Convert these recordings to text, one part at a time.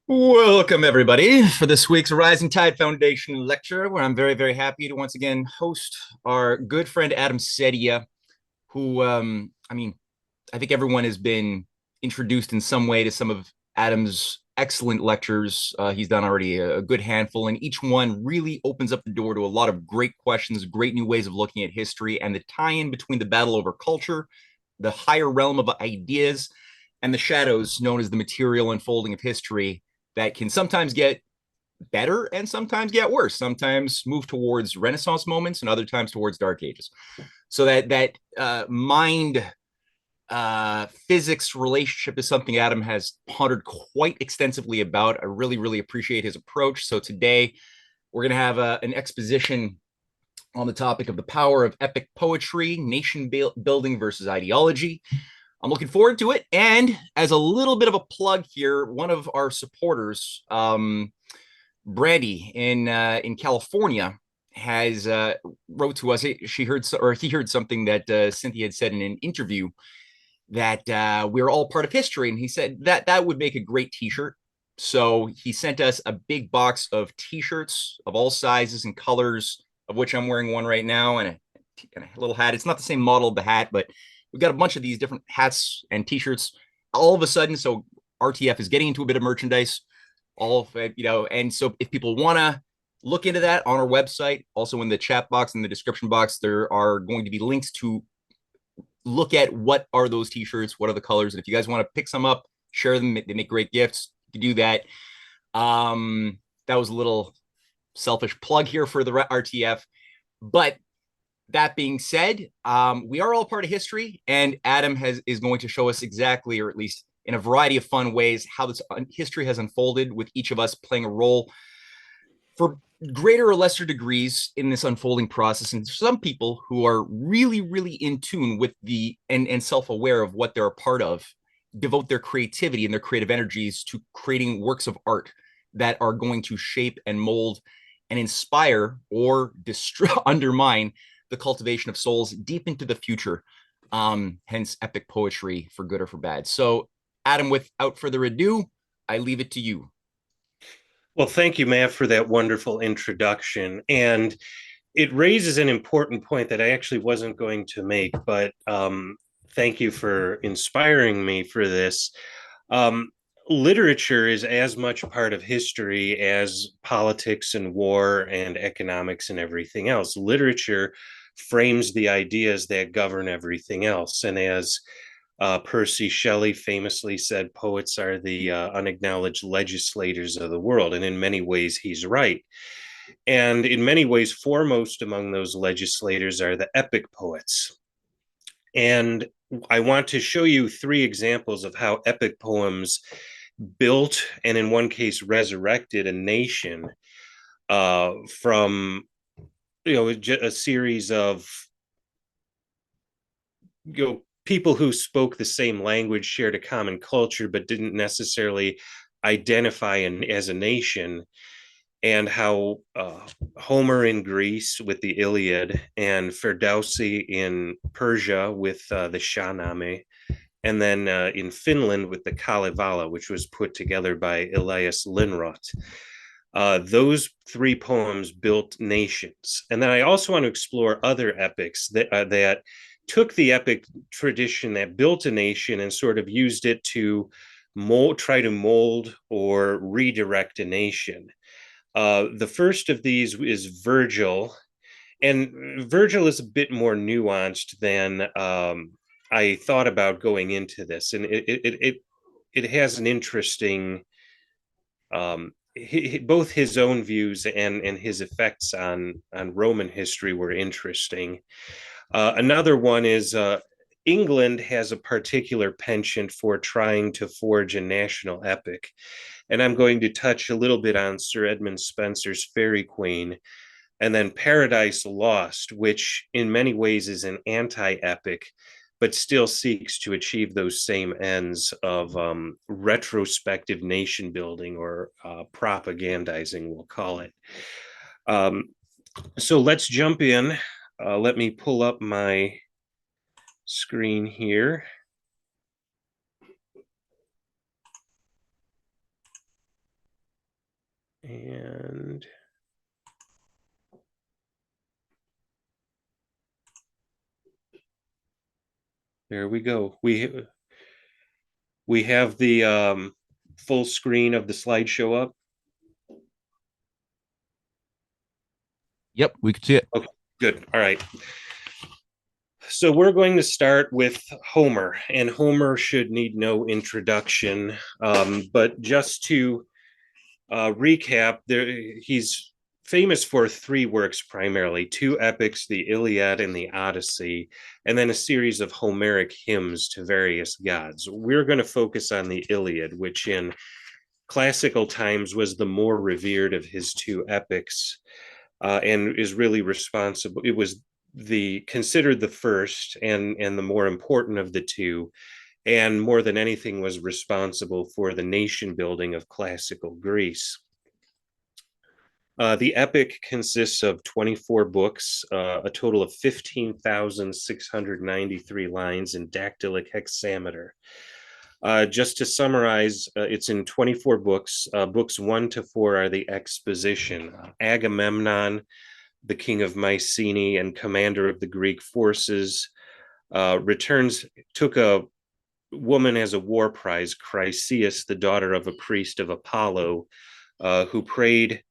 Welcome, everybody, for this week's Rising Tide Foundation lecture, where I'm very, very happy to once again host our good friend Adam Sedia, who, I think everyone has been introduced in some way to some of Adam's excellent lectures. He's done already a good handful, and each one really opens up the door to a lot of great questions, great new ways of looking at history, and the tie in between the battle over culture, the higher realm of ideas, and the shadows known as the material unfolding of history that can sometimes get better and sometimes get worse. Sometimes move towards Renaissance moments and other times towards Dark Ages. So that mind physics relationship is something Adam has pondered quite extensively about. I really, really appreciate his approach. So today we're going to have an exposition on the topic of the power of epic poetry, nation building versus ideology. I'm looking forward to it. And as a little bit of a plug here, one of our supporters, Brandy in California, has wrote to us. She heard or he heard something that Cynthia had said in an interview that we're all part of history, and he said that that would make a great T-shirt. So he sent us a big box of T-shirts of all sizes and colors, of which I'm wearing one right now, and a little hat. It's not the same model of the hat, but we've got a bunch of these different hats and T-shirts all of a sudden. So RTF is getting into a bit of merchandise, all of it, and so if people want to look into that on our website, also in the chat box, in the description box, there are going to be links to look at what are those T-shirts, what are the colors, and if you guys want to pick some up, share them. They make great gifts. You do that. That was a little selfish plug here for the RTF, but that being said, we are all part of history, and Adam is going to show us exactly, or at least in a variety of fun ways, how this history has unfolded, with each of us playing a role for greater or lesser degrees in this unfolding process. And some people who are really, really in tune with the and self-aware of what they're a part of devote their creativity and their creative energies to creating works of art that are going to shape and mold and inspire or destroy, undermine the cultivation of souls deep into the future. Hence epic poetry, for good or for bad. So, Adam, without further ado, I leave it to you. Well, thank you, Matt, for that wonderful introduction. And it raises an important point that I actually wasn't going to make, but thank you for inspiring me for this. Um, Literature is as much a part of history as politics and war and economics and everything else. Literature frames the ideas that govern everything else. And as Percy Shelley famously said, poets are the unacknowledged legislators of the world. And in many ways, he's right. And in many ways, foremost among those legislators are the epic poets. And I want to show you three examples of how epic poems built and, in one case, resurrected a nation from a series of people who spoke the same language, shared a common culture, but didn't necessarily identify as a nation, and how Homer in Greece with the Iliad, and Firdawsi in Persia with the Shahnameh, and then in Finland with the Kalevala, which was put together by Elias Lindroth. Those three poems built nations. And then I also want to explore other epics that took the epic tradition that built a nation and sort of used it to try to mold or redirect a nation. The first of these is Virgil, and Virgil is a bit more nuanced than I thought about going into this, and it has an interesting both his own views and his effects on Roman history were interesting. Another one is England has a particular penchant for trying to forge a national epic. And I'm going to touch a little bit on Sir Edmund Spenser's Faerie Queene, and then Paradise Lost, which in many ways is an anti-epic, but still seeks to achieve those same ends of retrospective nation building, or propagandizing, we'll call it. So let's jump in. Let me pull up my screen here. And there we go. We have the full screen of the slideshow up. Yep, we could see it. Okay, good. All right. So we're going to start with Homer, and Homer should need no introduction. But just to recap, he's famous for three works primarily: two epics, the Iliad and the Odyssey, and then a series of Homeric hymns to various gods. We're going to focus on the Iliad, which in classical times was the more revered of his two epics, and is really responsible. It was considered the first and the more important of the two, and more than anything was responsible for the nation building of classical Greece. The epic consists of 24 books, a total of 15,693 lines in dactylic hexameter. Just to summarize, it's in 24 books. Books 1 to 4 are the exposition. Agamemnon, the king of Mycenae and commander of the Greek forces, took a woman as a war prize, Chryseis, the daughter of a priest of Apollo, who prayed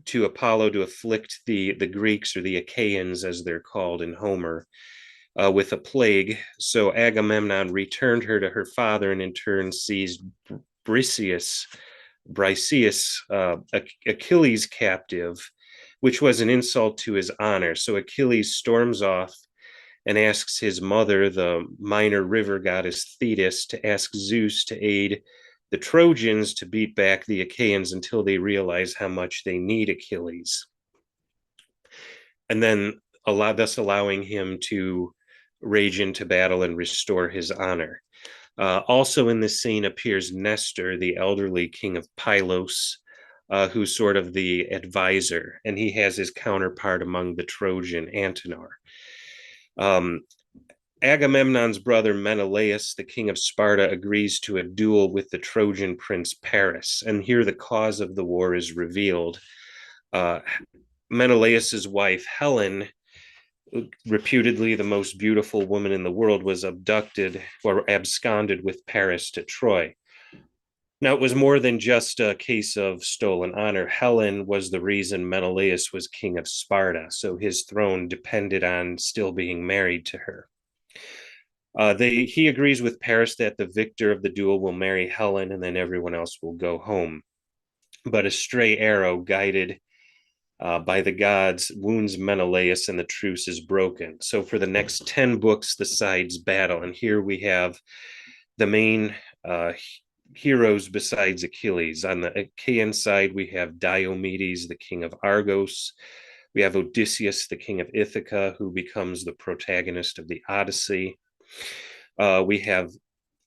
to Apollo to afflict the Greeks, or the Achaeans as they're called in Homer, with a plague. So Agamemnon returned her to her father and in turn seized Briseis, Achilles' captive, which was an insult to his honor. So Achilles storms off and asks his mother, the minor river goddess Thetis, to ask Zeus to aid the Trojans to beat back the Achaeans until they realize how much they need Achilles. And then thus allowing him to rage into battle and restore his honor. Also in this scene appears Nestor, the elderly king of Pylos, who's sort of the advisor, and he has his counterpart among the Trojan Antenor. Agamemnon's brother Menelaus, the king of Sparta, agrees to a duel with the Trojan prince Paris, and here the cause of the war is revealed. Menelaus's wife Helen, reputedly the most beautiful woman in the world, was abducted or absconded with Paris to Troy. Now, it was more than just a case of stolen honor. Helen was the reason Menelaus was king of Sparta, so his throne depended on still being married to her. He agrees with Paris that the victor of the duel will marry Helen and then everyone else will go home. But a stray arrow guided by the gods wounds Menelaus and the truce is broken. So for the next 10 books, the sides battle. And here we have the main heroes besides Achilles. On the Achaean side, we have Diomedes, the king of Argos. We have Odysseus, the king of Ithaca, who becomes the protagonist of the Odyssey. We have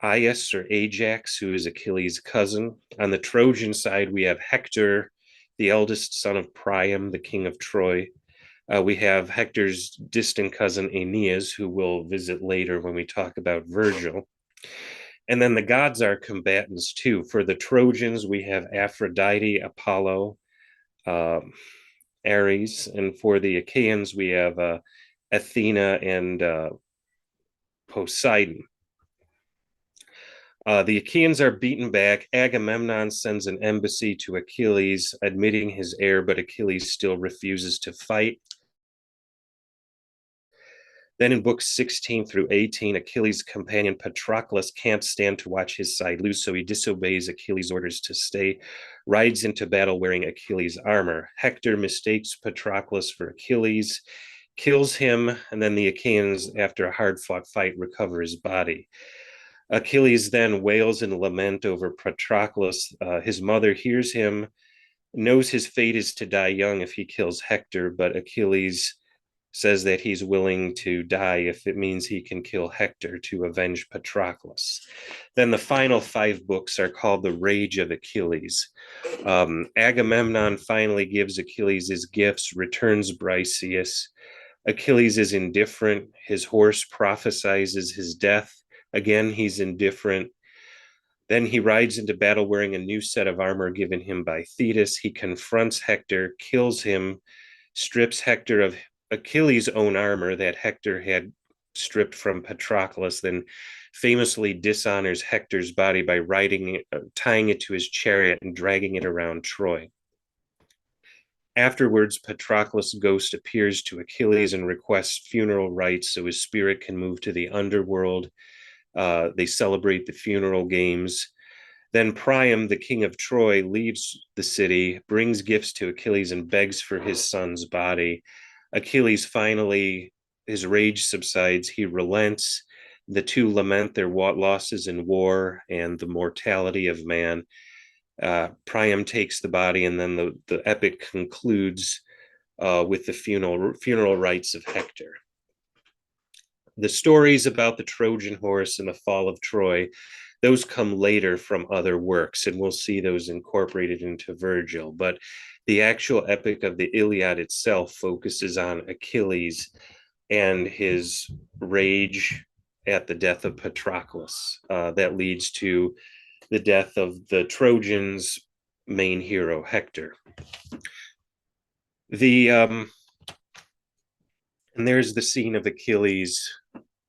Aias, or Ajax, who is Achilles' cousin. On the Trojan side, we have Hector, the eldest son of Priam, the king of Troy. We have Hector's distant cousin Aeneas, who we'll visit later when we talk about Virgil. And then the gods are combatants too. For the Trojans, we have Aphrodite, Apollo, Ares. And for the Achaeans, we have Athena and Poseidon. The Achaeans are beaten back. Agamemnon sends an embassy to Achilles, admitting his error, but Achilles still refuses to fight. Then in books 16 through 18, Achilles' companion Patroclus can't stand to watch his side lose, so he disobeys Achilles' orders to stay, rides into battle wearing Achilles' armor. Hector mistakes Patroclus for Achilles, kills him, and then the Achaeans, after a hard-fought fight, recover his body. Achilles then wails in lament over Patroclus. His mother hears him, knows his fate is to die young if he kills Hector, but Achilles says that he's willing to die if it means he can kill Hector to avenge Patroclus. Then the final 5 books are called The Rage of Achilles. Agamemnon finally gives Achilles his gifts, returns Briseis. Achilles is indifferent. His horse prophesizes his death. Again, he's indifferent. Then he rides into battle wearing a new set of armor given him by Thetis. He confronts Hector, kills him, strips Hector of Achilles' own armor that Hector had stripped from Patroclus, then famously dishonors Hector's body by tying it to his chariot and dragging it around Troy. Afterwards, Patroclus' ghost appears to Achilles and requests funeral rites so his spirit can move to the underworld. They celebrate the funeral games. Then Priam, the king of Troy, leaves the city, brings gifts to Achilles, and begs for his son's body. Achilles finally, his rage subsides. He relents. The two lament their losses in war and the mortality of man. Priam takes the body, and then the epic concludes with the funeral rites of Hector. The stories about the Trojan horse and the fall of Troy, those come later from other works, and we'll see those incorporated into Virgil. But the actual epic of the Iliad itself focuses on Achilles and his rage at the death of Patroclus that leads to the death of the Trojans' main hero, Hector. And there's the scene of Achilles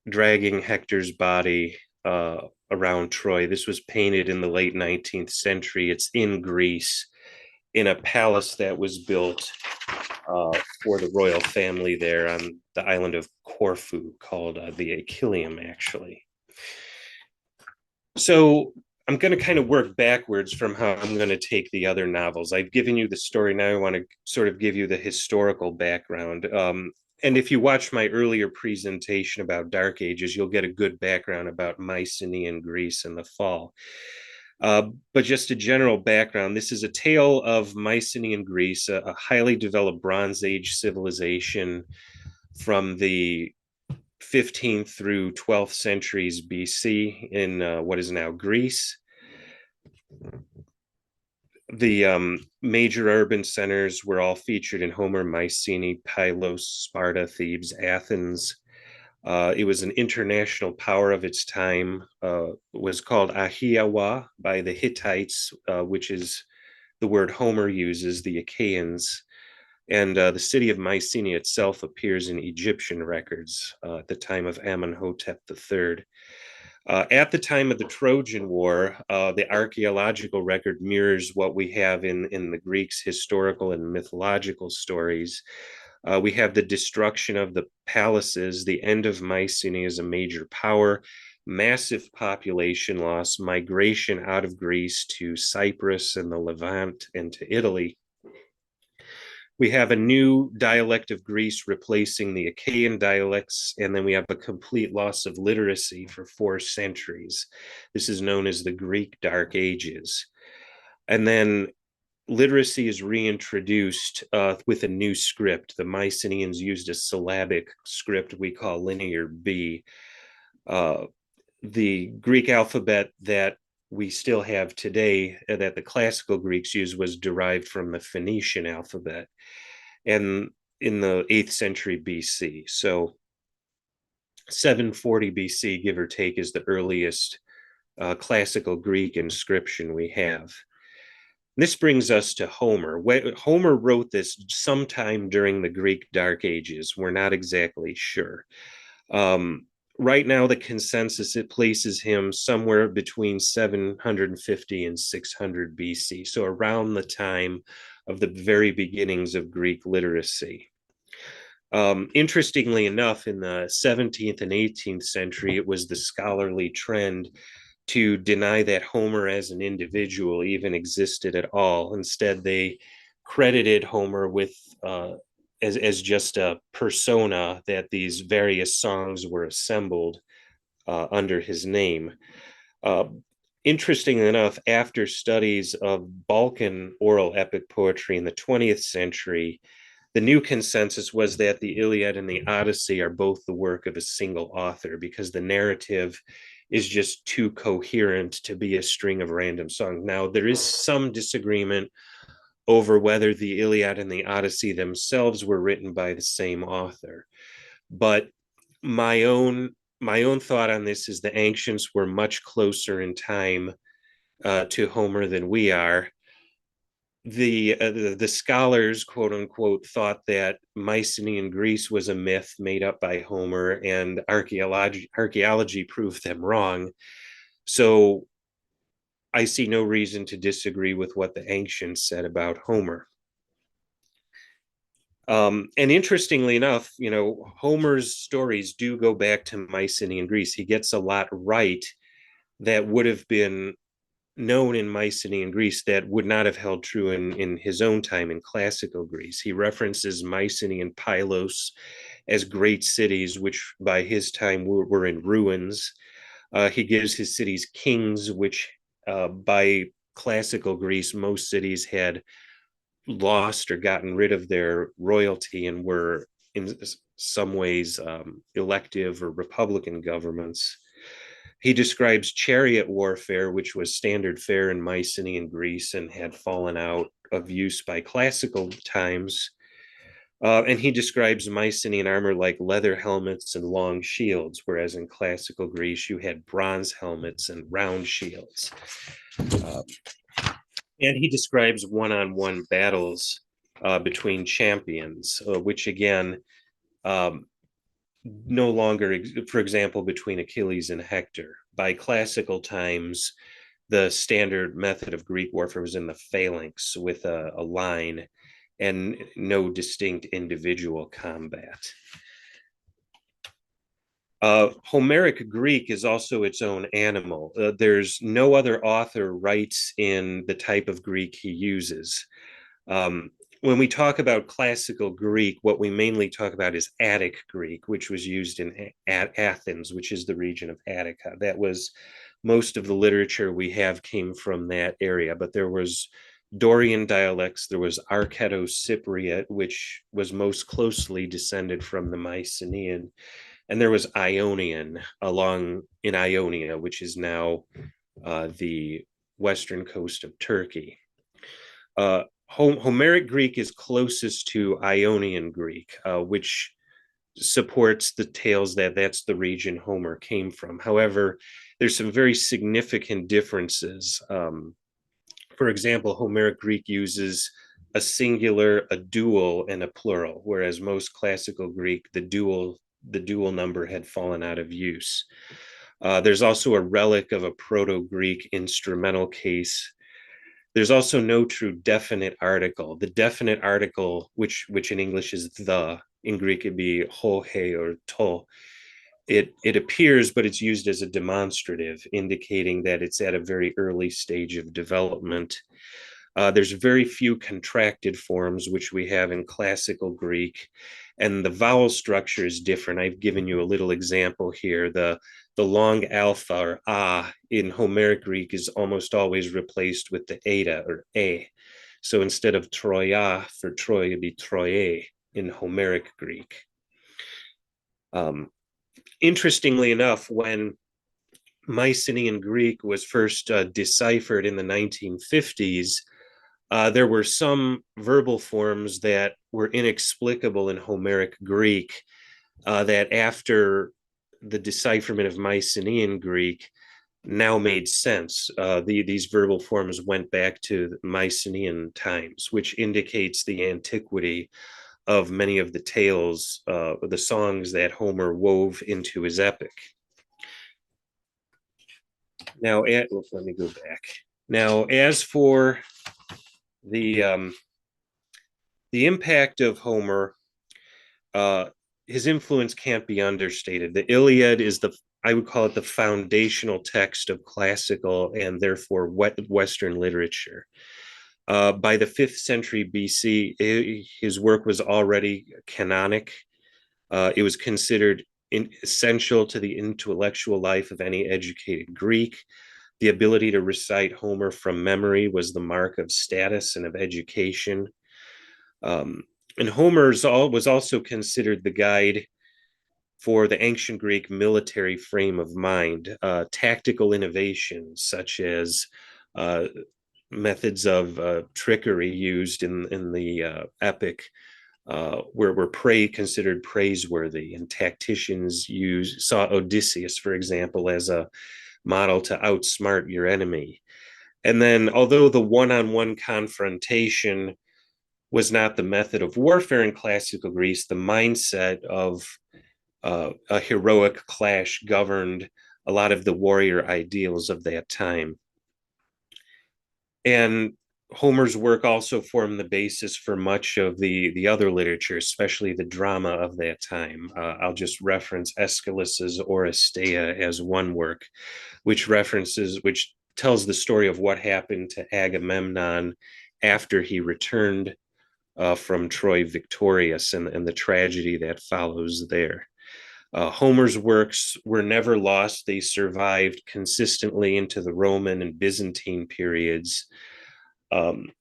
dragging Hector's body around Troy. This was painted in the late 19th century. It's in Greece, in a palace that was built for the royal family there on the island of Corfu, called the Achilleum, actually. So I'm going to kind of work backwards from how I'm going to take the other novels. I've given you the story. Now I want to sort of give you the historical background. And if you watch my earlier presentation about Dark Ages, you'll get a good background about Mycenaean Greece and the fall. But just a general background, this is a tale of Mycenaean Greece, a highly developed Bronze Age civilization from the 15th through 12th centuries BC in what is now Greece. The major urban centers were all featured in Homer: Mycenae, Pylos, Sparta, Thebes, Athens. It was an international power of its time. Was called Ahiawa by the Hittites, which is the word Homer uses, the Achaeans. And the city of Mycenae itself appears in Egyptian records at the time of Amenhotep III. At the time of the Trojan War, the archaeological record mirrors what we have in the Greeks' historical and mythological stories. We have the destruction of the palaces, the end of Mycenae as a major power, massive population loss, migration out of Greece to Cyprus and the Levant and to Italy. We have a new dialect of Greece replacing the Achaean dialects, and then we have a complete loss of literacy for 4 centuries. This is known as the Greek Dark Ages. And then literacy is reintroduced with a new script. The Mycenaeans used a syllabic script we call Linear B. The Greek alphabet that we still have today, that the classical Greeks used, was derived from the Phoenician alphabet, and in the 8th century BC. So 740 BC, give or take, is the earliest classical Greek inscription we have. This brings us to Homer. Homer wrote this sometime during the Greek Dark Ages. We're not exactly sure. Right now, the consensus, it places him somewhere between 750 and 600 BC, so around the time of the very beginnings of Greek literacy. Interestingly enough, in the 17th and 18th century, it was the scholarly trend to deny that Homer as an individual even existed at all. Instead, they credited Homer with as just a persona, that these various songs were assembled under his name. Interestingly enough, after studies of Balkan oral epic poetry in the 20th century, the new consensus was that the Iliad and the Odyssey are both the work of a single author, because the narrative is just too coherent to be a string of random songs. Now, there is some disagreement over whether the Iliad and the Odyssey themselves were written by the same author. But my own thought on this is the ancients were much closer in time to Homer than we are. The scholars, quote unquote, thought that Mycenaean Greece was a myth made up by Homer, and archaeology proved them wrong. So I see no reason to disagree with what the ancients said about Homer. And interestingly enough, Homer's stories do go back to Mycenaean Greece. He gets a lot right that would have been known in Mycenaean Greece that would not have held true in his own time in classical Greece. He references Mycenae and Pylos as great cities, which by his time were in ruins. He gives his cities kings, which by classical Greece, most cities had lost or gotten rid of their royalty and were in some ways elective or republican governments. He describes chariot warfare, which was standard fare in Mycenaean Greece and had fallen out of use by classical times. And he describes Mycenaean armor like leather helmets and long shields, whereas in classical Greece you had bronze helmets and round shields. And he describes one-on-one battles between champions, which again, no longer, for example, between Achilles and Hector. By classical times, the standard method of Greek warfare was in the phalanx with a line and no distinct individual combat. Homeric Greek is also its own animal. There's no other author writes in the type of Greek he uses. When we talk about classical Greek, what we mainly talk about is Attic Greek, which was used in Athens, which is the region of Attica. That was most of the literature we have came from that area, but there was Dorian dialects, there was Arcado-Cypriot, which was most closely descended from the Mycenaean, and there was Ionian along in Ionia, which is now the western coast of Turkey. Homeric Greek is closest to Ionian Greek, which supports the tales that that's the region Homer came from. However, there's some very significant differences. For example, Homeric Greek uses a singular, a dual, and a plural, whereas most classical Greek, the dual number had fallen out of use. There's also a relic of a Proto-Greek instrumental case. There's also no true definite article. The definite article, which in English is the, in Greek it'd be ho, he, or to. It appears, but it's used as a demonstrative, indicating that it's at a very early stage of development. There's very few contracted forms, which we have in classical Greek, and the vowel structure is different. I've given you a little example here. The long alpha or a in Homeric Greek is almost always replaced with the eta or a. So instead of Troia for Troy, it'd be Troie in Homeric Greek. Interestingly enough, when Mycenaean Greek was first deciphered in the 1950s, there were some verbal forms that were inexplicable in Homeric Greek that after the decipherment of Mycenaean Greek now made sense. These verbal forms went back to Mycenaean times, which indicates the antiquity of many of the tales, the songs that Homer wove into his epic. Now, let me go back. Now, as for the impact of Homer, his influence can't be understated. The Iliad is I would call it the foundational text of classical and therefore Western literature. By the 5th century BC, his work was already canonic. It was considered essential to the intellectual life of any educated Greek. The ability to recite Homer from memory was the mark of status and of education. And Homer was also considered the guide for the ancient Greek military frame of mind. Tactical innovations such as methods of trickery used in the epic were considered praiseworthy, and tacticians saw Odysseus, for example, as a model to outsmart your enemy. And then, although the one-on-one confrontation was not the method of warfare in classical Greece, the mindset of a heroic clash governed a lot of the warrior ideals of that time. And Homer's work also formed the basis for much of the other literature, especially the drama of that time. I'll just reference Aeschylus's Oresteia as one work, which tells the story of what happened to Agamemnon after he returned from Troy victorious, and the tragedy that follows there. Homer's works were never lost. They survived consistently into the Roman and Byzantine periods. Um,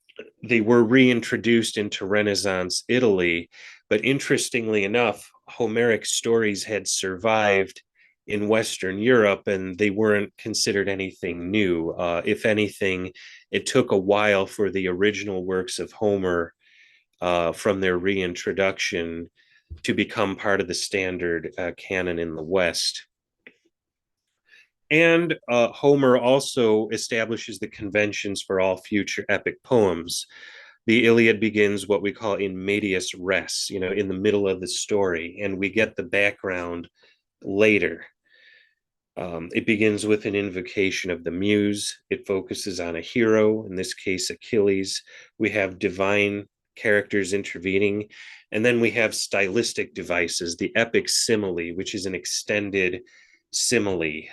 they were reintroduced into Renaissance Italy, but interestingly enough, Homeric stories had survived in Western Europe, and they weren't considered anything new. If anything, it took a while for the original works of Homer from their reintroduction to become part of the standard canon in the West. And Homer also establishes the conventions for all future epic poems. The Iliad begins what we call in medias res, in the middle of the story, and we get the background later. It begins with an invocation of the muse. It focuses on a hero, in this case, Achilles. We have divine characters intervening, and then we have stylistic devices, the epic simile, which is an extended simile.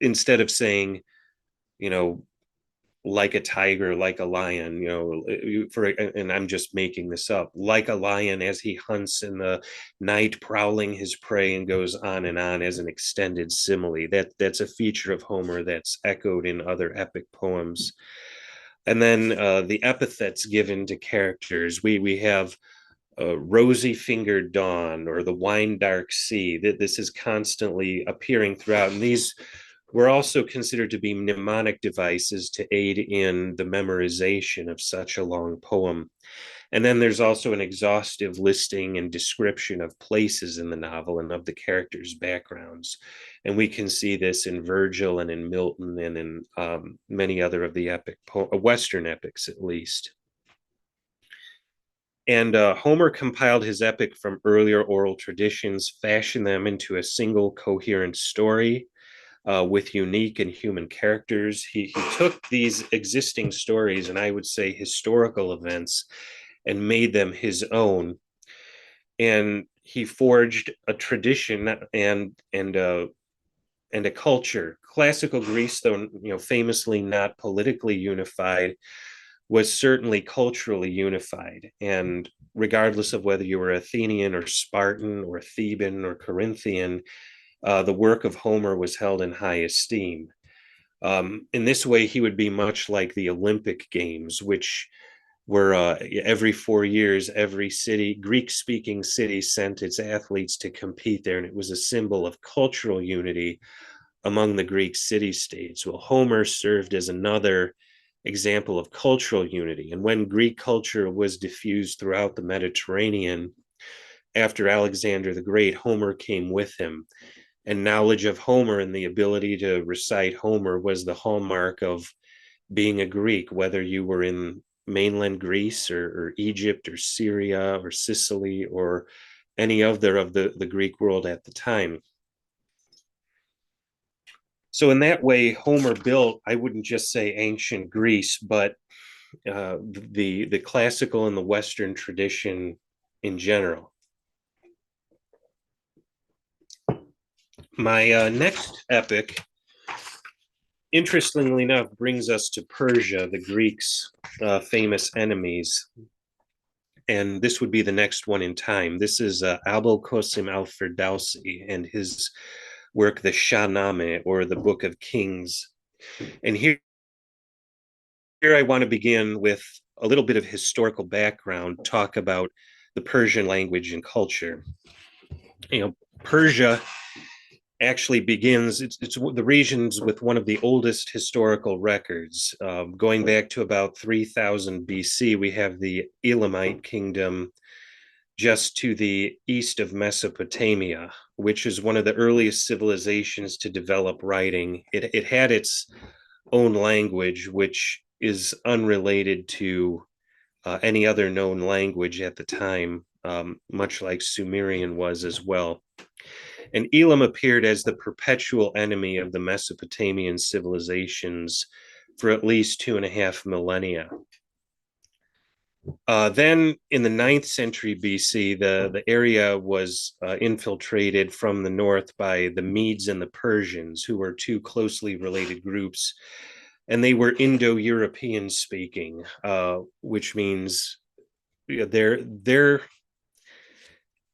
Instead of saying, you know, like a tiger, like a lion, and I'm just making this up, like a lion as he hunts in the night, prowling his prey, and goes on and on as an extended simile. That's a feature of Homer that's echoed in other epic poems. And then the epithets given to characters. We have rosy fingered dawn or the wine dark sea. This is constantly appearing throughout, and these were also considered to be mnemonic devices to aid in the memorization of such a long poem. And then there's also an exhaustive listing and description of places in the novel and of the characters' backgrounds. And we can see this in Virgil and in Milton and in many other of the Western epics, at least. And Homer compiled his epic from earlier oral traditions, fashioned them into a single coherent story with unique and human characters. He took these existing stories, and I would say historical events, and made them his own. And he forged a tradition and a culture. Classical Greece, though famously not politically unified, was certainly culturally unified. And regardless of whether you were Athenian or Spartan or Theban or Corinthian, the work of Homer was held in high esteem. In this way, he would be much like the Olympic Games, which were every 4 years, every city, Greek-speaking city, sent its athletes to compete there, and it was a symbol of cultural unity among the Greek city-states. Well, Homer served as another example of cultural unity. And when Greek culture was diffused throughout the Mediterranean, after Alexander the Great, Homer came with him. And knowledge of Homer and the ability to recite Homer was the hallmark of being a Greek, whether you were in mainland Greece or Egypt or Syria or Sicily or any other of the Greek world at the time. So in that way, Homer built, I wouldn't just say ancient Greece, but the classical and the Western tradition in general. My next epic, interestingly enough, brings us to Persia, the Greeks' famous enemies. And this would be the next one in time. This is Abul Qasim al-Firdawsi and his work, the Shahnameh, or the Book of Kings. And here I want to begin with a little bit of historical background, talk about the Persian language and culture. Persia actually begins, it's the regions with one of the oldest historical records. Going back to about 3000 BC, we have the Elamite kingdom just to the east of Mesopotamia, which is one of the earliest civilizations to develop writing. It had its own language, which is unrelated to any other known language at the time, much like Sumerian was as well. And Elam appeared as the perpetual enemy of the Mesopotamian civilizations for at least 2.5 millennia. Then in the 9th century BC, the area was infiltrated from the north by the Medes and the Persians, who were two closely related groups. And they were Indo-European speaking, which means their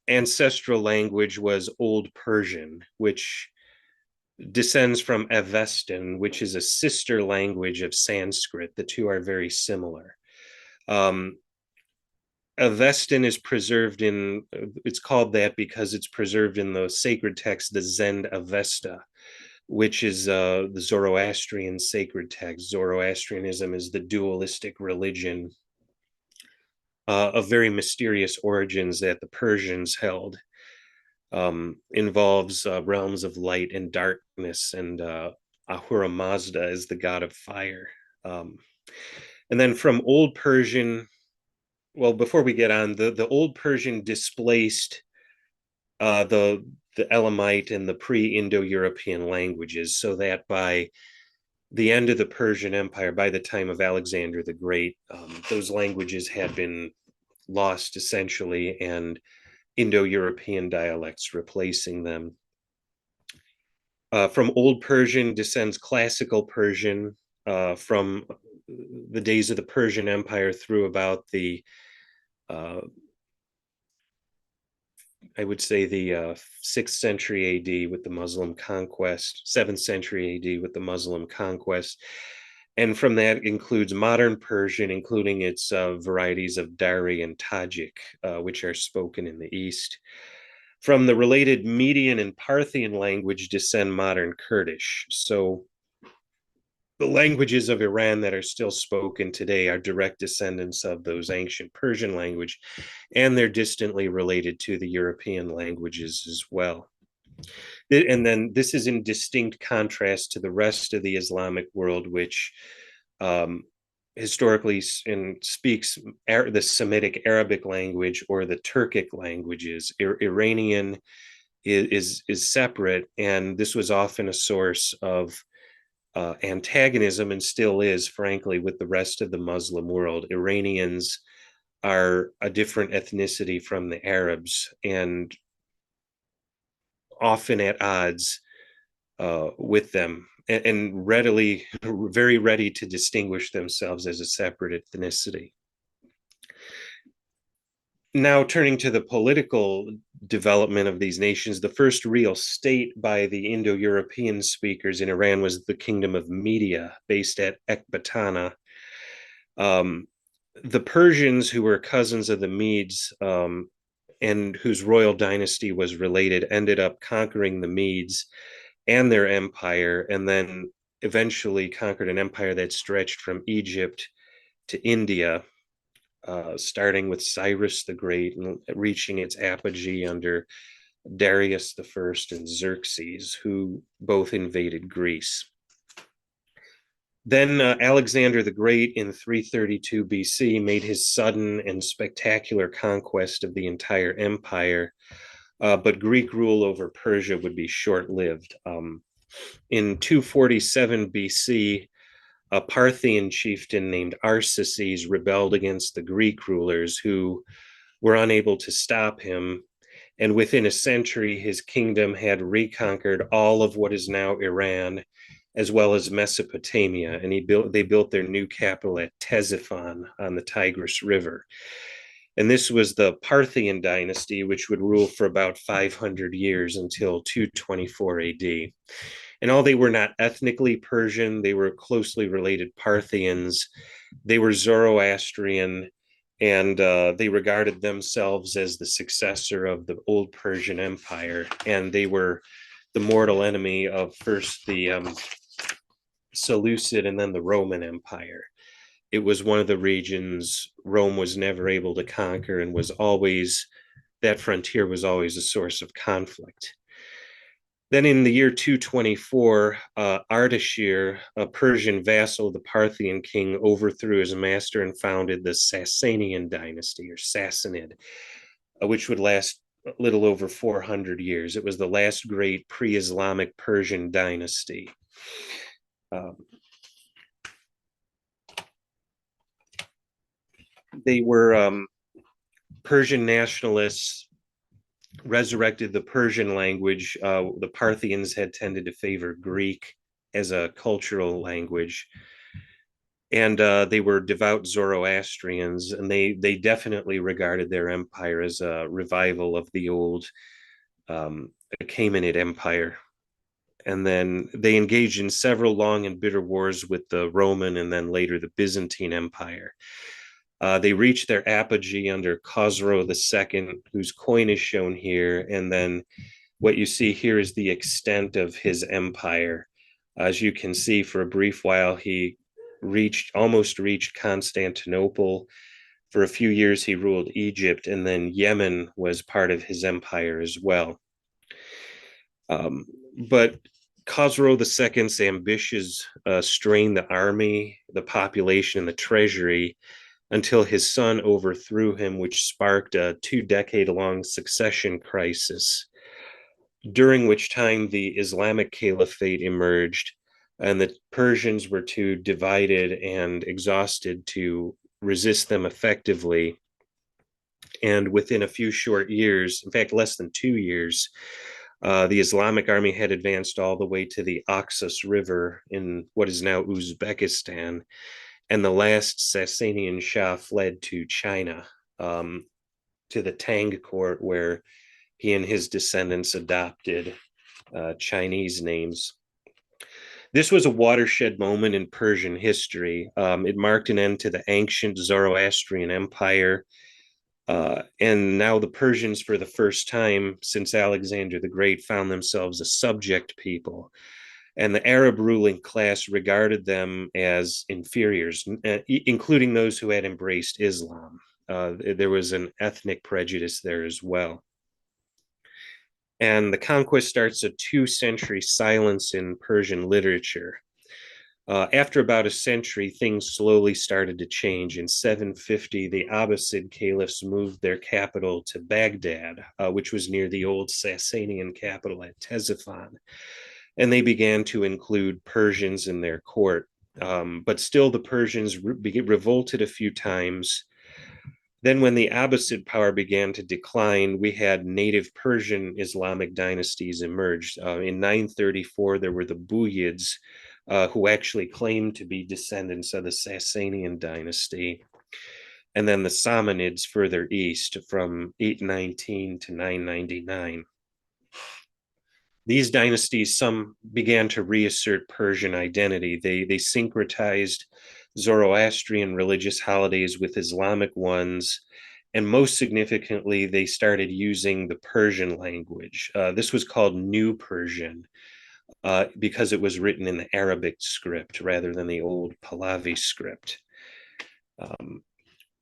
ancestral language was Old Persian, which descends from Avestan, which is a sister language of Sanskrit. The two are very similar. Avestan is preserved in, it's called that because it's preserved in the sacred text, the Zend Avesta, which is the Zoroastrian sacred text. Zoroastrianism is the dualistic religion of very mysterious origins that the Persians held. Involves realms of light and darkness, and Ahura Mazda is the god of fire. And then from Old Persian, well, before we get on, the Old Persian displaced the Elamite and the pre-Indo-European languages, so that by the end of the Persian Empire, by the time of Alexander the Great, those languages had been lost essentially, and Indo-European dialects replacing them. From Old Persian descends Classical Persian from the days of the Persian Empire through about the I would say the 6th century AD with the Muslim conquest, 7th century AD with the Muslim conquest. And from that includes modern Persian, including its varieties of Dari and Tajik, which are spoken in the East. From the related Median and Parthian language descend modern Kurdish. So the languages of Iran that are still spoken today are direct descendants of those ancient Persian language, and they're distantly related to the European languages as well. And then this is in distinct contrast to the rest of the Islamic world, which historically speaks the Semitic Arabic language or the Turkic languages. Iranian is separate, and this was often a source of antagonism, and still is, frankly, with the rest of the Muslim world. Iranians are a different ethnicity from the Arabs, and often at odds with them, and very ready to distinguish themselves as a separate ethnicity. Now, turning to the political development of these nations, the first real state by the Indo-European speakers in Iran was the Kingdom of Media, based at Ecbatana. The Persians, who were cousins of the Medes, and whose royal dynasty was related, ended up conquering the Medes and their empire, and then eventually conquered an empire that stretched from Egypt to India, starting with Cyrus the Great and reaching its apogee under Darius the First and Xerxes, who both invaded Greece. Then Alexander the Great in 332 BC made his sudden and spectacular conquest of the entire empire, but Greek rule over Persia would be short-lived. In 247 BC, a Parthian chieftain named Arsaces rebelled against the Greek rulers, who were unable to stop him. And within a century, his kingdom had reconquered all of what is now Iran, as well as Mesopotamia. And they built their new capital at Ctesiphon on the Tigris River. And this was the Parthian dynasty, which would rule for about 500 years until 224 AD. And all they were not ethnically Persian, they were closely related Parthians. They were Zoroastrian, and they regarded themselves as the successor of the old Persian Empire. And they were the mortal enemy of first the Seleucid and then the Roman Empire. It was one of the regions Rome was never able to conquer, and was always, that frontier was always a source of conflict. Then in the year 224, Ardashir, a Persian vassal of the Parthian king, overthrew his master and founded the Sasanian dynasty, or Sassanid, which would last a little over 400 years. It was the last great pre-Islamic Persian dynasty. They were Persian nationalists, resurrected the Persian language. The Parthians had tended to favor Greek as a cultural language. And they were devout Zoroastrians, and they definitely regarded their empire as a revival of the old Achaemenid Empire. And then they engaged in several long and bitter wars with the Roman and then later the Byzantine Empire. They reached their apogee under Khosrow II, whose coin is shown here. And then what you see here is the extent of his empire. As you can see, for a brief while, he almost reached Constantinople. For a few years, he ruled Egypt, and then Yemen was part of his empire as well. But Khosrow II's ambitions strained the army, the population, and the treasury until his son overthrew him, which sparked a 2-decade-long succession crisis, during which time the Islamic Caliphate emerged, and the Persians were too divided and exhausted to resist them effectively. And within a few short years, in fact, less than 2 years, the Islamic army had advanced all the way to the Oxus River in what is now Uzbekistan, and the last Sasanian Shah fled to China, to the Tang court, where he and his descendants adopted Chinese names. This was a watershed moment in Persian history. It marked an end to the ancient Zoroastrian Empire. And now the Persians, for the first time since Alexander the Great, found themselves a subject people. And the Arab ruling class regarded them as inferiors, including those who had embraced Islam. There was an ethnic prejudice there as well. And the conquest starts a 2-century silence in Persian literature. After about a century, things slowly started to change. In 750, the Abbasid caliphs moved their capital to Baghdad, which was near the old Sasanian capital at Ctesiphon. And they began to include Persians in their court. But still, the Persians revolted a few times. Then, when the Abbasid power began to decline, we had native Persian Islamic dynasties emerge. In 934, there were the Buyids, who actually claimed to be descendants of the Sasanian dynasty. And then the Samanids further east from 819 to 999. These dynasties, some began to reassert Persian identity. They syncretized Zoroastrian religious holidays with Islamic ones, and most significantly, they started using the Persian language. This was called New Persian, because it was written in the Arabic script rather than the old Pahlavi script.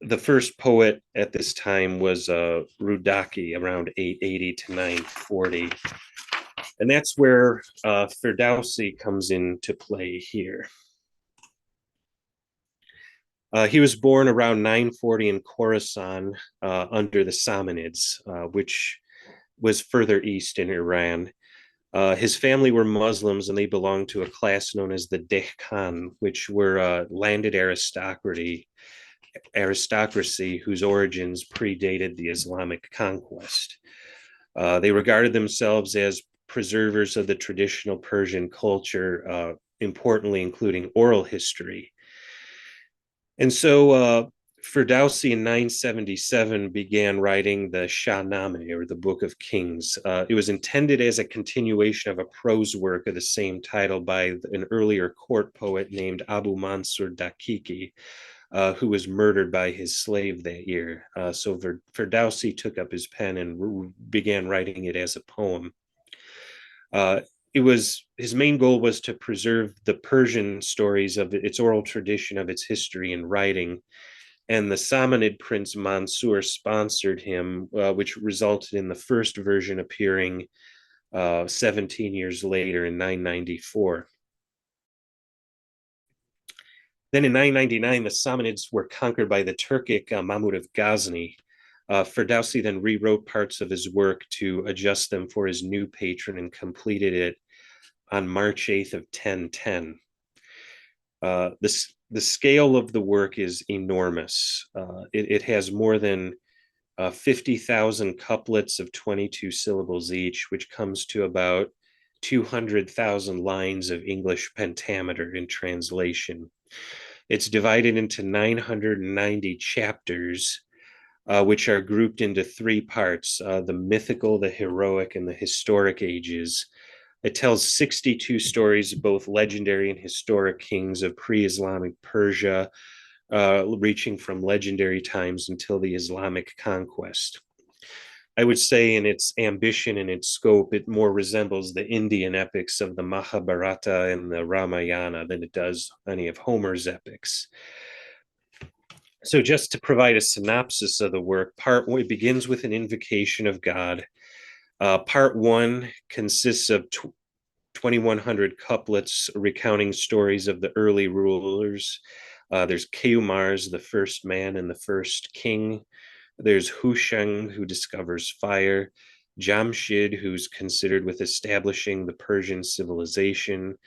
The first poet at this time was Rudaki, around 880 to 940. And that's where Firdawsi comes into play here. He was born around 940 in Khorasan under the Samanids, which was further east in Iran. His family were Muslims, and they belonged to a class known as the Dehkan, which were landed aristocracy whose origins predated the Islamic conquest. They regarded themselves as preservers of the traditional Persian culture, importantly including oral history. And so Firdawsi in 977 began writing the Shahnameh, or the Book of Kings. It was intended as a continuation of a prose work of the same title by an earlier court poet named Abu Mansur Dakiki, who was murdered by his slave that year. So Firdawsi took up his pen and began writing it as a poem. His main goal was to preserve the Persian stories of its oral tradition, of its history and writing. And the Samanid prince Mansur sponsored him, which resulted in the first version appearing 17 years later in 994. Then in 999, the Samanids were conquered by the Turkic Mahmud of Ghazni. Firdawsi then rewrote parts of his work to adjust them for his new patron and completed it on March 8th of 1010. The scale of the work is enormous. It has more than 50,000 couplets of 22 syllables each, which comes to about 200,000 lines of English pentameter in translation. It's divided into 990 chapters, which are grouped into three parts, the mythical, the heroic, and the historic ages. It tells 62 stories of both legendary and historic kings of pre-Islamic Persia, reaching from legendary times until the Islamic conquest. I would say in its ambition and its scope, it more resembles the Indian epics of the Mahabharata and the Ramayana than it does any of Homer's epics. So just to provide a synopsis of the work, part one, it begins with an invocation of God. Part one consists of 2,100 couplets recounting stories of the early rulers. There's Keumars, the first man and the first king. There's Husheng, who discovers fire. Jamshid, who's considered with establishing the Persian civilization.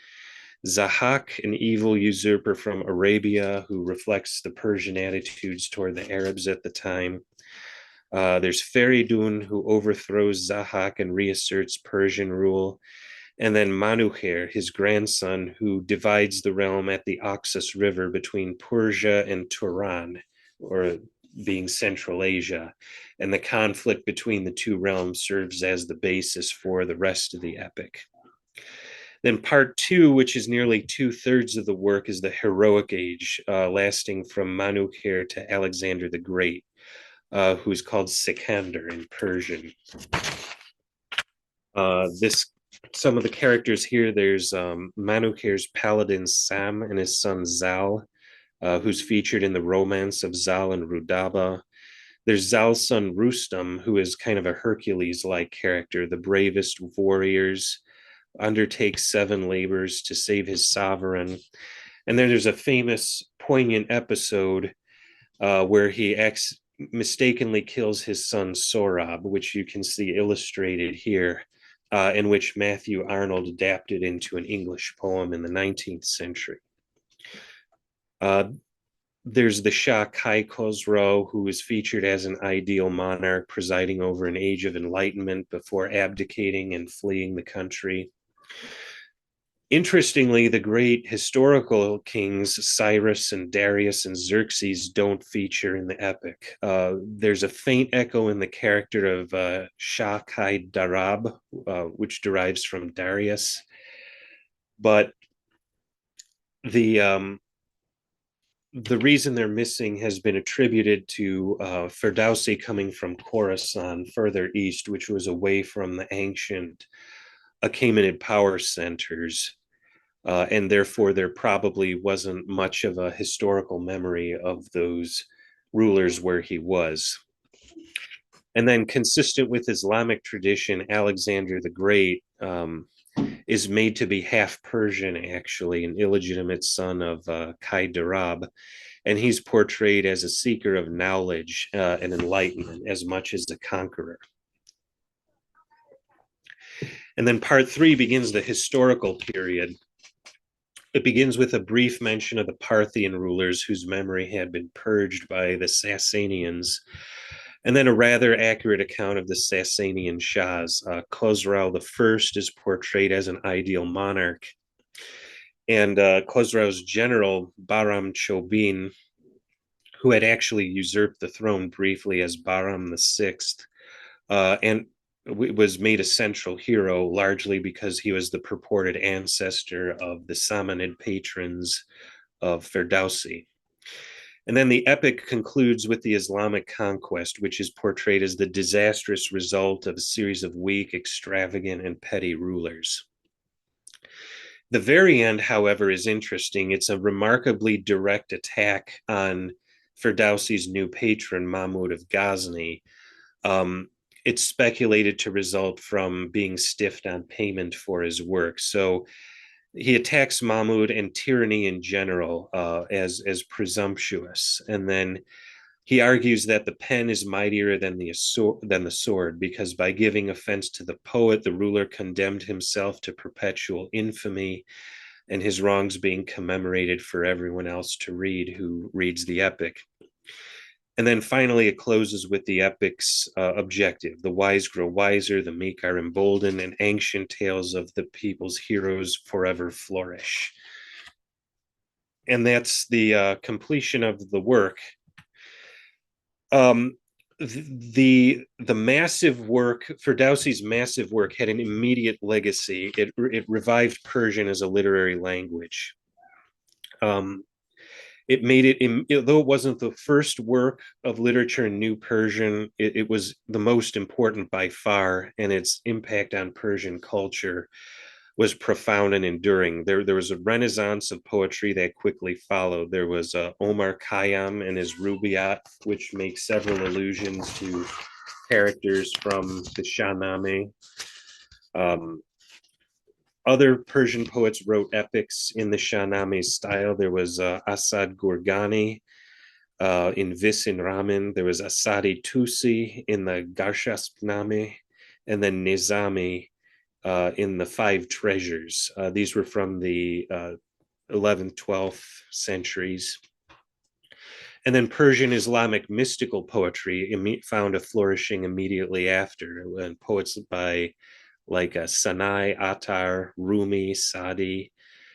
Zahak, an evil usurper from Arabia who reflects the Persian attitudes toward the Arabs at the time. There's Feridun, who overthrows Zahak and reasserts Persian rule. And then Manuher, his grandson, who divides the realm at the Oxus River between Persia and Turan, or being Central Asia. And the conflict between the two realms serves as the basis for the rest of the epic. Then part two, which is nearly 2/3 of the work, is the heroic age, lasting from Manuher to Alexander the Great, who's called Sikander in Persian. Some of the characters here, there's Manuher's paladin Sam and his son Zal, who's featured in the romance of Zal and Rudaba. There's Zal's son Rustam, who is kind of a Hercules-like character, the bravest warriors, undertakes 7 labors to save his sovereign. And then there's a famous, poignant episode where he mistakenly kills his son Sorab, which you can see illustrated here, in which Matthew Arnold adapted into an English poem in the 19th century. There's the Shah Kai Khosrow, who is featured as an ideal monarch presiding over an age of enlightenment before abdicating and fleeing the country. Interestingly, the great historical kings, Cyrus and Darius and Xerxes, don't feature in the epic. There's a faint echo in the character of Shah Kai Darab, which derives from Darius. But the reason they're missing has been attributed to Firdawsi coming from Khorasan further east, which was away from the ancient Achaemenid power centers. And therefore, there probably wasn't much of a historical memory of those rulers where he was. And then, consistent with Islamic tradition, Alexander the Great is made to be half Persian, actually, an illegitimate son of Kai Darab. And he's portrayed as a seeker of knowledge and enlightenment as much as a conqueror. And then part 3 begins the historical period. It begins with a brief mention of the Parthian rulers whose memory had been purged by the Sasanians, and then a rather accurate account of the Sasanian Shahs. Khosrau I is portrayed as an ideal monarch, and Khosrau's general, Bahram Chobin, who had actually usurped the throne briefly as Bahram VI, and was made a central hero largely because he was the purported ancestor of the Samanid patrons of Firdawsi. And then the epic concludes with the Islamic conquest, which is portrayed as the disastrous result of a series of weak, extravagant, and petty rulers. The very end, however, is interesting. It's a remarkably direct attack on Firdawsi's new patron, Mahmud of Ghazni. it's speculated to result from being stiffed on payment for his work. So he attacks Mahmud and tyranny in general as presumptuous, and then he argues that the pen is mightier than the sword, because by giving offense to the poet, the ruler condemned himself to perpetual infamy, and his wrongs being commemorated for everyone else to read who reads the epic. And then finally, it closes with the epic's objective. The wise grow wiser, the meek are emboldened, and ancient tales of the people's heroes forever flourish. And that's the completion of the work. The massive work, Firdawsi's massive work, had an immediate legacy. It revived Persian as a literary language. It made it, though it wasn't the first work of literature in New Persian, it was the most important by far, and its impact on Persian culture was profound and enduring. There was a renaissance of poetry that quickly followed. There was Omar Khayyam and his Rubaiyat, which makes several allusions to characters from the Shahnameh. Other Persian poets wrote epics in the Shahnameh style. There was Asad Gurgani in Visin Ramin. There was Asadi Tusi in the Garshasnameh, and then Nizami in the Five Treasures. These were from the 11th, 12th centuries. And then Persian Islamic mystical poetry found a flourishing immediately after, and poets by like Sanai, Attar, Rumi, Sadi.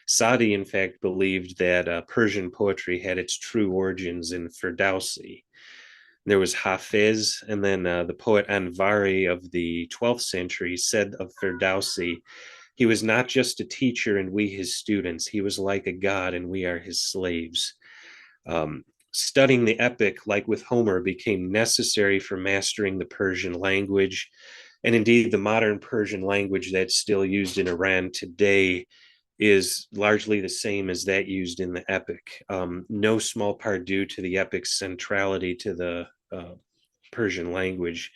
Sadi, in fact, believed that Persian poetry had its true origins in Firdawsi. There was Hafiz, and then the poet Anvari of the 12th century said of Firdawsi, he was not just a teacher and we his students, he was like a god and we are his slaves. Studying the epic, like with Homer, became necessary for mastering the Persian language. And indeed, the modern Persian language that's still used in Iran today is largely the same as that used in the epic. No small part due to the epic's centrality to the Persian language.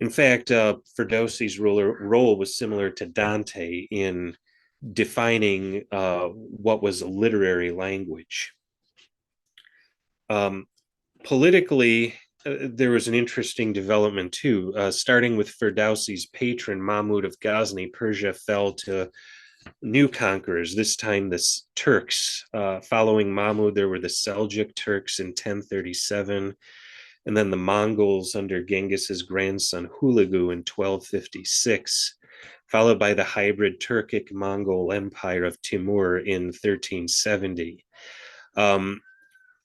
In fact, Ferdowsi's role was similar to Dante in defining what was a literary language. Politically, there was an interesting development too. Starting with Firdawsi's patron, Mahmud of Ghazni, Persia fell to new conquerors, this time the Turks. Following Mahmud, there were the Seljuk Turks in 1037, and then the Mongols under Genghis's grandson Hulagu in 1256, followed by the hybrid Turkic-Mongol Empire of Timur in 1370.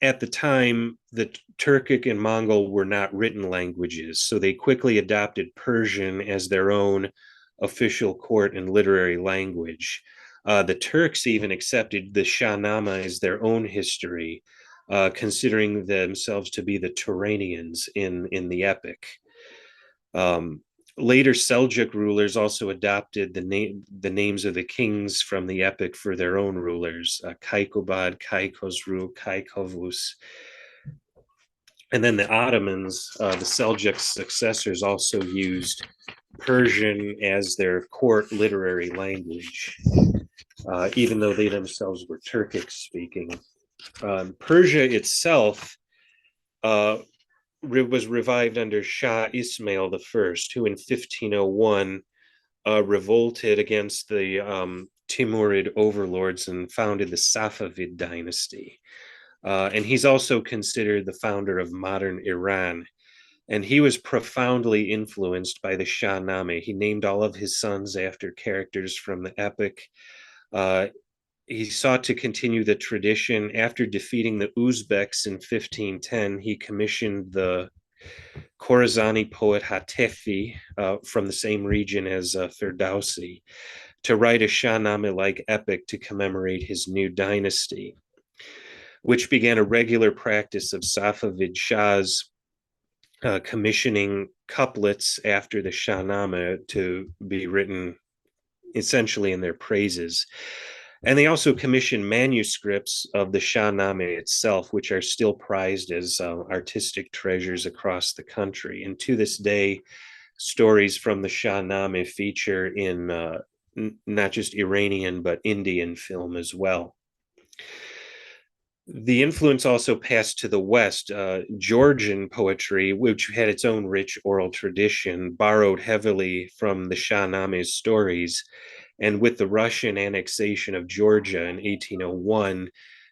At the time, the Turkic and Mongol were not written languages, so they quickly adopted Persian as their own official court and literary language. The Turks even accepted the Shahnameh as their own history, considering themselves to be the Turanians in the epic. Later Seljuk rulers also adopted the names of the kings from the epic for their own rulers, Kaikobad, Kaikosru, Kaikovus. And then the Ottomans, the Seljuk successors, also used Persian as their court literary language, even though they themselves were Turkic speaking. Persia itself was revived under Shah Ismail I, who in 1501 revolted against the Timurid overlords and founded the Safavid dynasty. And he's also considered the founder of modern Iran. And he was profoundly influenced by the Shahnameh. He named all of his sons after characters from the epic. He sought to continue the tradition. After defeating the Uzbeks in 1510, he commissioned the Khorazani poet Hatefi from the same region as Firdawsi to write a Shahnameh-like epic to commemorate his new dynasty, which began a regular practice of Safavid Shahs commissioning couplets after the Shahnameh to be written essentially in their praises. And they also commissioned manuscripts of the Shahnameh itself, which are still prized as artistic treasures across the country. And to this day, stories from the Shahnameh feature in not just Iranian, but Indian film as well. The influence also passed to the West. Georgian poetry, which had its own rich oral tradition, borrowed heavily from the Shahnameh's stories. And with the Russian annexation of Georgia in 1801,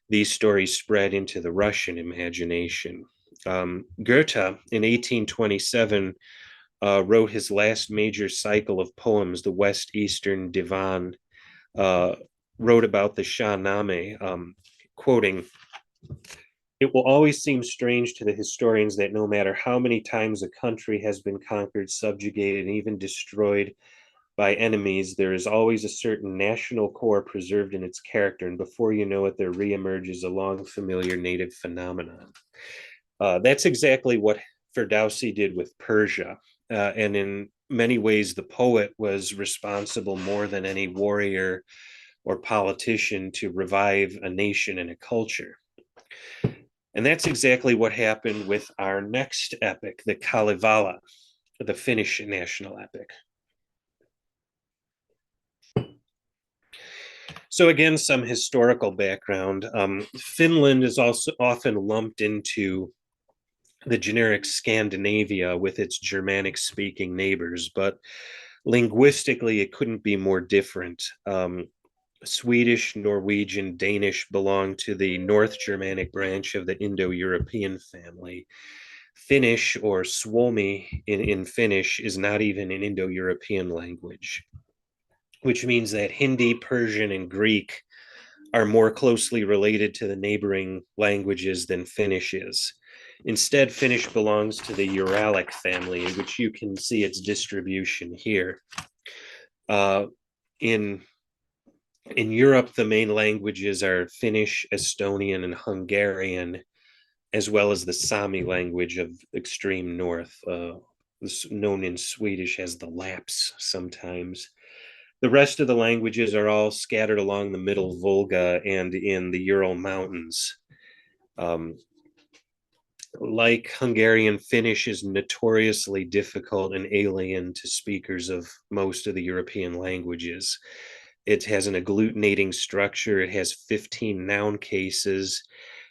these stories spread into the Russian imagination. Goethe, in 1827, wrote his last major cycle of poems, the West Eastern Divan, wrote about the Shahnameh, quoting, "It will always seem strange to the historians that no matter how many times a country has been conquered, subjugated, and even destroyed by enemies, there is always a certain national core preserved in its character, and before you know it, there reemerges a long familiar native phenomenon." That's exactly what Firdawsi did with Persia. And in many ways, the poet was responsible more than any warrior or politician to revive a nation and a culture. And that's exactly what happened with our next epic, the Kalevala, the Finnish national epic. So again, some historical background. Finland is also often lumped into the generic Scandinavia with its Germanic-speaking neighbors, but linguistically, it couldn't be more different. Swedish, Norwegian, Danish belong to the North Germanic branch of the Indo-European family. Finnish, or Suomi in Finnish, is not even an Indo-European language, which means that Hindi, Persian, and Greek are more closely related to the neighboring languages than Finnish is. Instead, Finnish belongs to the Uralic family, in which you can see its distribution here. In Europe, the main languages are Finnish, Estonian, and Hungarian, as well as the Sami language of extreme north, known in Swedish as the Lapps sometimes. The rest of the languages are all scattered along the middle Volga and in the Ural Mountains. Like Hungarian, Finnish is notoriously difficult and alien to speakers of most of the European languages. It has an agglutinating structure. It has 15 noun cases,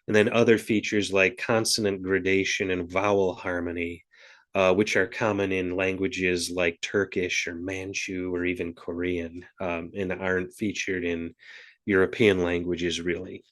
and then other features like consonant gradation and vowel harmony, which are common in languages like Turkish or Manchu or even Korean, and aren't featured in European languages really.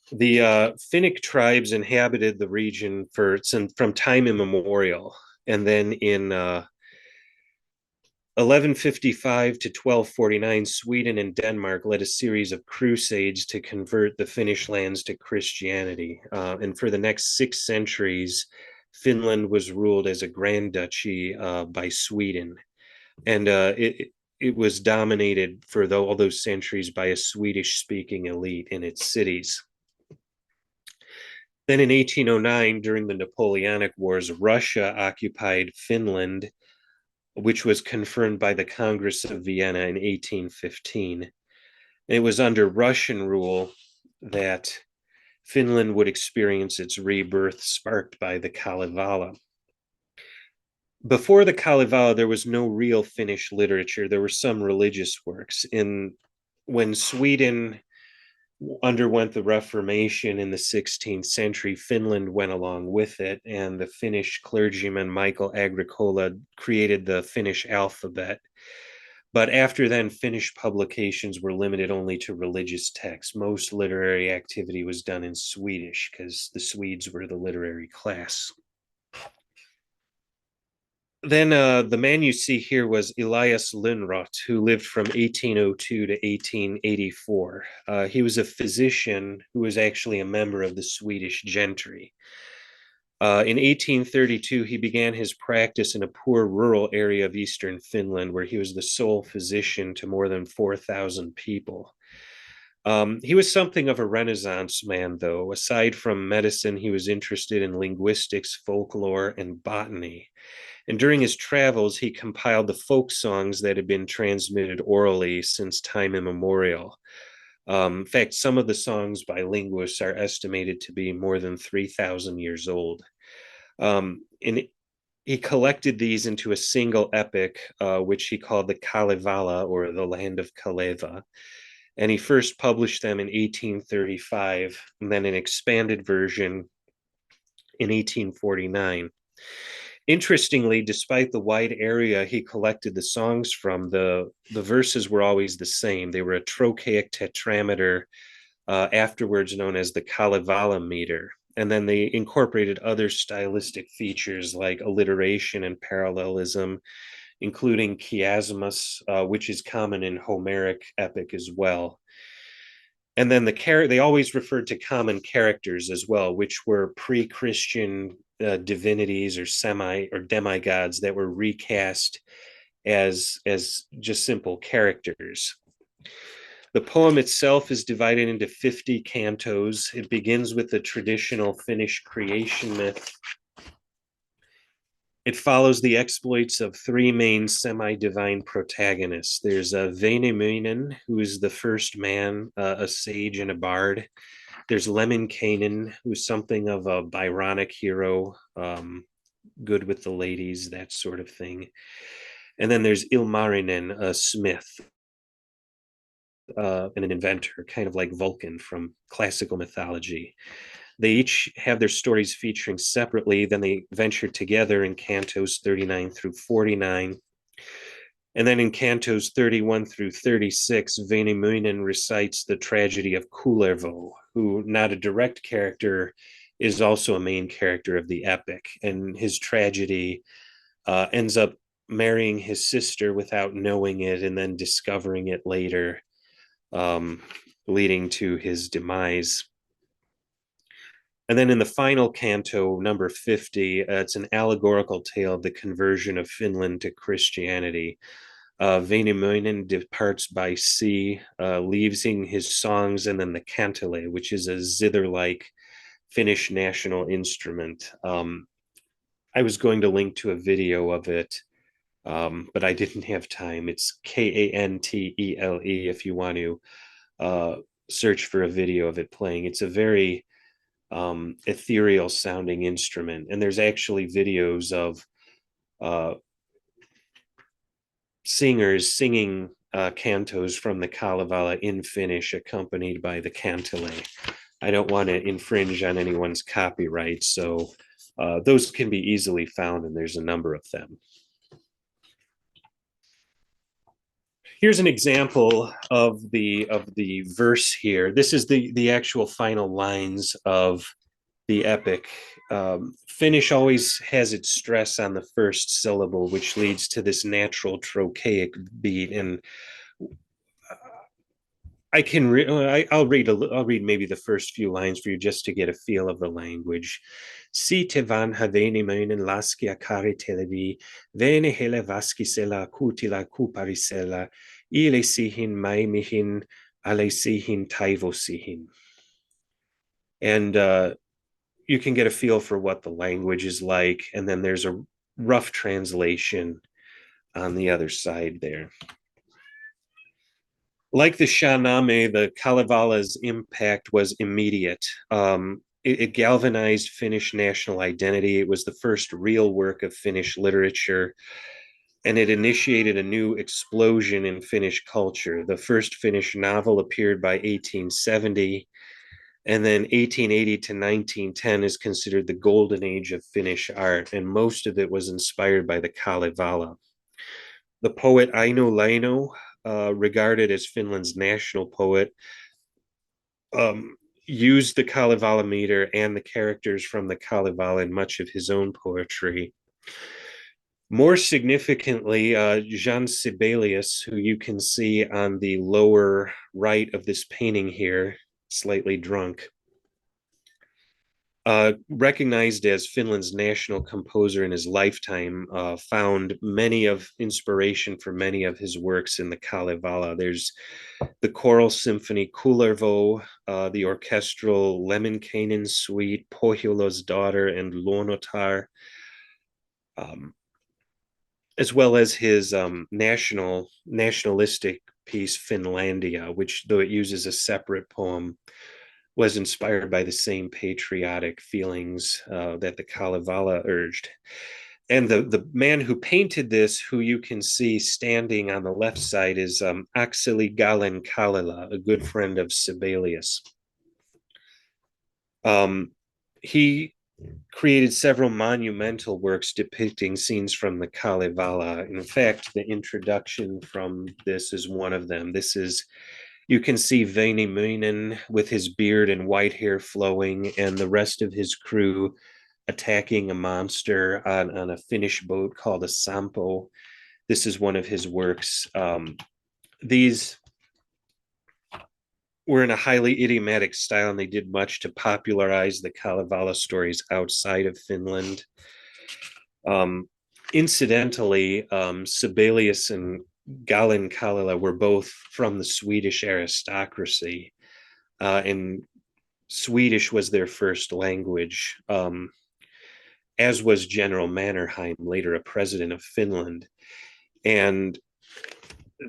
The Finnic tribes inhabited the region from time immemorial, and then in 1155 to 1249, Sweden and Denmark led a series of crusades to convert the Finnish lands to Christianity. And for the next 6 centuries, Finland was ruled as a grand duchy by Sweden. And it was dominated for all those centuries by a Swedish-speaking elite in its cities. Then in 1809, during the Napoleonic Wars, Russia occupied Finland, which was confirmed by the Congress of Vienna in 1815. And it was under Russian rule that Finland would experience its rebirth, sparked by the Kalevala. Before the Kalevala, there was no real Finnish literature. There were some religious works. When Sweden underwent the Reformation in the 16th century, Finland went along with it, and the Finnish clergyman Michael Agricola created the Finnish alphabet. But after then, Finnish publications were limited only to religious texts. Most literary activity was done in Swedish because the Swedes were the literary class. Then the man you see here was Elias Lönnrot, who lived from 1802 to 1884. He was a physician who was actually a member of the Swedish gentry. In 1832, he began his practice in a poor rural area of eastern Finland, where he was the sole physician to more than 4,000 people. He was something of a Renaissance man, though. Aside from medicine, he was interested in linguistics, folklore, and botany. And during his travels, he compiled the folk songs that had been transmitted orally since time immemorial. In fact, some of the songs by linguists are estimated to be more than 3,000 years old. In he collected these into a single epic, which he called the Kalevala, or the Land of Kaleva. And he first published them in 1835, and then an expanded version in 1849. Interestingly, despite the wide area he collected the songs from, the verses were always the same. They were a trochaic tetrameter, afterwards known as the Kalevala meter. And then they incorporated other stylistic features like alliteration and parallelism, including chiasmus, which is common in Homeric epic as well. And then they always referred to common characters as well, which were pre-Christian divinities or semi or demigods that were recast as just simple characters. The poem itself is divided into 50 cantos. It begins with the traditional Finnish creation myth. It follows the exploits of three main semi-divine protagonists. There's Väinämöinen, who is the first man, a sage and a bard. There's Lemminkainen, who's something of a Byronic hero, good with the ladies, that sort of thing. And then there's Ilmarinen, a smith, and an inventor, kind of like Vulcan from classical mythology. They each have their stories featuring separately, then they venture together in cantos 39 through 49. And then in cantos 31 through 36, Väinämöinen recites the tragedy of Kullervo, who, not a direct character, is also a main character of the epic. And his tragedy ends up marrying his sister without knowing it and then discovering it later, leading to his demise. And then in the final canto, number 50, it's an allegorical tale of the conversion of Finland to Christianity. Väinämöinen departs by sea, leaving his songs, and then the kantele, which is a zither-like Finnish national instrument. I was going to link to a video of it, but I didn't have time. It's Kantele if you want to search for a video of it playing. It's a very ethereal sounding instrument, and there's actually videos of singers singing cantos from the Kalevala in Finnish, accompanied by the kantele. I don't want to infringe on anyone's copyright, so those can be easily found, and there's a number of them. Here's an example of the verse here. This is the actual final lines of the epic. Finnish always has its stress on the first syllable, which leads to this natural trochaic beat. And I'll read maybe the first few lines for you just to get a feel of the language. Siitä vanha Väinämöinen laskea karitelevi, Väinö hele vaskisella kutila kuparisella, ilesihin maimihin, alesihin taivosihin. And you can get a feel for what the language is like, and then there's a rough translation on the other side there. Like the Shahnameh, the Kalevala's impact was immediate. It galvanized Finnish national identity. It was the first real work of Finnish literature, and it initiated a new explosion in Finnish culture. The first Finnish novel appeared by 1870, and then 1880 to 1910 is considered the golden age of Finnish art, and most of it was inspired by the Kalevala. The poet Aino Laino, regarded as Finland's national poet, used the Kalevala meter and the characters from the Kalevala in much of his own poetry. More significantly, Jean Sibelius, who you can see on the lower right of this painting here, slightly drunk, recognized as Finland's national composer in his lifetime, found many of inspiration for many of his works in the Kalevala. There's the choral symphony Kullervo, the orchestral Lemminkainen suite, Pohjola's Daughter, and Luonnotar, as well as his nationalistic piece Finlandia, which, though it uses a separate poem, was inspired by the same patriotic feelings that the Kalevala urged. And the man who painted this, who you can see standing on the left side, is Axeli Galen Kalevala, a good friend of Sibelius. He created several monumental works depicting scenes from the Kalevala. In fact, the introduction from this is one of them. This is, you can see Väinämöinen with his beard and white hair flowing, and the rest of his crew attacking a monster on a Finnish boat called a Sampo. This is one of his works. These were in a highly idiomatic style, and they did much to popularize the Kalevala stories outside of Finland. Incidentally, Sibelius and Galen Kalevala were both from the Swedish aristocracy, and Swedish was their first language, as was General Mannerheim, later a president of Finland. And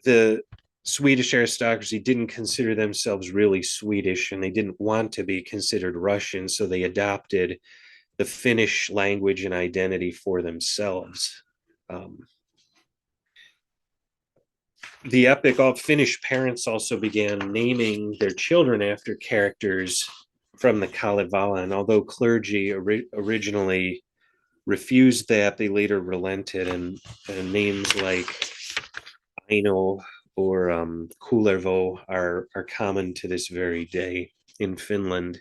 the Swedish aristocracy didn't consider themselves really Swedish, and they didn't want to be considered Russian, so they adopted the Finnish language and identity for themselves. The epic, all Finnish parents also began naming their children after characters from the Kalevala, and although clergy originally refused that, they later relented, and names like Aino or Kullervo are common to this very day in Finland.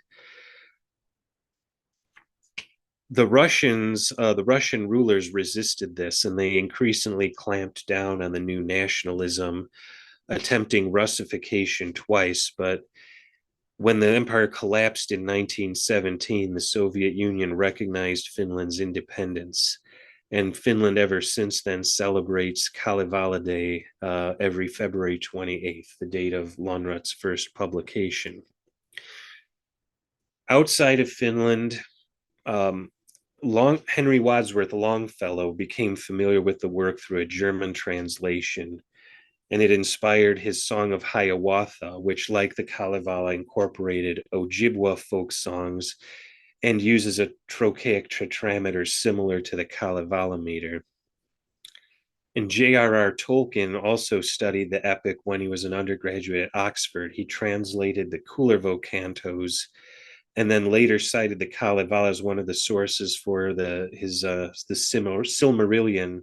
The Russian rulers resisted this, and they increasingly clamped down on the new nationalism, attempting Russification twice. But when the empire collapsed in 1917, the Soviet Union recognized Finland's independence. And Finland ever since then celebrates Kalevala Day every February 28th, the date of Lönnrot's first publication. Outside of Finland, Henry Wadsworth Longfellow became familiar with the work through a German translation, and it inspired his Song of Hiawatha, which, like the Kalevala, incorporated Ojibwa folk songs and uses a trochaic tetrameter similar to the Kalevala meter. And J.R.R. Tolkien also studied the epic when he was an undergraduate at Oxford. He translated the Kullervo cantos, and then later cited the Kalevala as one of the sources for the Silmarillion,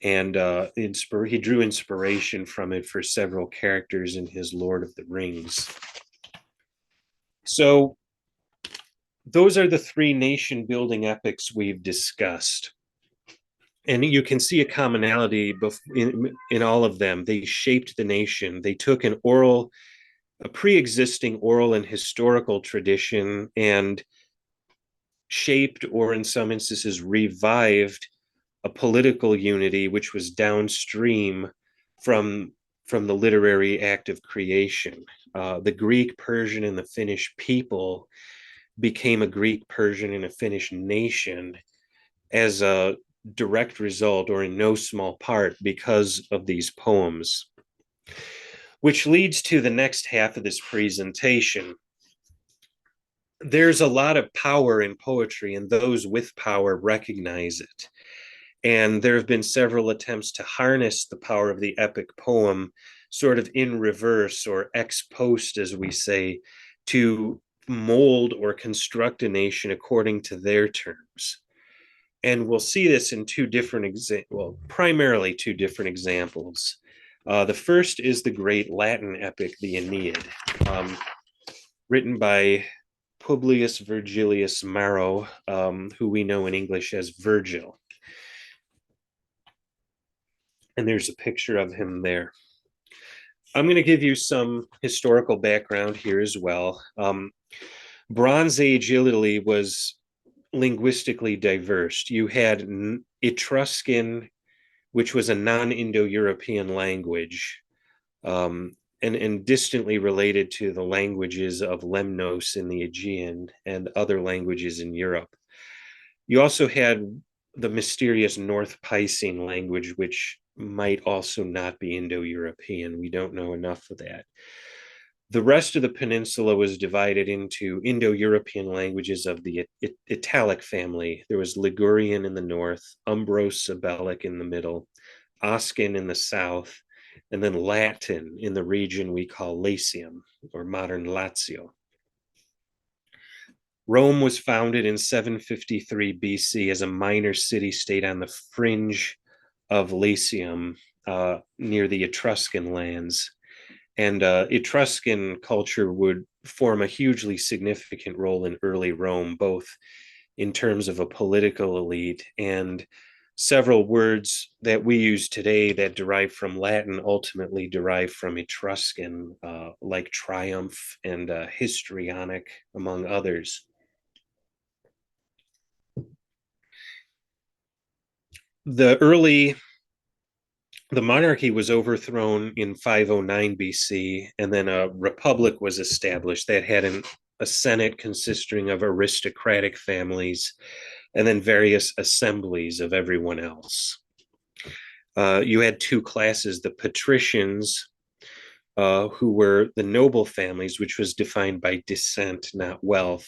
and he drew inspiration from it for several characters in his Lord of the Rings. So those are the three nation-building epics we've discussed. And you can see a commonality in all of them. They shaped the nation. They took a pre-existing oral and historical tradition and shaped, or in some instances revived, a political unity which was downstream from the literary act of creation. The Greek, Persian, and the Finnish people became a Greek, Persian, and a Finnish nation as a direct result, or in no small part, because of these poems. Which leads to the next half of this presentation. There's a lot of power in poetry, and those with power recognize it. And there have been several attempts to harness the power of the epic poem sort of in reverse, or ex post, as we say, to mold or construct a nation according to their terms. And we'll see this in primarily two different examples. The first is the great Latin epic, the Aeneid, written by Publius Virgilius Maro, who we know in English as Virgil. And there's a picture of him there. I'm going to give you some historical background here as well. Bronze Age Italy was linguistically diverse. You had Etruscan, which was a non-Indo-European language, and distantly related to the languages of Lemnos in the Aegean and other languages in Europe. You also had the mysterious North Pisane language, which might also not be Indo-European. We don't know enough of that. The rest of the peninsula was divided into Indo-European languages of the Italic family. There was Ligurian in the north, Umbro-Sabellic in the middle, Oscan in the south, and then Latin in the region we call Latium, or modern Lazio. Rome was founded in 753 BC as a minor city-state on the fringe of Latium, near the Etruscan lands. And Etruscan culture would form a hugely significant role in early Rome, both in terms of a political elite, and several words that we use today that derive from Latin ultimately derive from Etruscan, like triumph and histrionic, among others. The monarchy was overthrown in 509 BC, and then a republic was established that had a senate consisting of aristocratic families and then various assemblies of everyone else. You had two classes, the patricians, who were the noble families, which was defined by descent, not wealth,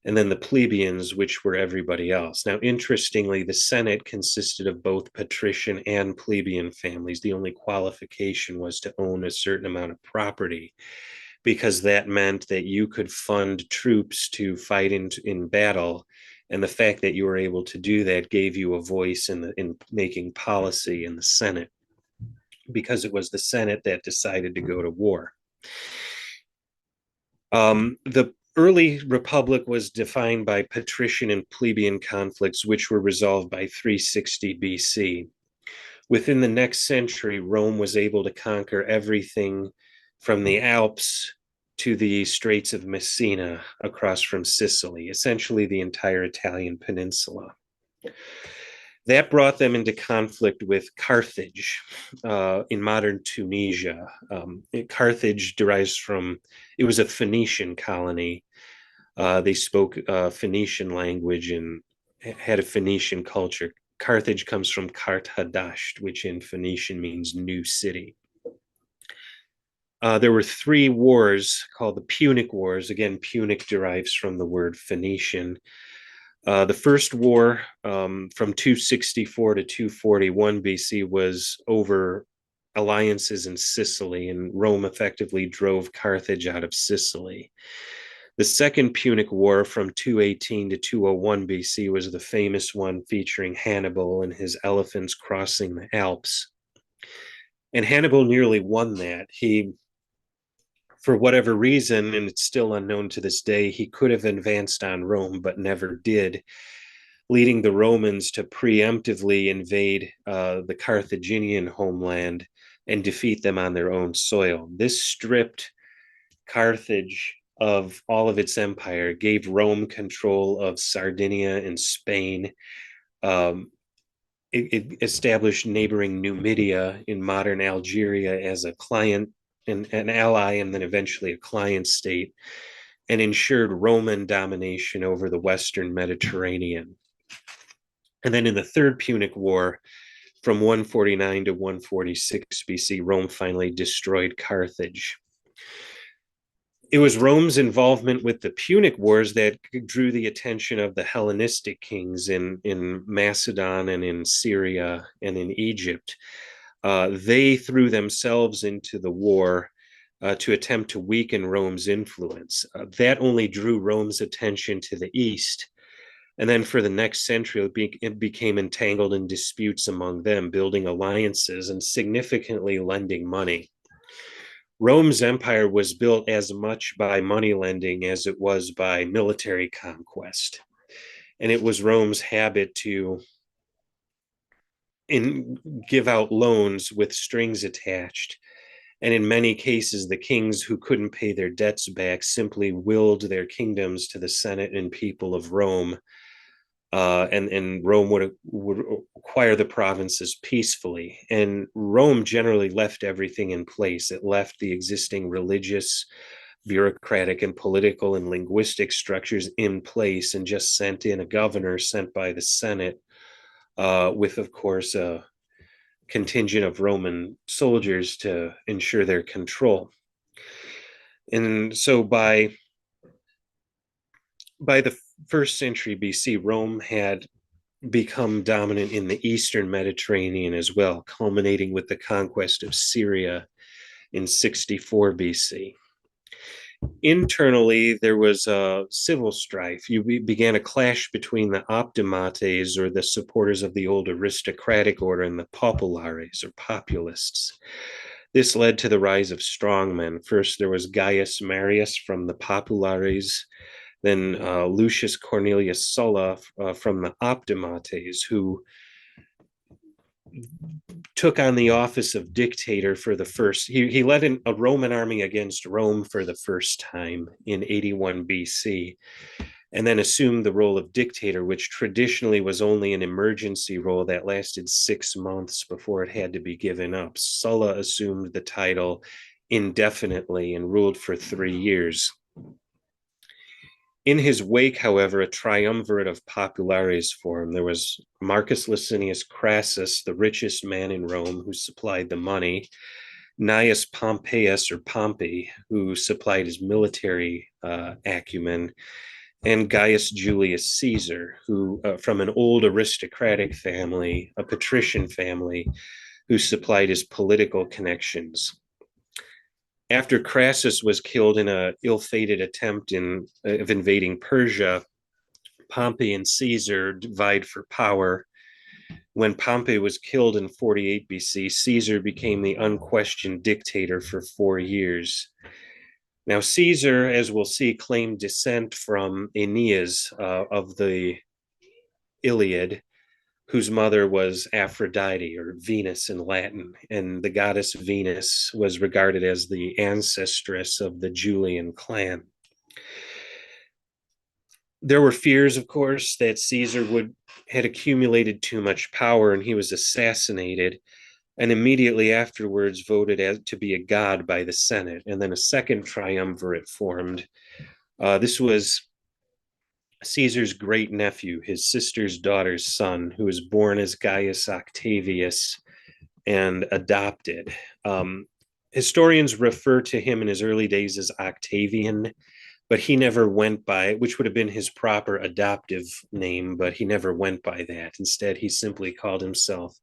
and then the plebeians, which were everybody else. Now, interestingly, the Senate consisted of both patrician and plebeian families. The only qualification was to own a certain amount of property, because that meant that you could fund troops to fight in battle. And the fact that you were able to do that gave you a voice in making policy in the Senate, because it was the Senate that decided to go to war. The early republic was defined by patrician and plebeian conflicts, which were resolved by 360 BC. Within the next century, Rome was able to conquer everything from the Alps to the Straits of Messina across from Sicily, essentially the entire Italian peninsula. That brought them into conflict with Carthage, in modern Tunisia. Carthage derives from, it was a Phoenician colony. They spoke Phoenician language and had a Phoenician culture. Carthage comes from Kart Hadasht, which in Phoenician means new city. There were three wars called the Punic Wars. Again, Punic derives from the word Phoenician. The first war, from 264 to 241 BC, was over alliances in Sicily, and Rome effectively drove Carthage out of Sicily. The Second Punic War from 218 to 201 BC was the famous one featuring Hannibal and his elephants crossing the Alps. And Hannibal nearly won that. He, for whatever reason, and it's still unknown to this day, he could have advanced on Rome, but never did, leading the Romans to preemptively invade the Carthaginian homeland and defeat them on their own soil. This stripped Carthage of all of its empire, gave Rome control of Sardinia and Spain. It established neighboring Numidia in modern Algeria as a client, an ally, and then eventually a client state, and ensured Roman domination over the Western Mediterranean. And then in the Third Punic War, from 149 to 146 BC, Rome finally destroyed Carthage. It was Rome's involvement with the Punic Wars that drew the attention of the Hellenistic kings in Macedon and in Syria and in Egypt. They threw themselves into the war to attempt to weaken Rome's influence. That only drew Rome's attention to the east. And then for the next century, it became entangled in disputes among them, building alliances and significantly lending money. Rome's empire was built as much by money lending as it was by military conquest. And it was Rome's habit to give out loans with strings attached. And in many cases, the kings who couldn't pay their debts back simply willed their kingdoms to the Senate and people of Rome. And Rome would acquire the provinces peacefully. And Rome generally left everything in place. It left the existing religious, bureaucratic, and political and linguistic structures in place and just sent in a governor sent by the Senate, with, of course, a contingent of Roman soldiers to ensure their control. And so by the first century BC, Rome had become dominant in the Eastern Mediterranean as well, culminating with the conquest of Syria in 64 BC. Internally, there was a civil strife. You began a clash between the optimates, or the supporters of the old aristocratic order, and the populares, or populists. This led to the rise of strongmen. First, there was Gaius Marius from the populares, then Lucius Cornelius Sulla from the optimates, who took on the office of dictator for the first. He led a Roman army against Rome for the first time in 81 BC, and then assumed the role of dictator, which traditionally was only an emergency role that lasted 6 months before it had to be given up. Sulla assumed the title indefinitely and ruled for 3 years. In his wake, however, a triumvirate of populares formed. There was Marcus Licinius Crassus, the richest man in Rome, who supplied the money; Gnaeus Pompeius, or Pompey, who supplied his military acumen; and Gaius Julius Caesar, who, from an old aristocratic family, a patrician family, who supplied his political connections. After Crassus was killed in an ill-fated attempt of invading Persia, Pompey and Caesar vied for power. When Pompey was killed in 48 BC, Caesar became the unquestioned dictator for 4 years. Now, Caesar, as we'll see, claimed descent from Aeneid of the Iliad, whose mother was Aphrodite, or Venus in Latin, and the goddess Venus was regarded as the ancestress of the Julian clan. There were fears, of course, that Caesar had accumulated too much power, and he was assassinated, and immediately afterwards voted to be a god by the Senate. And then a second triumvirate formed. This was Caesar's great nephew, his sister's daughter's son, who was born as Gaius Octavius and adopted. Historians refer to him in his early days as Octavian, but he never went by it, which would have been his proper adoptive name, but he never went by that. Instead, he simply called himself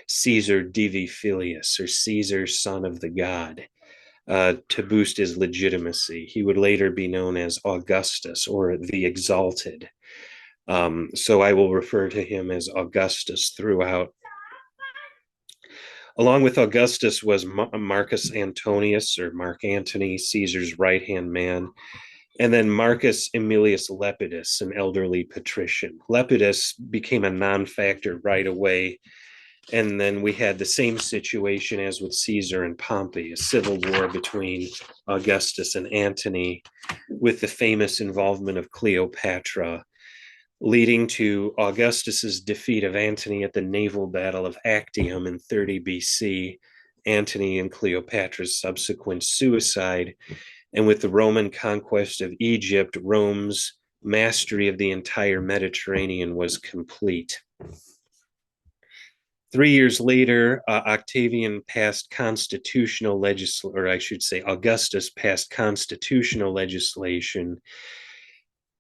Caesar Divi Filius, or Caesar, son of the god, to boost his legitimacy. He would later be known as Augustus, or the Exalted. So I will refer to him as Augustus throughout. Along with Augustus was Marcus Antonius, or Mark Antony, Caesar's right-hand man, and then Marcus Aemilius Lepidus, an elderly patrician. Lepidus became a non-factor right away, and then we had the same situation as with Caesar and Pompey, a civil war between Augustus and Antony, with the famous involvement of Cleopatra, leading to Augustus's defeat of Antony at the naval battle of Actium in 30 BC, Antony and Cleopatra's subsequent suicide, and with the Roman conquest of Egypt, Rome's mastery of the entire Mediterranean was complete. 3 years later, Octavian passed constitutional legislation, or I should say, Augustus passed constitutional legislation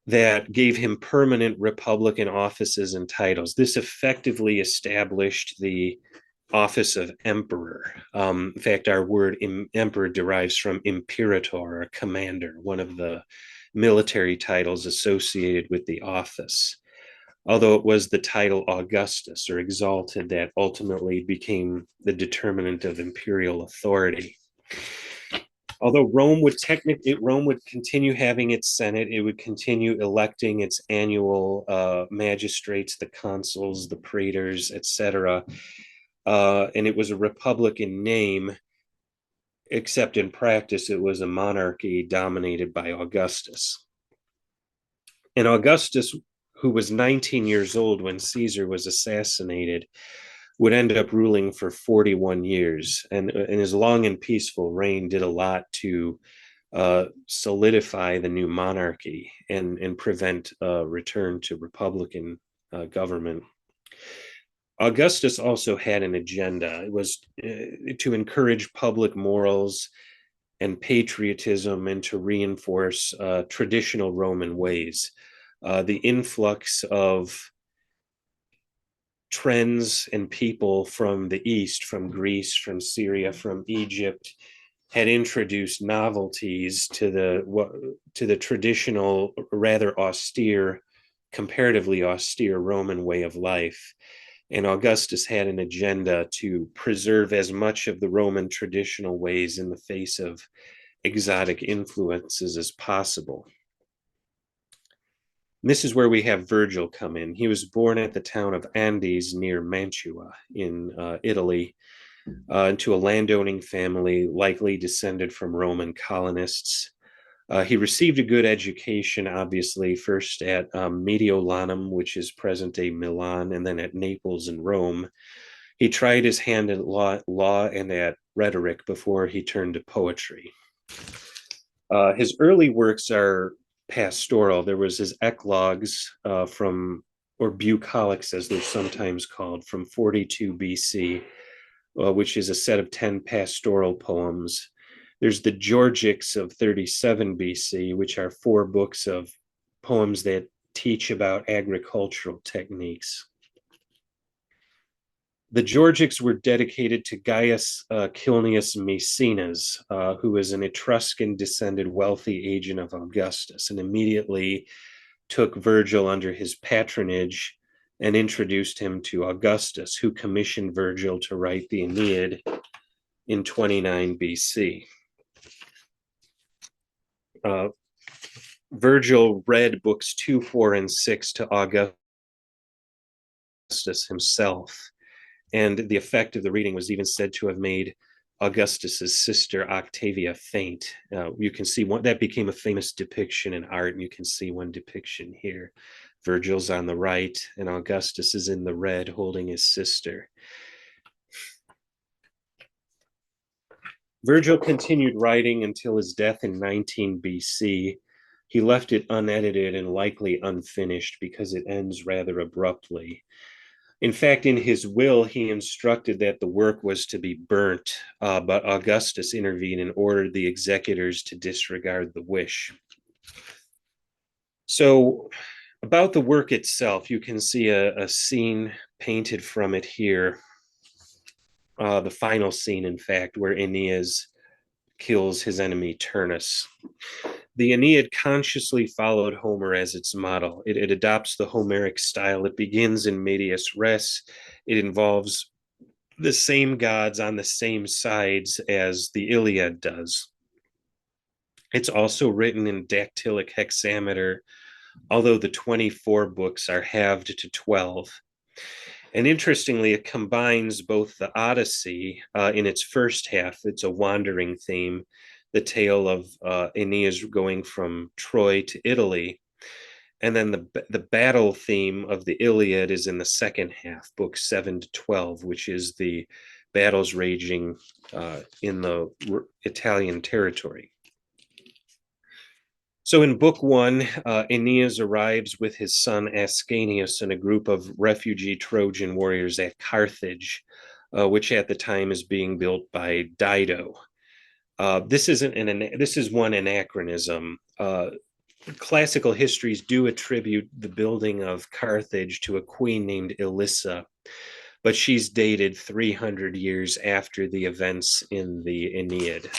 that gave him permanent republican offices and titles. This effectively established the office of emperor. In fact, our word emperor derives from imperator, or commander, one of the military titles associated with the office. Although it was the title Augustus, or Exalted, that ultimately became the determinant of imperial authority. Although Rome would continue having its Senate, it would continue electing its annual magistrates, the consuls, the praetors, etc. And it was a republic in name, except in practice, it was a monarchy dominated by Augustus. And Augustus, who was 19 years old when Caesar was assassinated, would end up ruling for 41 years. And his long and peaceful reign did a lot to solidify the new monarchy and prevent a return to republican government. Augustus also had an agenda. It was to encourage public morals and patriotism and to reinforce traditional Roman ways. The influx of trends and people from the East, from Greece, from Syria, from Egypt, had introduced novelties to the traditional, rather austere, comparatively austere Roman way of life. And Augustus had an agenda to preserve as much of the Roman traditional ways in the face of exotic influences as possible. And this is where we have Virgil come in. He was born at the town of Andes near Mantua in Italy, into a landowning family, likely descended from Roman colonists. He received a good education, obviously, first at Mediolanum, which is present-day Milan, and then at Naples and Rome. He tried his hand at law and at rhetoric before he turned to poetry. His early works are pastoral. There was his eclogues or bucolics, as they're sometimes called, from 42 BC, which is a set of 10 pastoral poems. There's the Georgics of 37 BC, which are 4 books of poems that teach about agricultural techniques. The Georgics were dedicated to Gaius Cilnius Maecenas, who was an Etruscan-descended wealthy agent of Augustus, and immediately took Virgil under his patronage and introduced him to Augustus, who commissioned Virgil to write the Aeneid in 29 BC. Virgil read books 2, 4, and 6 to Augustus himself, and the effect of the reading was even said to have made Augustus's sister Octavia faint. You can see that became a famous depiction in art, and you can see one depiction here. Virgil's on the right, and Augustus is in the red holding his sister. Virgil continued writing until his death in 19 BC. He left it unedited and likely unfinished because it ends rather abruptly. In fact, in his will, he instructed that the work was to be burnt, but Augustus intervened and ordered the executors to disregard the wish. So, about the work itself, you can see a scene painted from it here. The final scene, in fact, where Aeneas kills his enemy Turnus. The Aeneid consciously followed Homer as its model. It adopts the Homeric style. It begins in medias res. It involves the same gods on the same sides as the Iliad does. It's also written in dactylic hexameter, although the 24 books are halved to 12. And interestingly, it combines both the Odyssey in its first half, it's a wandering theme, the tale of Aeneas going from Troy to Italy. And then the battle theme of the Iliad is in the second half, books 7 to 12, which is the battles raging in the Italian territory. So in book 1, Aeneas arrives with his son Ascanius and a group of refugee Trojan warriors at Carthage, which at the time is being built by Dido. This is one anachronism. Classical histories do attribute the building of Carthage to a queen named Elissa, but she's dated 300 years after the events in the Aeneid.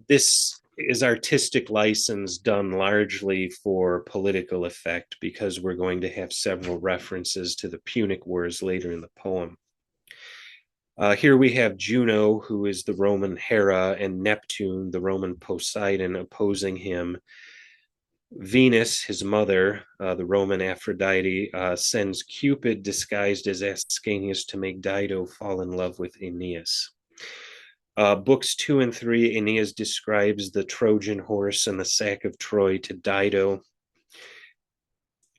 This is artistic license done largely for political effect because we're going to have several references to the Punic Wars later in the poem. Here we have Juno, who is the Roman Hera, and Neptune, the Roman Poseidon, opposing him. Venus, his mother, the Roman Aphrodite, sends Cupid disguised as Ascanius to make Dido fall in love with Aeneas. Books 2 and 3, Aeneas describes the Trojan horse and the sack of Troy to Dido.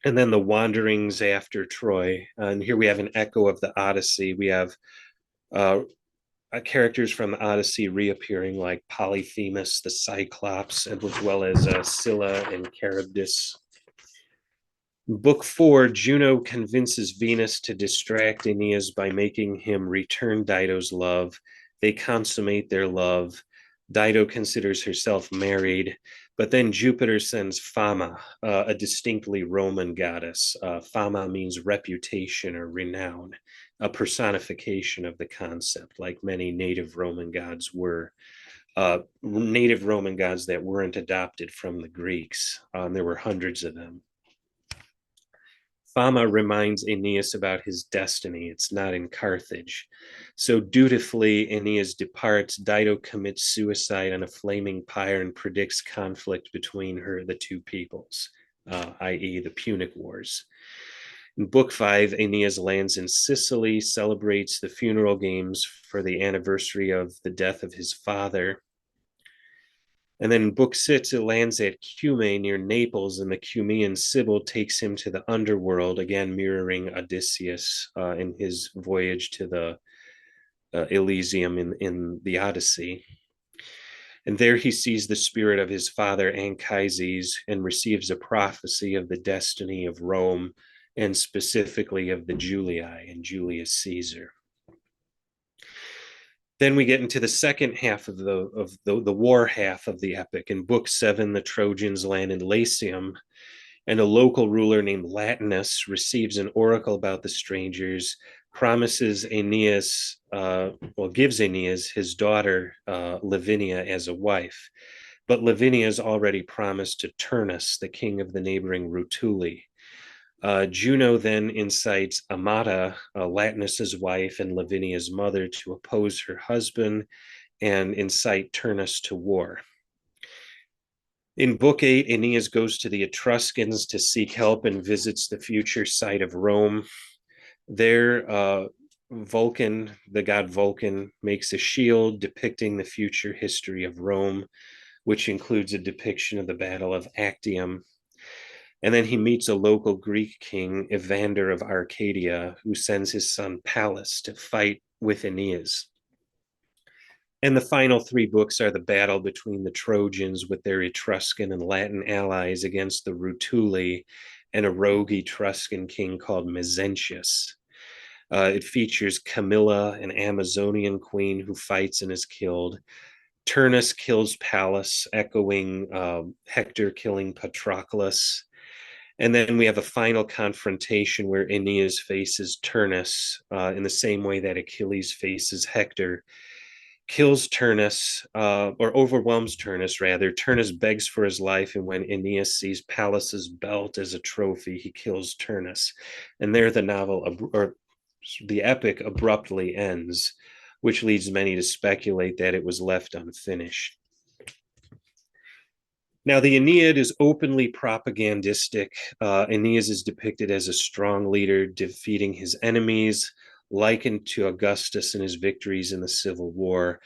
And then the wanderings after Troy. And here we have an echo of the Odyssey. We have characters from the Odyssey reappearing like Polyphemus, the Cyclops, as well as Scylla and Charybdis. Book 4, Juno convinces Venus to distract Aeneas by making him return Dido's love. They consummate their love. Dido considers herself married, but then Jupiter sends Fama, a distinctly Roman goddess. Fama means reputation or renown, a personification of the concept, like many native Roman gods were. Native Roman gods that weren't adopted from the Greeks. There were hundreds of them. Fama reminds Aeneas about his destiny. It's not in Carthage. So dutifully, Aeneas departs. Dido commits suicide on a flaming pyre and predicts conflict between the two peoples, i.e., the Punic Wars. In Book 5, Aeneas lands in Sicily, celebrates the funeral games for the anniversary of the death of his father. And then in Book 6, it lands at Cumae near Naples, and the Cumaean Sibyl takes him to the underworld, again mirroring Odysseus in his voyage to the Elysium in the Odyssey. And there he sees the spirit of his father Anchises and receives a prophecy of the destiny of Rome, and specifically of the Julii and Julius Caesar. Then we get into the second half of the war half of the epic. In Book 7, the Trojans land in Latium, and a local ruler named Latinus receives an oracle about the strangers, promises Aeneas, gives Aeneas his daughter Lavinia as a wife. But Lavinia is already promised to Turnus, the king of the neighboring Rutuli. Juno then incites Amata, Latinus's wife and Lavinia's mother, to oppose her husband and incite Turnus to war. In Book 8, Aeneas goes to the Etruscans to seek help and visits the future site of Rome. There, Vulcan, the god Vulcan, makes a shield depicting the future history of Rome, which includes a depiction of the Battle of Actium. And then he meets a local Greek king, Evander of Arcadia, who sends his son Pallas to fight with Aeneas. And the final three books are the battle between the Trojans with their Etruscan and Latin allies against the Rutuli and a rogue Etruscan king called Mezentius. It features Camilla, an Amazonian queen who fights and is killed. Turnus kills Pallas, echoing Hector killing Patroclus. And then we have a final confrontation where Aeneas faces Turnus in the same way that Achilles faces Hector, kills Turnus, or overwhelms Turnus, rather. Turnus begs for his life, and when Aeneas sees Pallas's belt as a trophy, he kills Turnus. And there the epic abruptly ends, which leads many to speculate that it was left unfinished. Now, the Aeneid is openly propagandistic. Aeneas is depicted as a strong leader, defeating his enemies, likened to Augustus and his victories in the Civil War.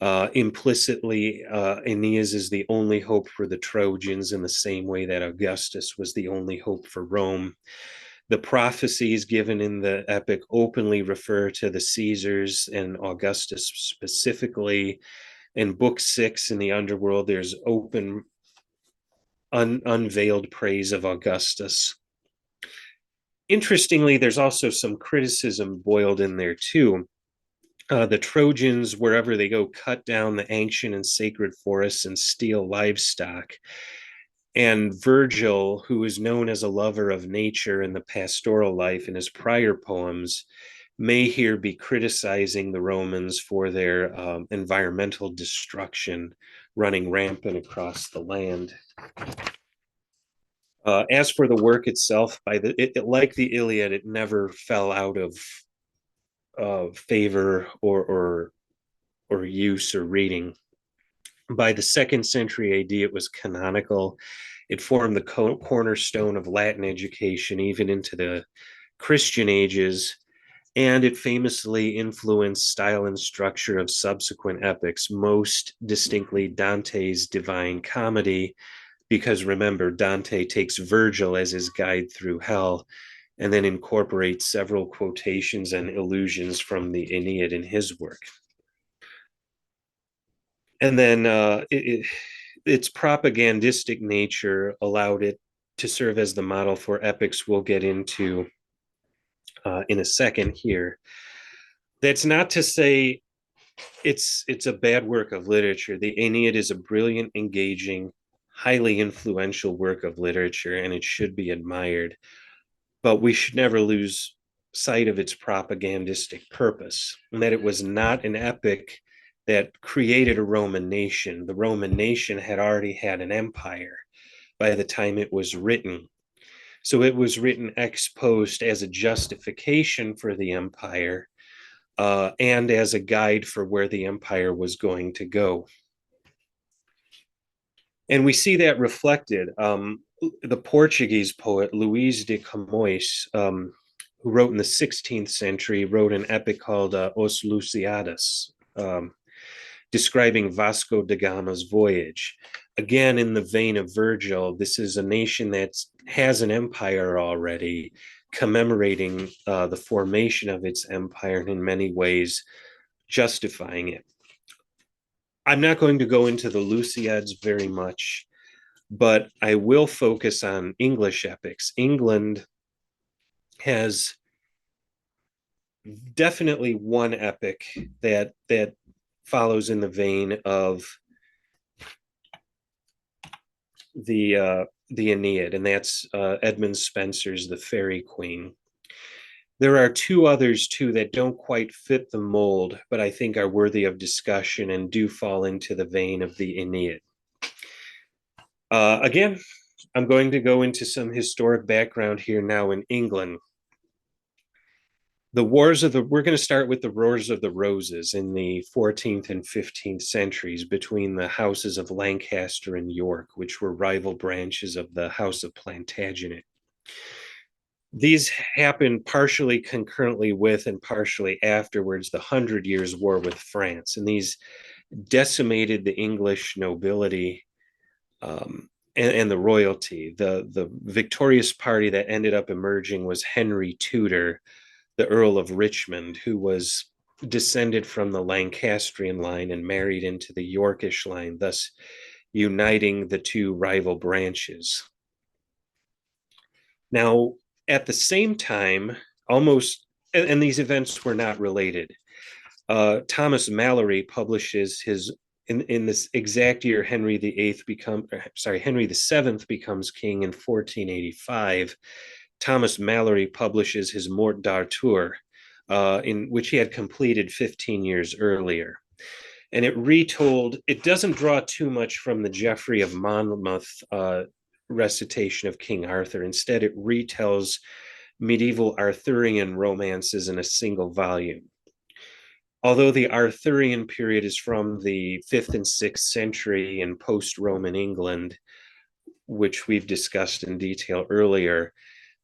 Implicitly, Aeneas is the only hope for the Trojans in the same way that Augustus was the only hope for Rome. The prophecies given in the epic openly refer to the Caesars and Augustus specifically. In Book 6, in the underworld, there's open unveiled praise of Augustus. Interestingly, there's also some criticism boiled in there too. The Trojans, wherever they go, cut down the ancient and sacred forests and steal livestock. And Virgil, who is known as a lover of nature and the pastoral life in his prior poems, may here be criticizing the Romans for their environmental destruction running rampant across the land. As for the work itself, like the Iliad, it never fell out of favor or use or reading. By the 2nd century AD, it was canonical. It formed the cornerstone of Latin education, even into the Christian ages, and it famously influenced style and structure of subsequent epics, most distinctly Dante's Divine Comedy, because remember, Dante takes Virgil as his guide through hell and then incorporates several quotations and allusions from the Aeneid in his work. And then its propagandistic nature allowed it to serve as the model for epics we'll get into in a second here. That's not to say It's a bad work of literature. The Aeneid is a brilliant, engaging, highly influential work of literature, and it should be admired. But we should never lose sight of its propagandistic purpose, and that it was not an epic that created a Roman nation. The Roman nation had already had an empire by the time it was written. So it was written ex post as a justification for the empire, and as a guide for where the empire was going to go. And we see that reflected. The Portuguese poet Luís de Camões, who wrote in the 16th century, wrote an epic called Os Lusíadas, describing Vasco da Gama's voyage. Again, in the vein of Virgil, this is a nation that has an empire already, commemorating the formation of its empire, and in many ways justifying it. I'm not going to go into the Lusíads very much, but I will focus on English epics. England has definitely one epic that follows in the vein of the Aeneid, and that's Edmund Spenser's The Faerie Queene. There are two others too that don't quite fit the mold, but I think are worthy of discussion and do fall into the vein of the Aeneid. Again, I'm going to go into some historic background here now in England. We're going to start with the Wars of the Roses in the 14th and 15th centuries between the houses of Lancaster and York, which were rival branches of the House of Plantagenet. These happened partially concurrently with and partially afterwards the Hundred Years' War with France, and these decimated the English nobility and the royalty. The victorious party that ended up emerging was Henry Tudor, the Earl of Richmond, who was descended from the Lancastrian line and married into the Yorkish line, thus uniting the two rival branches. Now, at the same time, almost, and these events were not related, Thomas Malory publishes his in this exact year Henry VII becomes king in 1485. Thomas Malory publishes his Mort d'Arthur, in which he had completed 15 years earlier. And it doesn't draw too much from the Geoffrey of Monmouth recitation of King Arthur. Instead, it retells medieval Arthurian romances in a single volume. Although the Arthurian period is from the 5th and 6th century in post-Roman England, which we've discussed in detail earlier,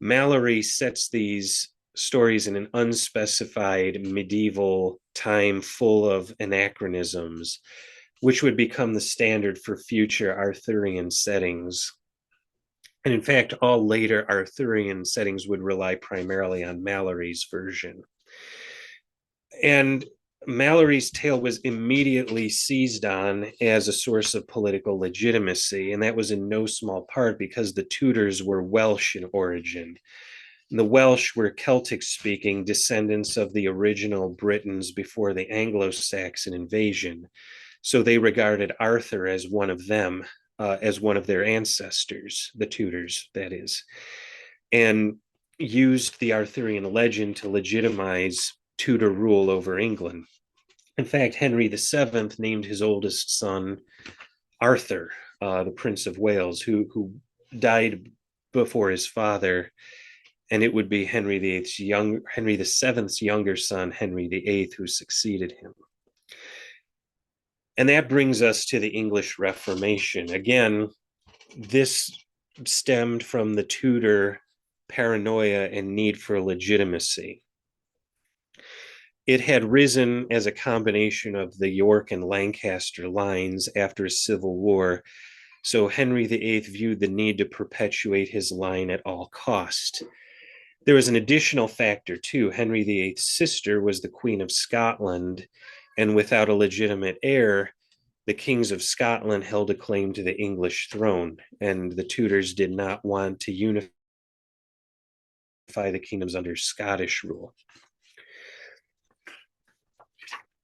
Malory sets these stories in an unspecified medieval time full of anachronisms, which would become the standard for future Arthurian settings. And in fact, all later Arthurian settings would rely primarily on Malory's version. And Malory's tale was immediately seized on as a source of political legitimacy, and that was in no small part because the Tudors were Welsh in origin. The Welsh were Celtic-speaking descendants of the original Britons before the Anglo-Saxon invasion, so they regarded Arthur as one of them, as one of their ancestors, the Tudors, that is, and used the Arthurian legend to legitimize Tudor rule over England. In fact, Henry VII named his oldest son Arthur, the Prince of Wales, who died before his father, and it would be Henry VIII's younger son, Henry VIII, who succeeded him. And that brings us to the English Reformation. Again, this stemmed from the Tudor paranoia and need for legitimacy. It had risen as a combination of the York and Lancaster lines after a civil war, so Henry VIII viewed the need to perpetuate his line at all cost. There was an additional factor too. Henry VIII's sister was the Queen of Scotland, and without a legitimate heir, the kings of Scotland held a claim to the English throne, and the Tudors did not want to unify the kingdoms under Scottish rule.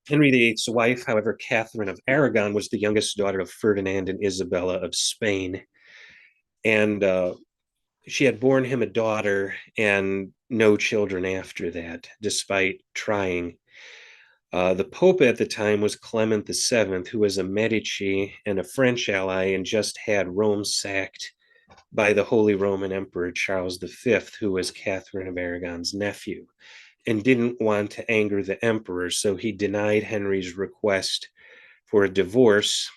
Henry VIII's wife, however, Catherine of Aragon, was the youngest daughter of Ferdinand and Isabella of Spain. And she had borne him a daughter and no children after that, despite trying. The Pope at the time was Clement VII, who was a Medici and a French ally and just had Rome sacked by the Holy Roman Emperor Charles V, who was Catherine of Aragon's nephew, and didn't want to anger the emperor, so he denied Henry's request for a divorce.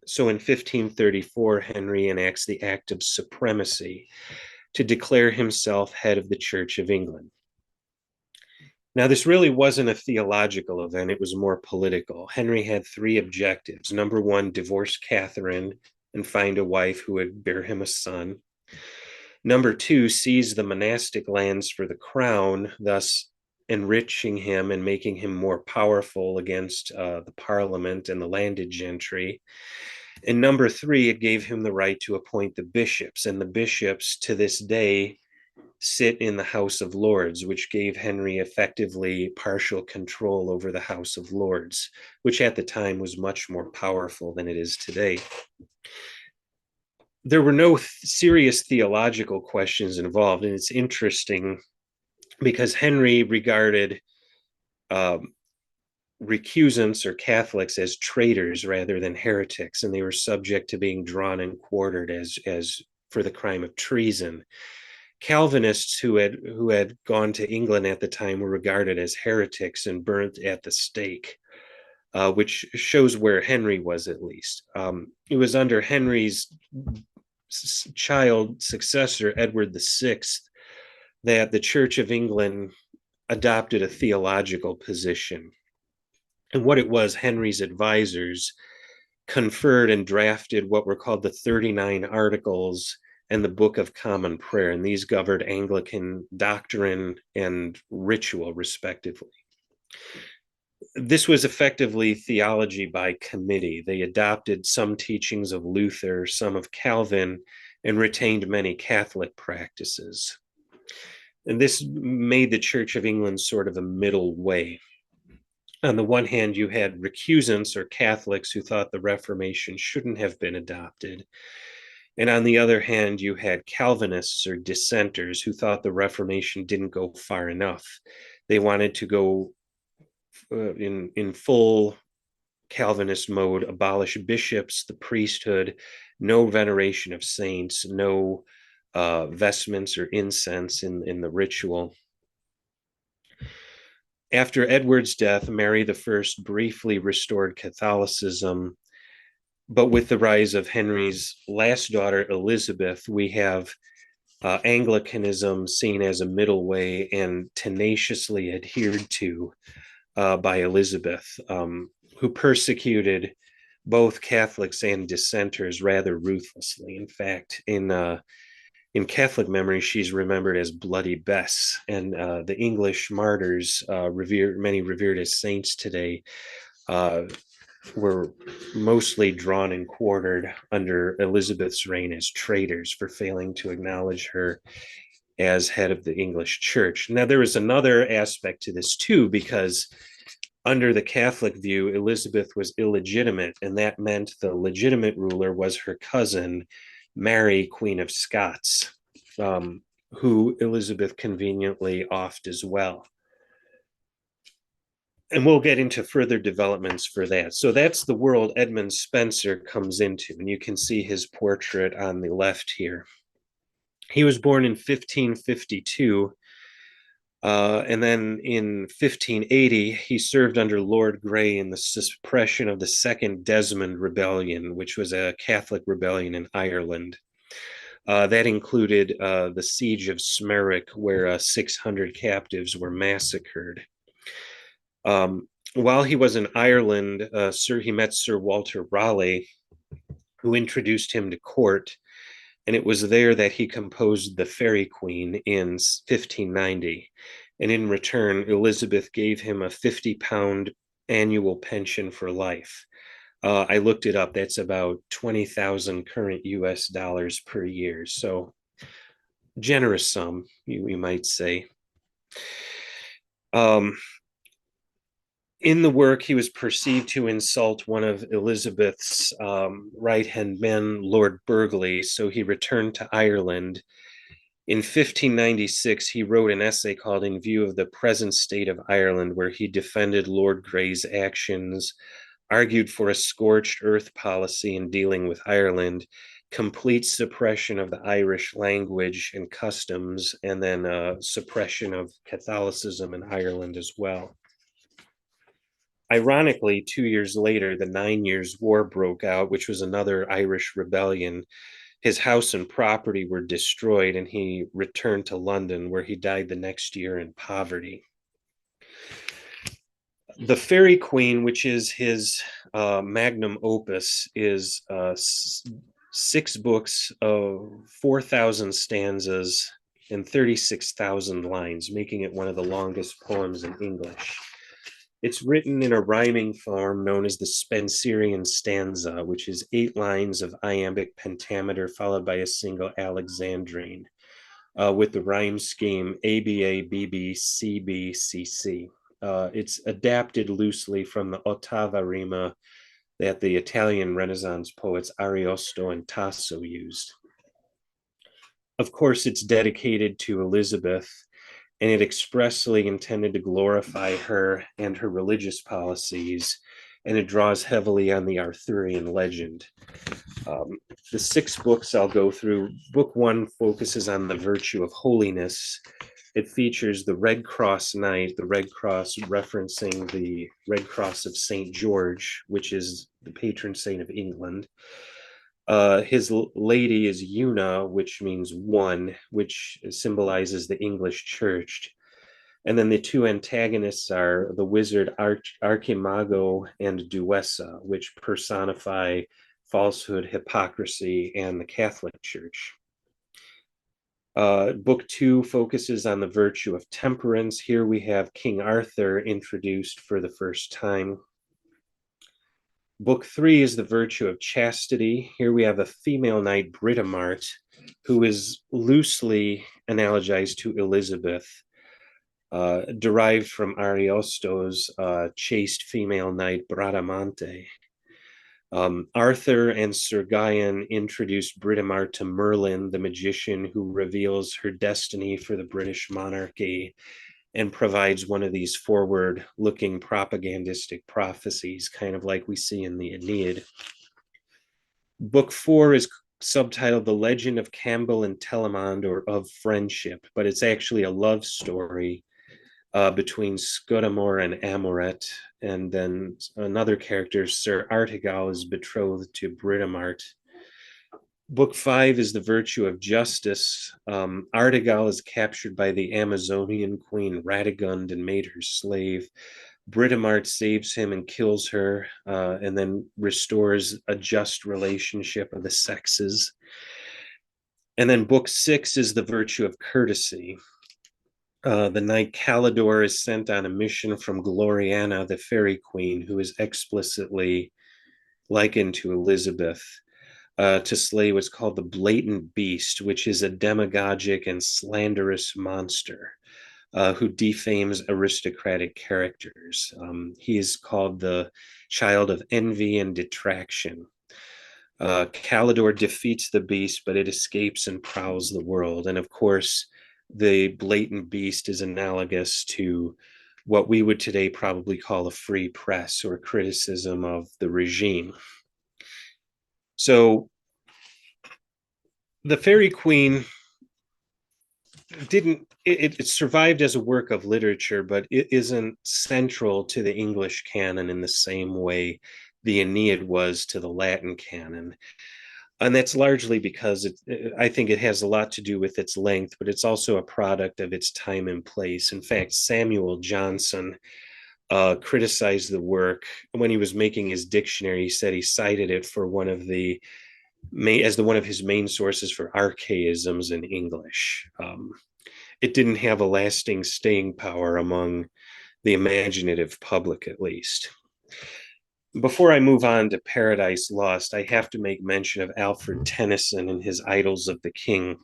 So in 1534, Henry enacts the Act of Supremacy to declare himself head of the Church of England. Now, this really wasn't a theological event, it was more political. Henry had three objectives. Number one, divorce Catherine and find a wife who would bear him a son. Number two, seize the monastic lands for the crown, thus enriching him and making him more powerful against the parliament and the landed gentry. And number three, it gave him the right to appoint the bishops, and the bishops to this day sit in the House of Lords, which gave Henry effectively partial control over the House of Lords, which at the time was much more powerful than it is today. There were no serious theological questions involved, and it's interesting because Henry regarded recusants or Catholics as traitors rather than heretics, and they were subject to being drawn and quartered as for the crime of treason. Calvinists who had gone to England at the time were regarded as heretics and burnt at the stake, which shows where Henry was at least. It was under Henry's child successor, Edward VI, that the Church of England adopted a theological position. And what it was, Henry's advisors conferred and drafted what were called the 39 Articles and the Book of Common Prayer, and these governed Anglican doctrine and ritual, respectively. This was effectively theology by committee. They adopted some teachings of Luther, some of Calvin, and retained many Catholic practices. And this made the Church of England sort of a middle way. On the one hand, you had recusants or Catholics who thought the Reformation shouldn't have been adopted. And on the other hand, you had Calvinists or dissenters who thought the Reformation didn't go far enough. They wanted to go in full Calvinist mode, abolish bishops, the priesthood, no veneration of saints, no vestments or incense in the ritual. After Edward's death, Mary I briefly restored Catholicism, but with the rise of Henry's last daughter, Elizabeth, we have Anglicanism seen as a middle way and tenaciously adhered to by Elizabeth, who persecuted both Catholics and dissenters rather ruthlessly. In fact, in Catholic memory, she's remembered as Bloody Bess, and the English martyrs, many revered as saints today, were mostly drawn and quartered under Elizabeth's reign as traitors for failing to acknowledge her as head of the English Church. Now, there is another aspect to this too, because under the Catholic view, Elizabeth was illegitimate, and that meant the legitimate ruler was her cousin, Mary, Queen of Scots, who Elizabeth conveniently offed as well. And we'll get into further developments for that. So that's the world Edmund Spenser comes into, and you can see his portrait on the left here. He was born in 1552, and then in 1580, he served under Lord Grey in the suppression of the Second Desmond Rebellion, which was a Catholic rebellion in Ireland. That included the siege of Smerwick, where 600 captives were massacred. While he was in Ireland, he met Sir Walter Raleigh, who introduced him to court, and it was there that he composed the Faerie Queene in 1590. And in return, Elizabeth gave him a £50 annual pension for life. I looked it up. That's about 20,000 current US dollars per year. So generous sum, you might say. In the work, he was perceived to insult one of Elizabeth's right-hand men, Lord Burghley, so he returned to Ireland. In 1596, he wrote an essay called In View of the Present State of Ireland, where he defended Lord Grey's actions, argued for a scorched earth policy in dealing with Ireland, complete suppression of the Irish language and customs, and then suppression of Catholicism in Ireland as well. Ironically, 2 years later, the 9 Years' War broke out, which was another Irish rebellion. His house and property were destroyed, and he returned to London, where he died the next year in poverty. The Faerie Queene, which is his magnum opus, is 6 books of 4,000 stanzas and 36,000 lines, making it one of the longest poems in English. It's written in a rhyming form known as the Spenserian stanza, which is 8 lines of iambic pentameter followed by a single alexandrine, with the rhyme scheme ABA, BB, CB, CC. It's adapted loosely from the ottava rima that the Italian Renaissance poets Ariosto and Tasso used. Of course, it's dedicated to Elizabeth, and it expressly intended to glorify her and her religious policies, and it draws heavily on the Arthurian legend. The 6 books I'll go through. Book 1 focuses on the virtue of holiness. It features the Red Cross Knight, the Red Cross referencing the Red Cross of St. George, which is the patron saint of England. His lady is Una, which means one, which symbolizes the English church. And then the 2 antagonists are the wizard Archimago and Duessa, which personify falsehood, hypocrisy, and the Catholic Church. Book 2 focuses on the virtue of temperance. Here we have King Arthur introduced for the first time. Book 3 is the virtue of chastity. Here we have a female knight, Britomart, who is loosely analogized to Elizabeth, derived from Ariosto's chaste female knight, Bradamante. Arthur and Sir Guyon introduced Britomart to Merlin, the magician who reveals her destiny for the British monarchy and provides one of these forward-looking propagandistic prophecies, kind of like we see in the Aeneid. Book 4 is subtitled The Legend of Campbell and Telamon, or of Friendship, but it's actually a love story between Scudamore and Amoret, and then another character, Sir Artegal, is betrothed to Britomart. Book 5 is the virtue of justice. Artegal is captured by the Amazonian queen Radegund and made her slave. Britomart saves him and kills her, and then restores a just relationship of the sexes. And then book 6 is the virtue of courtesy. The knight Calidore is sent on a mission from Gloriana, the Faerie Queene, who is explicitly likened to Elizabeth, to slay what's called the blatant beast, which is a demagogic and slanderous monster who defames aristocratic characters. He is called the child of envy and detraction. Calidore defeats the beast, but it escapes and prowls the world. And of course, the blatant beast is analogous to what we would today probably call a free press or criticism of the regime. So the Faerie Queene it survived as a work of literature, but it isn't central to the English canon in the same way the Aeneid was to the Latin canon. And that's largely because I think it has a lot to do with its length, but it's also a product of its time and place. In fact, Samuel Johnson criticized the work when he was making his dictionary. He said he cited it for one of his main sources for archaisms in English. It didn't have a lasting staying power among the imaginative public, at least. Before I move on to Paradise Lost, I have to make mention of Alfred Tennyson and his Idylls of the King.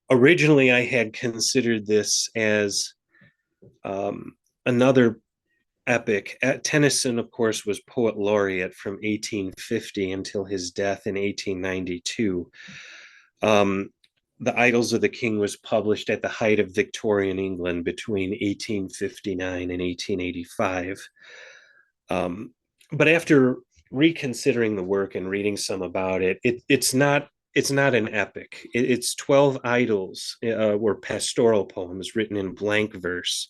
Originally, I had considered this as another epic. Tennyson, of course, was poet laureate from 1850 until his death in 1892. Um, the Idylls of the King was published at the height of Victorian England between 1859 and 1885. Um, but after reconsidering the work and reading some about it's not an epic. It's 12 idylls, were pastoral poems written in blank verse,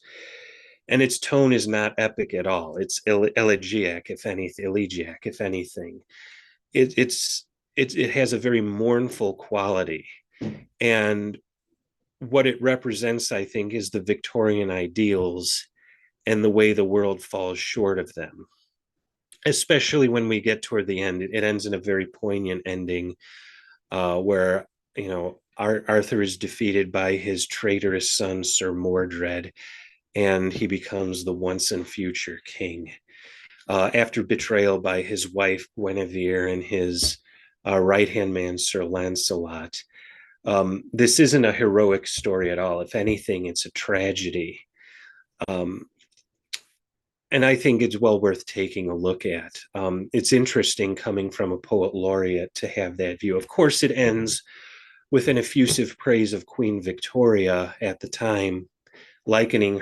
and its tone is not epic at all. It's elegiac, if anything. Elegiac, if anything. It has a very mournful quality, and what it represents, I think, is the Victorian ideals and the way the world falls short of them. Especially when we get toward the end, it ends in a very poignant ending, where Arthur is defeated by his traitorous son Sir Mordred, and he becomes the once and future king, after betrayal by his wife Guinevere and his right hand man Sir Lancelot. This isn't a heroic story at all. If anything, it's a tragedy. Um, and I think it's well worth taking a look at. It's interesting coming from a poet laureate to have that view. Of course, it ends with an effusive praise of Queen Victoria at the time, likening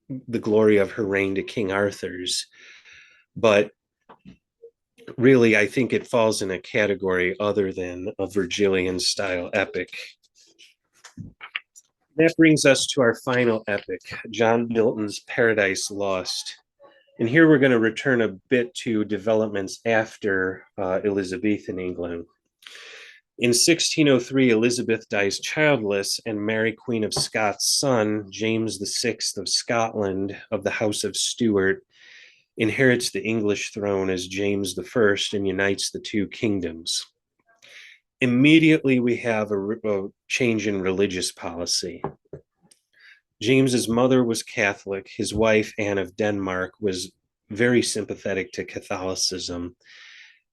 the glory of her reign to King Arthur's. But really, I think it falls in a category other than a Virgilian style epic. That brings us to our final epic, John Milton's Paradise Lost. And here we're going to return a bit to developments after Elizabethan England. In 1603, Elizabeth dies childless, and Mary, Queen of Scots' son, James VI of Scotland, of the House of Stuart, inherits the English throne as James I and unites the two kingdoms. Immediately, we have a change in religious policy. James's mother was Catholic. His wife, Anne of Denmark, was very sympathetic to Catholicism.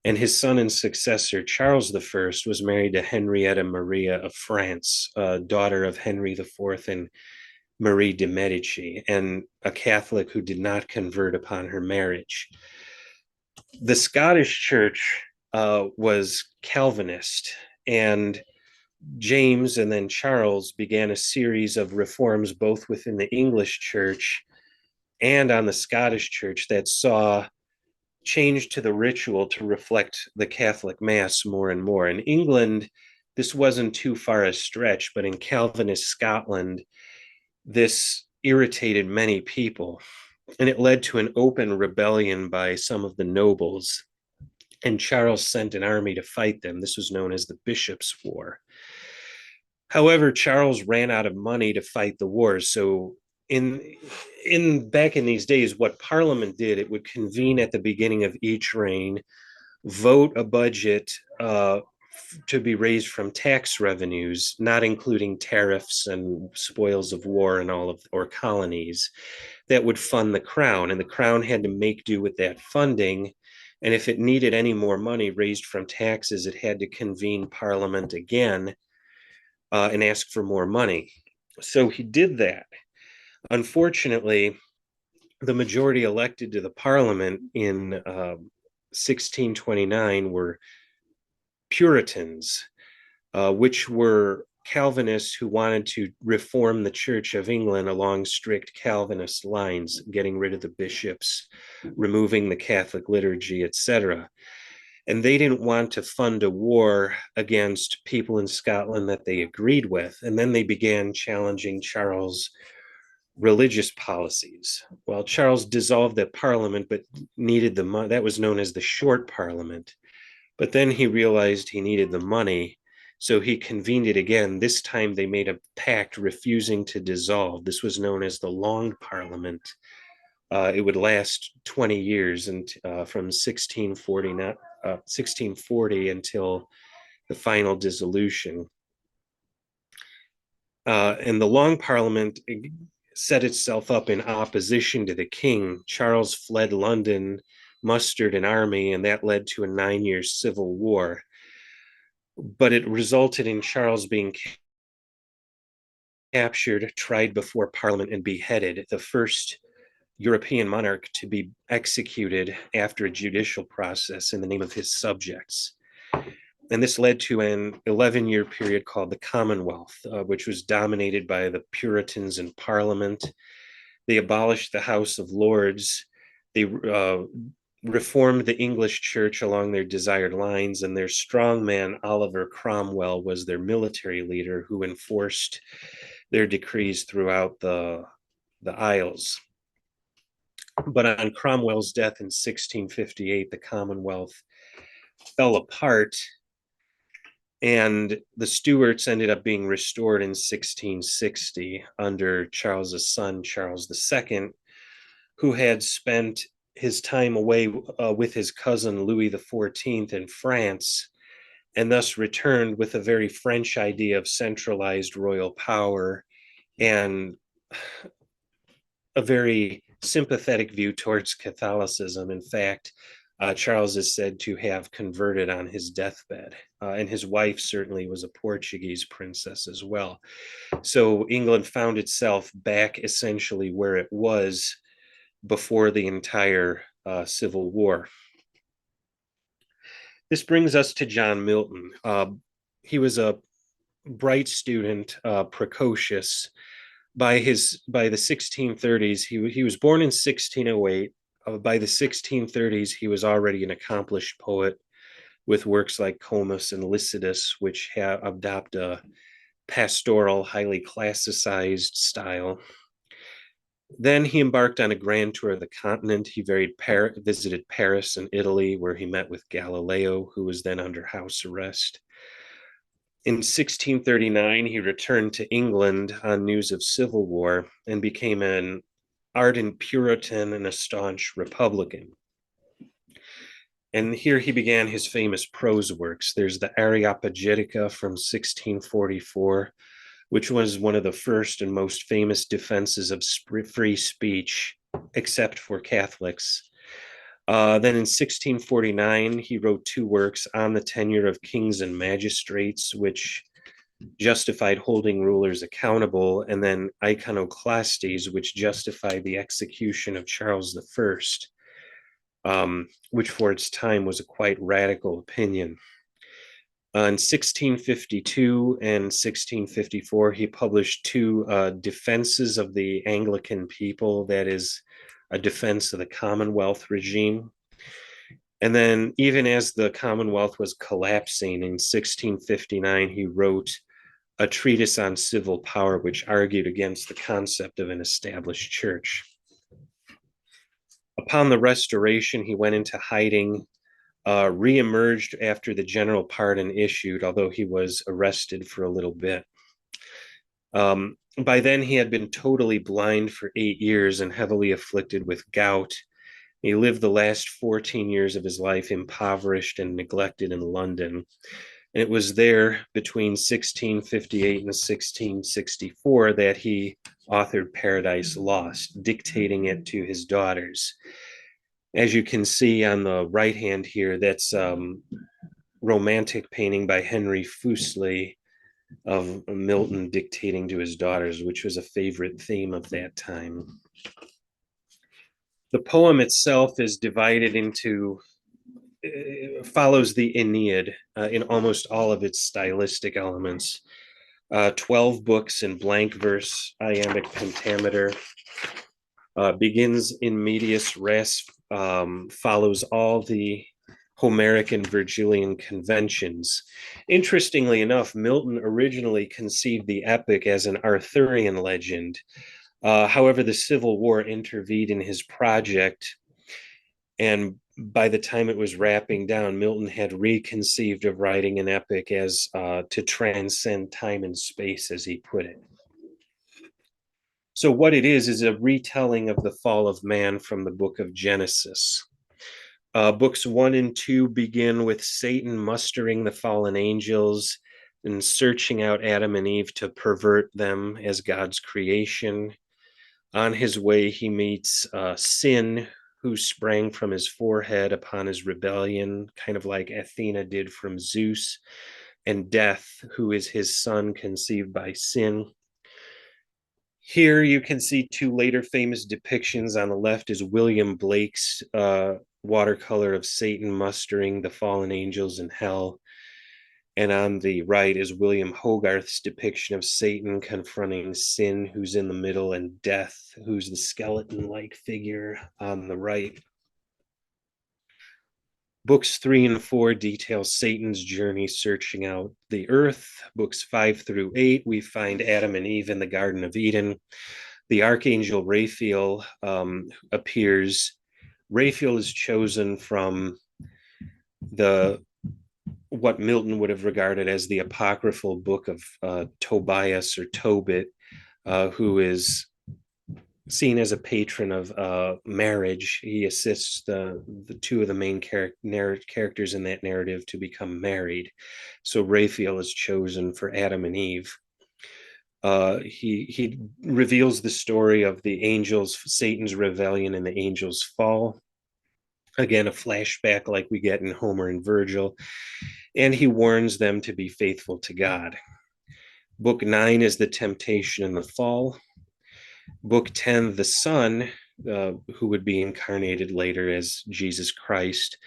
And his son and successor, Charles I, was married to Henrietta Maria of France, daughter of Henry IV and Marie de Medici, and a Catholic who did not convert upon her marriage. The Scottish church was Calvinist, and James and then Charles began a series of reforms both within the English church and on the Scottish church that saw change to the ritual to reflect the Catholic Mass more and more. In England, this wasn't too far a stretch, but in Calvinist Scotland, this irritated many people, and it led to an open rebellion by some of the nobles. And Charles sent an army to fight them. This was known as the Bishops' War. However, Charles ran out of money to fight the wars. So in back in these days, what Parliament did, it would convene at the beginning of each reign, vote a budget to be raised from tax revenues, not including tariffs and spoils of war and or colonies, that would fund the crown. And the crown had to make do with that funding. And if it needed any more money raised from taxes, it had to convene Parliament again and ask for more money. So he did that. Unfortunately, the majority elected to the Parliament in 1629 were Puritans, which were Calvinists who wanted to reform the Church of England along strict Calvinist lines, getting rid of the bishops, removing the Catholic liturgy, etc. And they didn't want to fund a war against people in Scotland that they agreed with. And then they began challenging Charles' religious policies. Well, Charles dissolved that parliament, but needed the money. That was known as the Short Parliament. But then he realized he needed the money, so he convened it again. This time they made a pact refusing to dissolve. This was known as the Long Parliament. It would last 20 years, and from 1640 until the final dissolution. And the Long Parliament set itself up in opposition to the king. Charles fled London, mustered an army, and that led to a 9-year civil war. But it resulted in Charles being captured, tried before Parliament, and beheaded. The first European monarch to be executed after a judicial process in the name of his subjects. And this led to an 11-year period called the Commonwealth, which was dominated by the Puritans in Parliament. They abolished the House of Lords. They reformed the English church along their desired lines, and their strongman, Oliver Cromwell, was their military leader who enforced their decrees throughout the Isles. But on Cromwell's death in 1658, the Commonwealth fell apart, and the Stuarts ended up being restored in 1660 under Charles's son, Charles II, who had spent his time away with his cousin Louis XIV in France, and thus returned with a very French idea of centralized royal power and a very sympathetic view towards Catholicism. In fact, Charles is said to have converted on his deathbed, and his wife certainly was a Portuguese princess as well. So England found itself back essentially where it was before the entire Civil War. This brings us to John Milton. He was a bright student, precocious. By the 1630s, he was born in 1608. By the 1630s, he was already an accomplished poet with works like Comus and Lycidas, which adopt a pastoral, highly classicized style. Then he embarked on a grand tour of the continent. He visited Paris and Italy, where he met with Galileo, who was then under house arrest. In 1639, he returned to England on news of civil war and became an ardent Puritan and a staunch Republican. And here he began his famous prose works. There's the Areopagitica from 1644, which was one of the first and most famous defenses of free speech, except for Catholics. Then in 1649, he wrote two works on the tenure of kings and magistrates, which justified holding rulers accountable, and then Iconoclastes, which justified the execution of Charles I, which for its time was a quite radical opinion. In 1652 and 1654, he published two defenses of the Anglican people, that is, a defense of the Commonwealth regime. And then, even as the Commonwealth was collapsing in 1659, he wrote a treatise on civil power, which argued against the concept of an established church. Upon the Restoration, he went into hiding, reemerged after the general pardon issued, although he was arrested for a little bit. By then, he had been totally blind for 8 years and heavily afflicted with gout. He lived the last 14 years of his life impoverished and neglected in London. And it was there between 1658 and 1664 that he authored Paradise Lost, dictating it to his daughters. As you can see on the right hand here, that's romantic painting by Henry Fuseli of Milton dictating to his daughters, which was a favorite theme of that time. The poem itself is divided into, follows the Aeneid in almost all of its stylistic elements. 12 books in blank verse, iambic pentameter, begins in medias res, follows all the Homeric and Virgilian conventions. Interestingly enough, Milton originally conceived the epic as an Arthurian legend. However, the Civil War intervened in his project, and by the time it was wrapping down, Milton had reconceived of writing an epic as to transcend time and space, as he put it. So what it is a retelling of the fall of man from the book of Genesis. Books 1 and 2 begin with Satan mustering the fallen angels and searching out Adam and Eve to pervert them as God's creation. On his way, he meets sin, who sprang from his forehead upon his rebellion, kind of like Athena did from Zeus, and death, who is his son conceived by sin. Here you can see two later famous depictions. On the left is William Blake's watercolor of Satan mustering the fallen angels in hell. And on the right is William Hogarth's depiction of Satan confronting sin, who's in the middle, and death, who's the skeleton-like figure on the right. Books 3 and 4 detail Satan's journey searching out the earth. Books 5 through 8, we find Adam and Eve in the Garden of Eden. The archangel Raphael appears. Raphael is chosen from the what Milton would have regarded as the apocryphal book of Tobias or Tobit, who is seen as a patron of marriage. He assists the two of the main characters in that narrative to become married. So Raphael is chosen for Adam and Eve. He reveals the story of the angels, Satan's rebellion and the angels' fall. Again, a flashback like we get in Homer and Virgil. And he warns them to be faithful to God. Book 9 is the temptation and the fall. Book 10, the Son, who would be incarnated later as Jesus Christ,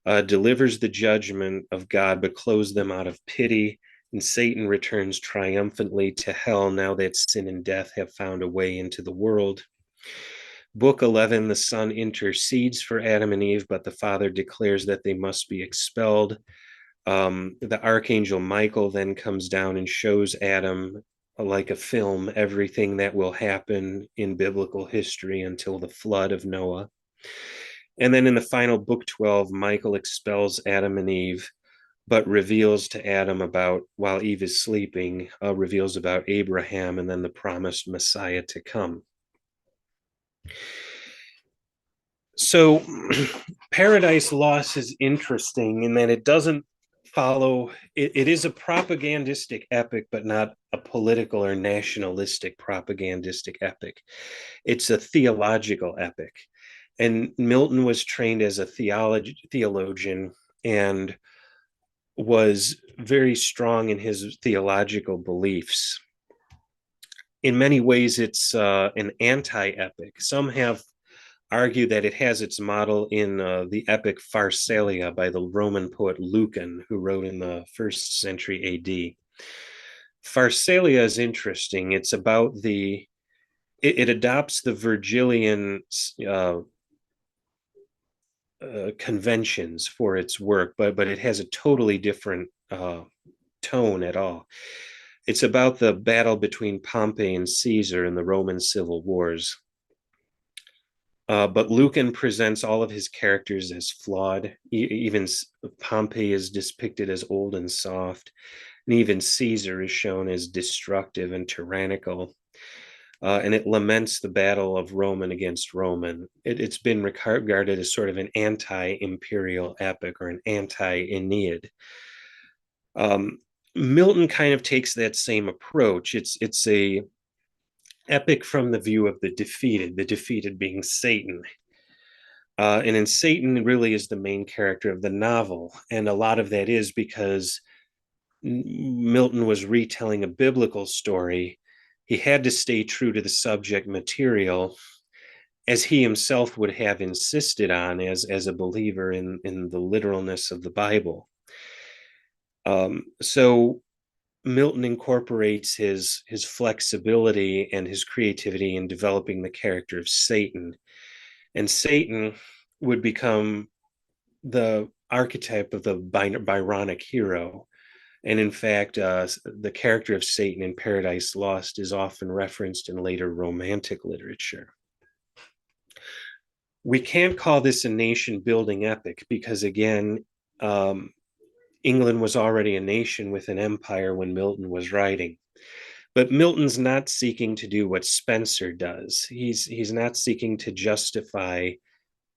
delivers the judgment of God, but clothes them out of pity. And Satan returns triumphantly to hell now that sin and death have found a way into the world. Book 11, the Son intercedes for Adam and Eve, but the Father declares that they must be expelled. The Archangel Michael then comes down and shows Adam, like a film, everything that will happen in biblical history until the flood of Noah. And then in the final book 12, Michael expels Adam and Eve, but reveals to Adam about, while Eve is sleeping, reveals about Abraham and then the promised Messiah to come. So Paradise Lost is interesting in that it doesn't follow, it is a propagandistic epic, but not a political or nationalistic propagandistic epic. It's a theological epic. And Milton was trained as a theologian and was very strong in his theological beliefs. In many ways, it's an anti-epic. Some have argued that it has its model in the epic Pharsalia by the Roman poet Lucan, who wrote in the 1st century AD. Pharsalia is interesting. It's about it adopts the Virgilian conventions for its work, but it has a totally different tone at all. It's about the battle between Pompey and Caesar in the Roman civil wars. But Lucan presents all of his characters as flawed. Even Pompey is depicted as old and soft, and even Caesar is shown as destructive and tyrannical. And it laments the battle of Roman against Roman. It's been regarded as sort of an anti-imperial epic or an anti-Aeneid. Milton kind of takes that same approach. It's a epic from the view of the defeated being Satan. And in Satan really is the main character of the novel. And a lot of that is because Milton was retelling a biblical story. He had to stay true to the subject material, as he himself would have insisted on as a believer in the literalness of the Bible. So Milton incorporates his flexibility and his creativity in developing the character of Satan. And Satan would become the archetype of the Byronic hero. And in fact, the character of Satan in Paradise Lost is often referenced in later romantic literature. We can't call this a nation building epic because, again, England was already a nation with an empire when Milton was writing. But Milton's not seeking to do what Spenser does. He's not seeking to justify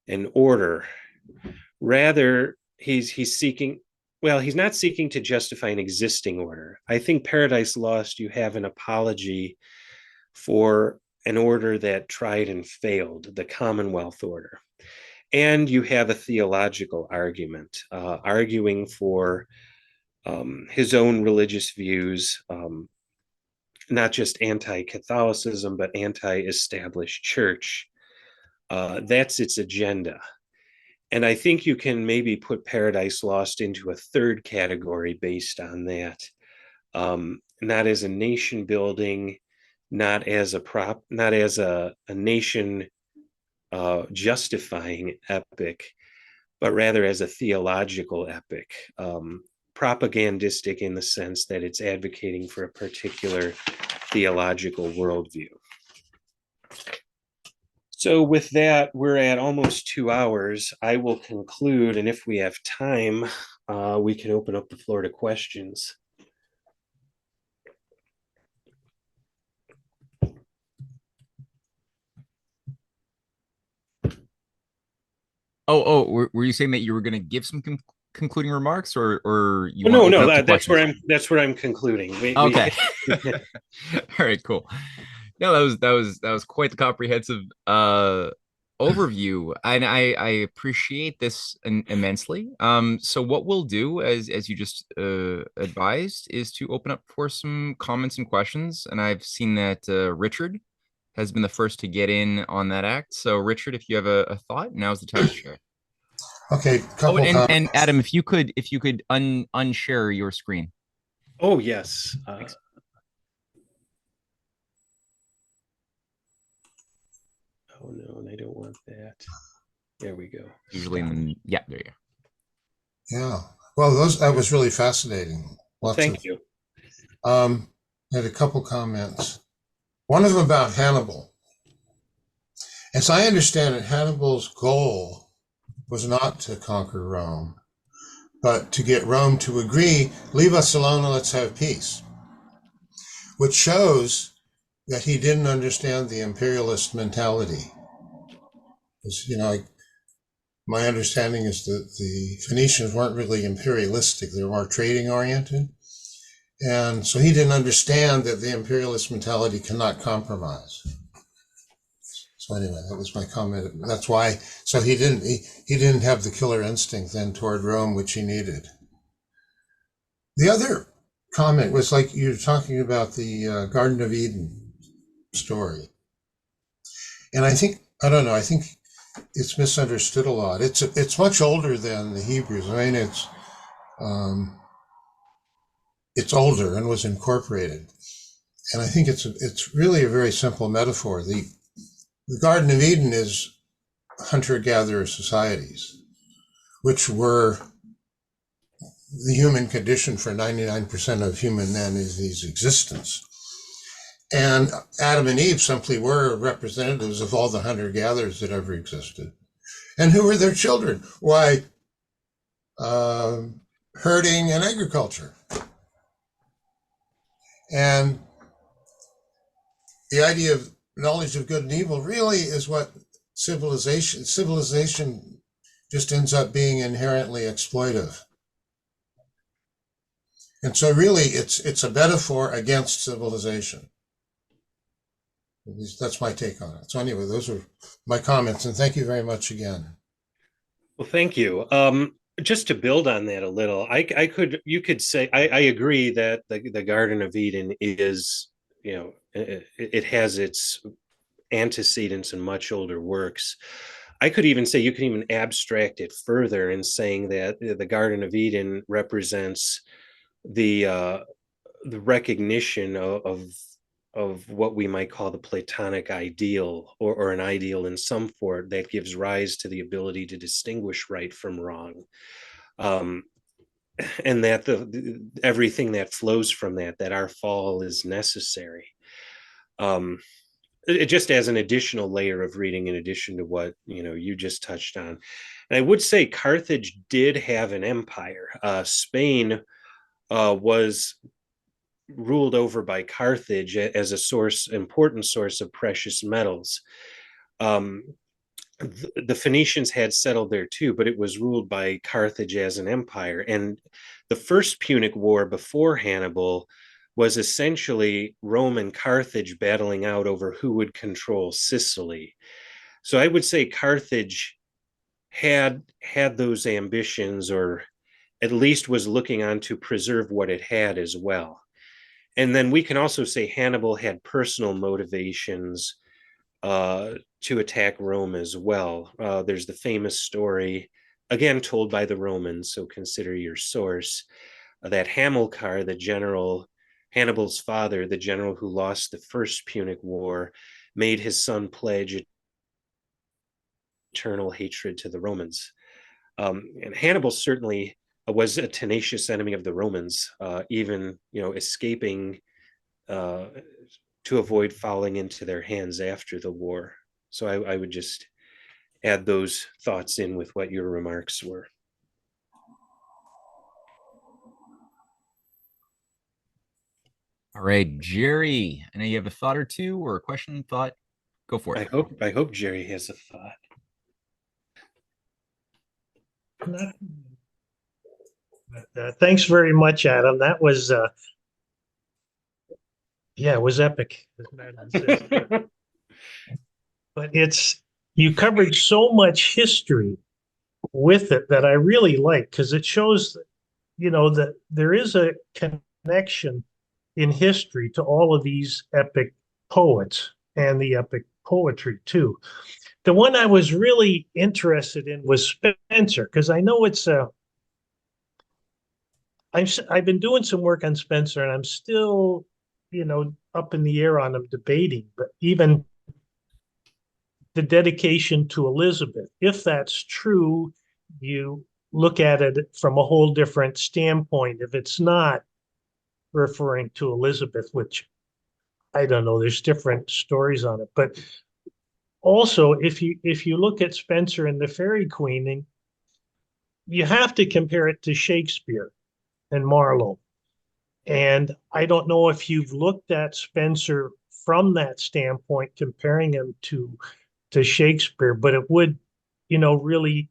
an order. Rather, he's seeking, well, he's not seeking to justify an existing order. I think Paradise Lost, you have an apology for an order that tried and failed, the Commonwealth order. And you have a theological argument, arguing for his own religious views, not just anti-Catholicism, but anti-established church. That's its agenda. And I think you can maybe put Paradise Lost into a third category based on that. Not as a nation building, not as a nation justifying epic, but rather as a theological epic, propagandistic in the sense that it's advocating for a particular theological worldview. So with that, we're at almost 2 hours. I will conclude, and if we have time, we can open up the floor to questions. Were you saying that you were going to give some concluding remarks, or you Well, want to no, open no, up to that's where I'm concluding. Okay. All right, cool. No, that was quite the comprehensive overview, and I appreciate this immensely. So what we'll do, as you just advised, is to open up for some comments and questions, and I've seen that Richard has been the first to get in on that act. So Richard, if you have a thought, now's the time to share. Okay, Oh, couple and comments. Adam, if you could unshare your screen. Oh, yes. Oh, no, and I don't want that. There we go. Usually, yeah, there you go. Yeah. Well, that was really fascinating. Thank you. I had a couple comments. One of them about Hannibal. As I understand it, Hannibal's goal was not to conquer Rome, but to get Rome to agree, leave us alone and let's have peace, which shows that he didn't understand the imperialist mentality. Because, my understanding is that the Phoenicians weren't really imperialistic. They were more trading oriented. And so he didn't understand that the imperialist mentality cannot compromise. So anyway, that was my comment. That's why, so he didn't have the killer instinct then toward Rome, which he needed. The other comment was like you're talking about the Garden of Eden story. And I think it's misunderstood a lot. It's much older than the Hebrews. I mean, it's older and was incorporated. And I think it's really a very simple metaphor. The Garden of Eden is hunter-gatherer societies, which were the human condition for 99% of human entities' existence. And Adam and Eve simply were representatives of all the hunter-gatherers that ever existed. And who were their children? Why, herding and agriculture. And the idea of knowledge of good and evil really is what civilization just ends up being inherently exploitive. And so really it's a metaphor against civilization. At least that's my take on it. So anyway, those are my comments, and thank you very much again. Well, thank you. Just to build on that a little, you could say I agree that the Garden of Eden is, it has its antecedents in much older works. I could even say you can even abstract it further in saying that the Garden of Eden represents the recognition of what we might call the Platonic ideal, or an ideal in some form that gives rise to the ability to distinguish right from wrong. And that everything that flows from that our fall is necessary. It just as an additional layer of reading, in addition to what you just touched on. And I would say Carthage did have an empire. Spain was ruled over by Carthage as important source of precious metals. The Phoenicians had settled there too, but it was ruled by Carthage as an empire. And the first Punic War before Hannibal was essentially Rome and Carthage battling out over who would control Sicily. So I would say Carthage had those ambitions, or at least was looking on to preserve what it had as well. And then we can also say Hannibal had personal motivations to attack Rome as well. There's the famous story, again told by the Romans, so consider your source, that Hamilcar, the general, Hannibal's father, the general who lost the first Punic War, made his son pledge eternal hatred to the Romans. And Hannibal certainly was a tenacious enemy of the Romans, even escaping to avoid falling into their hands after the war. So I would just add those thoughts in with what your remarks were. All right, Jerry, I know you have a thought or two or a question, thought. Go for it. I hope Jerry has a thought. Thanks very much, Adam. That was it was epic. But you covered so much history with it that I really like, because it shows that there is a connection in history to all of these epic poets and the epic poetry too. The one I was really interested in was Spenser, because I know I've been doing some work on Spenser, and I'm still, up in the air on him debating, but even the dedication to Elizabeth, if that's true, you look at it from a whole different standpoint. If it's not referring to Elizabeth, which I don't know, there's different stories on it. But also, if you look at Spenser and the Faerie Queene, you have to compare it to Shakespeare and Marlowe. And I don't know if you've looked at Spenser from that standpoint, comparing him to Shakespeare, but it would, really,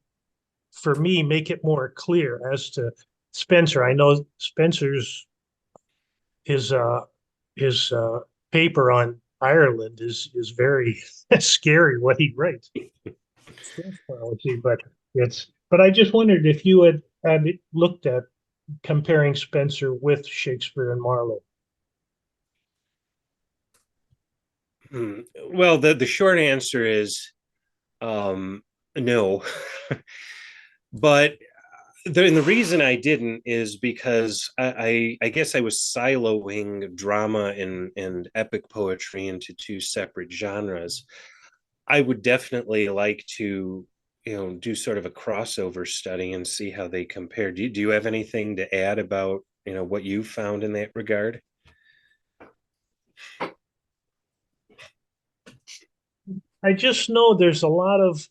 for me, make it more clear as to Spenser. I know Spenser's his paper on Ireland is very scary what he writes. But I just wondered if you had looked at comparing Spenser with Shakespeare and Marlowe. Well, the short answer is no. But the reason I didn't is because I guess I was siloing drama and epic poetry into two separate genres. I would definitely like to do sort of a crossover study and see how they compare. Do you have anything to add about what you found in that regard? I just know there's a lot of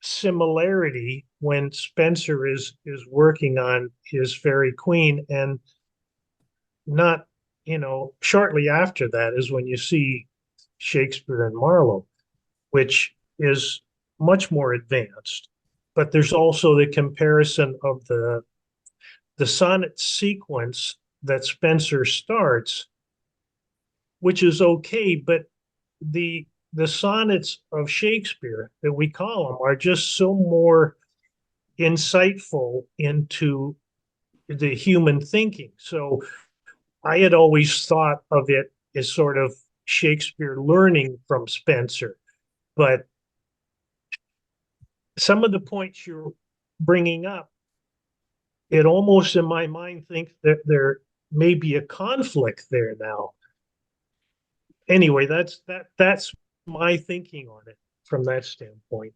similarity when Spenser is working on his Faerie Queene, and not, shortly after that is when you see Shakespeare and Marlowe, which is much more advanced. But there's also the comparison of the sonnet sequence that Spenser starts, which is okay, but the sonnets of Shakespeare that we call them are just so more insightful into the human thinking. So I had always thought of it as sort of Shakespeare learning from Spenser, but some of the points you're bringing up, it almost in my mind thinks that there may be a conflict there now. Anyway, that's my thinking on it from that standpoint.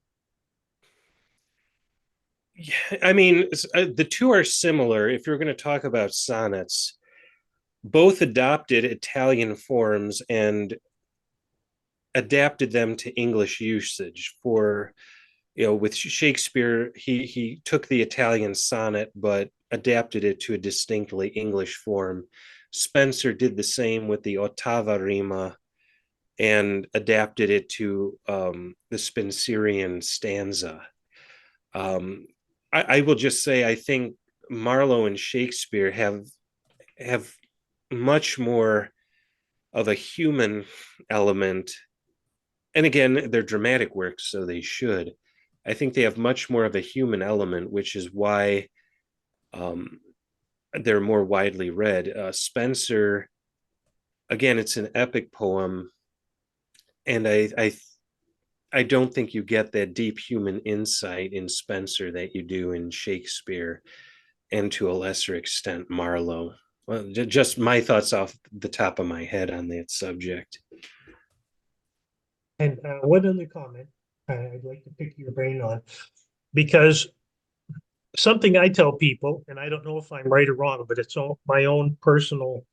Yeah, I mean, the two are similar. If you're going to talk about sonnets, both adopted Italian forms and adapted them to English usage. For with Shakespeare, he took the Italian sonnet but adapted it to a distinctly English form. Spenser did the same with the ottava rima and adapted it to the Spenserian stanza. I will just say I think Marlowe and Shakespeare have much more of a human element. And again, they're dramatic works, so they should. I think they have much more of a human element, which is why they're more widely read. Spenser again, it's an epic poem, and I don't think you get that deep human insight in Spenser that you do in Shakespeare, and to a lesser extent Marlowe. Well, just my thoughts off the top of my head on that subject. And one other comment I'd like to pick your brain on, because something I tell people, and I don't know if I'm right or wrong, but it's all my own personal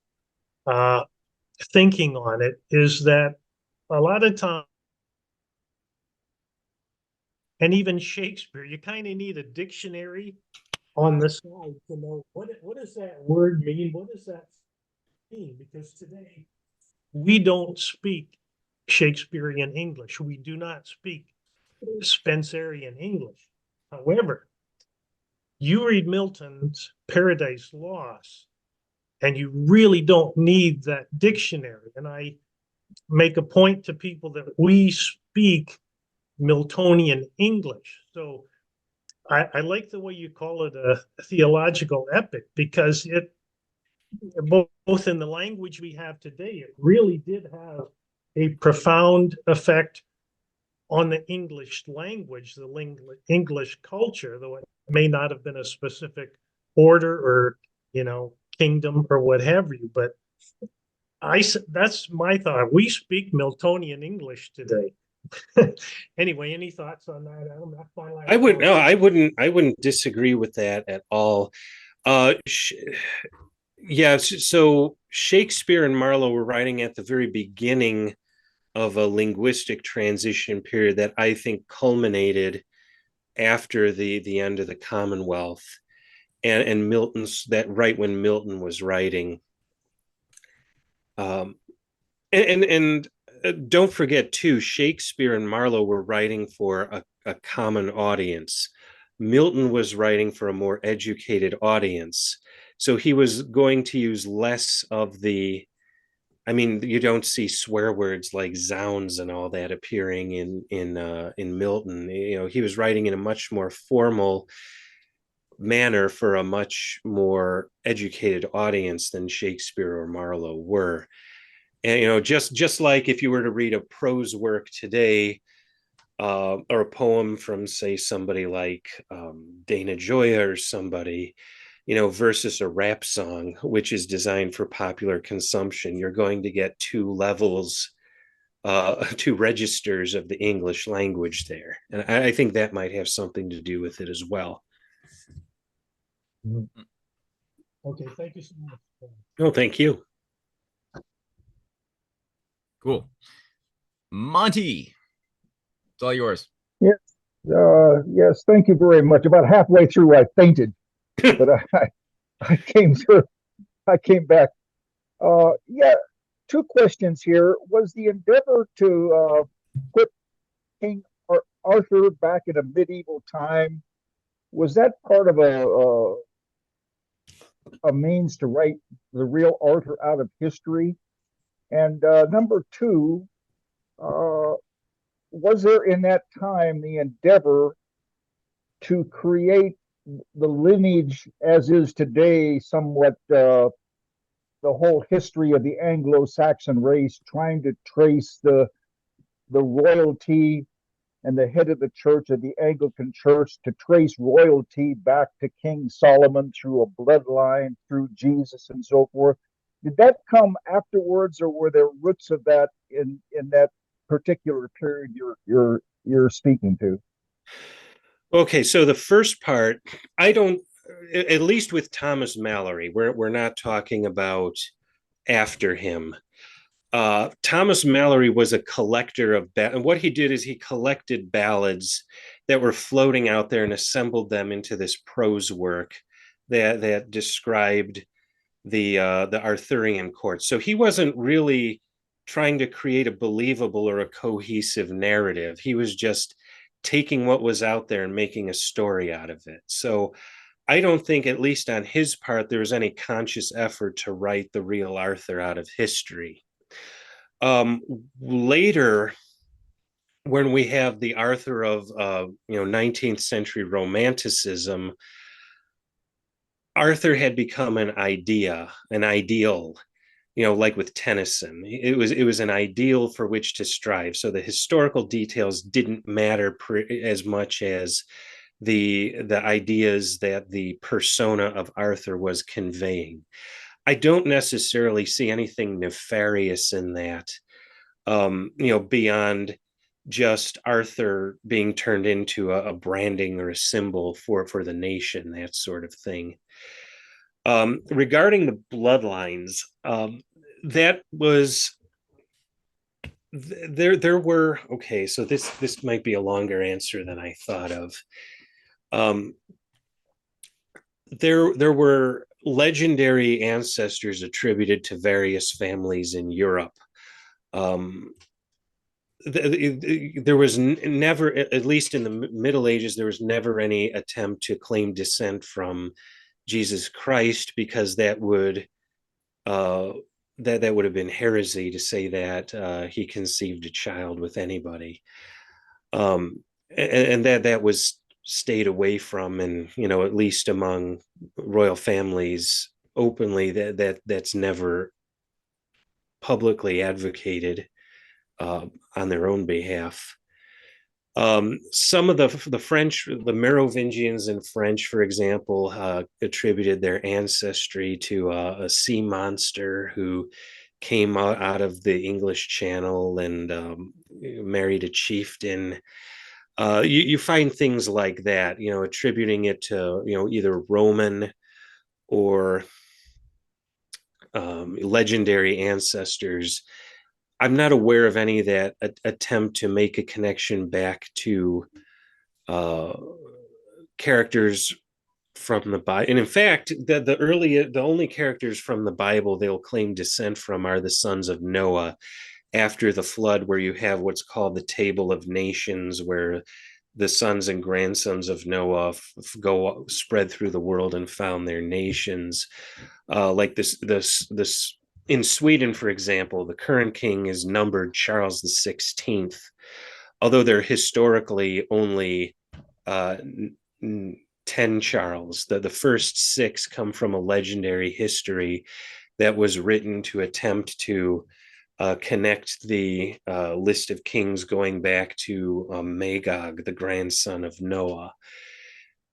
thinking on it, is that a lot of times, and even Shakespeare, you kind of need a dictionary on the side to know what does that word mean? What does that mean? Because today we don't speak Shakespearean English. We do not speak Spenserian English. However, you read Milton's Paradise Lost, and you really don't need that dictionary. And I make a point to people that we speak Miltonian English. So I like the way you call it a theological epic, because it, both in the language we have today, it really did have a profound effect on the English language, the English culture, though it may not have been a specific order or, kingdom or what have you. But that's my thought. We speak Miltonian English today. Anyway, any thoughts on that, Adam? I wouldn't disagree with that at all. Yeah, so Shakespeare and Marlowe were writing at the very beginning of a linguistic transition period that I think culminated after the end of the Commonwealth, and Milton's, that right when Milton was writing. And don't forget too, Shakespeare and Marlowe were writing for a common audience. Milton was writing for a more educated audience, so he was going to use less of the, I mean, you don't see swear words like zounds and all that appearing in Milton. He was writing in a much more formal manner for a much more educated audience than Shakespeare or Marlowe were. And just like if you were to read a prose work today, or a poem from, say, somebody like Dana Gioia or somebody, versus a rap song, which is designed for popular consumption, you're going to get two levels, two registers of the English language there. And I think that might have something to do with it as well. Okay, thank you so much. Oh, thank you. Cool. Monty, it's all yours. Yes, yes, thank you very much. About halfway through, I fainted, but I came through. I came back. Yeah, two questions here. Was the endeavor to put King Arthur back in a medieval time, was that part of a means to write the real Arthur out of history? And number two, was there in that time the endeavor to create the lineage as is today, somewhat the whole history of the Anglo-Saxon race, trying to trace the royalty and the head of the church of the Anglican Church, to trace royalty back to King Solomon through a bloodline, through Jesus and so forth? Did that come afterwards, or were there roots of that in that particular period you're speaking to? Okay, so the first part, I don't, at least with Thomas Malory, we're not talking about after him. Thomas Malory was a collector of and what he did is he collected ballads that were floating out there and assembled them into this prose work that described the Arthurian court. So he wasn't really trying to create a believable or a cohesive narrative. He was just taking what was out there and making a story out of it. So I don't think, at least on his part, there was any conscious effort to write the real Arthur out of history. Later, when we have the Arthur of 19th century Romanticism, Arthur had become an idea, an ideal. like with Tennyson, it was an ideal for which to strive. So the historical details didn't matter as much as the ideas that the persona of Arthur was conveying. I don't necessarily see anything nefarious in that, beyond just Arthur being turned into a branding or a symbol for the nation, that sort of thing. Regarding the bloodlines, that was there were okay. So this might be a longer answer than I thought of. Um, there were legendary ancestors attributed to various families in Europe. Um, there was never, at least in the Middle Ages, there was never any attempt to claim descent from Jesus Christ, because that would that would have been heresy to say that he conceived a child with anybody, and that was stayed away from, and at least among royal families openly, that's never publicly advocated on their own behalf. Some of the French, the Merovingians and French, for example, attributed their ancestry to a sea monster who came out of the English Channel and married a chieftain. You find things like that, attributing it to either Roman or legendary ancestors. I'm not aware of any that attempt to make a connection back to characters from the Bible. And in fact, the only characters from the Bible they'll claim descent from are the sons of Noah after the flood, where you have what's called the Table of Nations, where the sons and grandsons of Noah go spread through the world and found their nations. Like this in Sweden, for example, the current king is numbered Charles the 16th, although they're historically only 10 Charles. The first 6 come from a legendary history that was written to attempt to connect the list of kings going back to Magog, the grandson of Noah.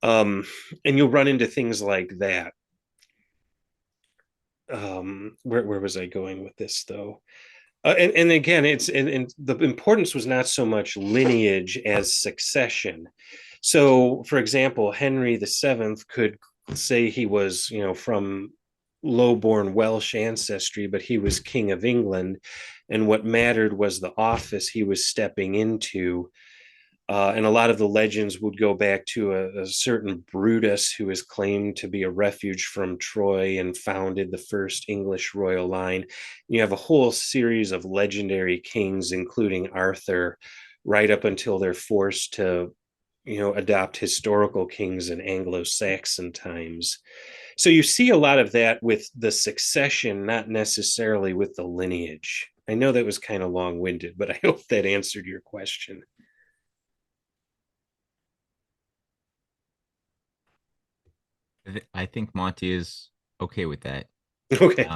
And you'll run into things like that. Where was I going with this, though? And again, and the importance was not so much lineage as succession. So, for example, Henry VII could say he was, from low-born Welsh ancestry, but he was King of England, and what mattered was the office he was stepping into. And a lot of the legends would go back to a certain Brutus who is claimed to be a refuge from Troy and founded the first English royal line. You have a whole series of legendary kings, including Arthur, right up until they're forced to, adopt historical kings in Anglo-Saxon times. So you see a lot of that with the succession, not necessarily with the lineage. I know that was kind of long-winded, but I hope that answered your question. I think Monty is okay with that. Okay.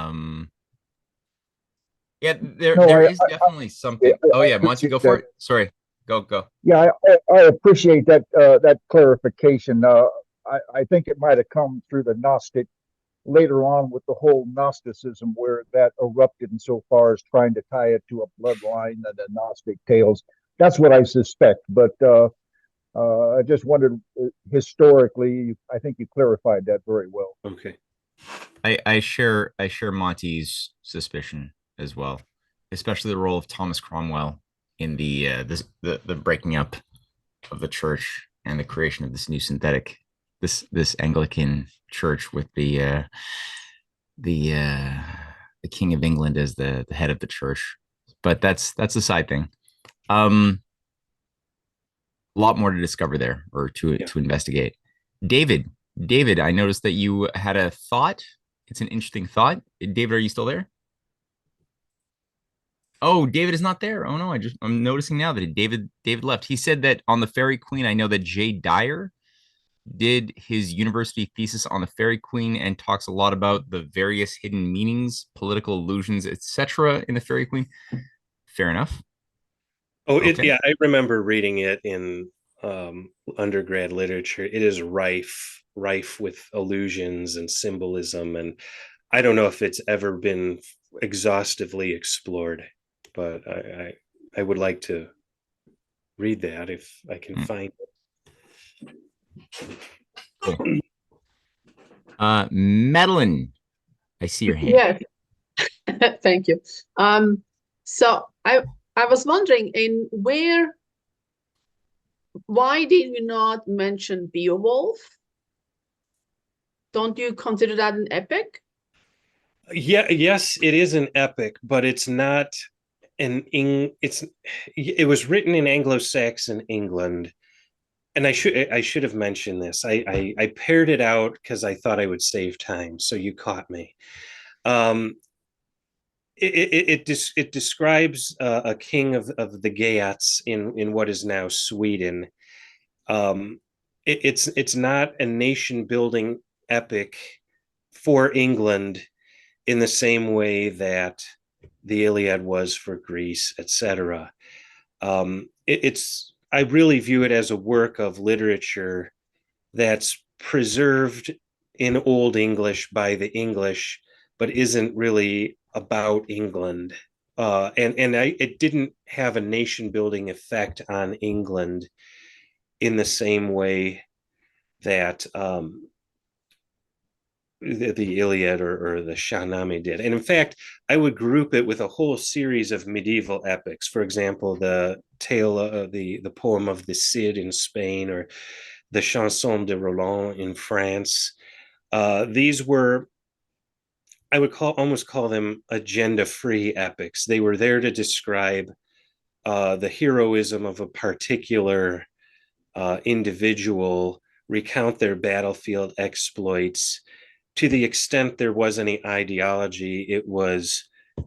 Yeah, there No, there I, is definitely something. Oh I yeah, Monty, go appreciate for that. it. Sorry, go. Yeah, I appreciate that clarification. I think it might have come through the Gnostic later on with the whole Gnosticism, where that erupted insofar as trying to tie it to a bloodline and the Gnostic tales. That's what I suspect. But I just wondered historically. I think you clarified that very well. Okay. I share Monty's suspicion as well, especially the role of Thomas Cromwell in the breaking up of the church and the creation of this new synthetic, this Anglican church with the King of England as the head of the church. But that's a side thing. A lot more to discover there, or to investigate. David, David, I noticed that you had a thought. It's an interesting thought. David, are you still there? Oh, David is not there. Oh no, I'm noticing now that David left. He said that on the Faerie Queene, I know that Jay Dyer did his university thesis on the Faerie Queene and talks a lot about the various hidden meanings, political allusions, etc. in the Faerie Queene. Fair enough. Oh, Okay. yeah, I remember reading it in undergrad literature. It is rife with allusions and symbolism, and I don't know if it's ever been exhaustively explored, but I would like to read that if I can find Cool. Madeline, I see your hand. Yes, thank you. So I was wondering why did you not mention Beowulf? Don't you consider that an epic? Yeah, yes, it is an epic, but it's not it was written in Anglo-Saxon England. And I should have mentioned this. I paired it out because I thought I would save time. So you caught me. Um, it describes a king of the Geats in what is now Sweden. It's not a nation building epic for England in the same way that the Iliad was for Greece, etc. It's I really view it as a work of literature that's preserved in Old English by the English, but isn't really about England. It didn't have a nation building effect on England in the same way that the Iliad or the Shahnameh did. And in fact, I would group it with a whole series of medieval epics. For example, the tale of the poem of the Cid in Spain, or the Chanson de Roland in France. These were, I would almost call them agenda-free epics. They were there to describe the heroism of a particular individual, recount their battlefield exploits. To the extent there was any ideology, it was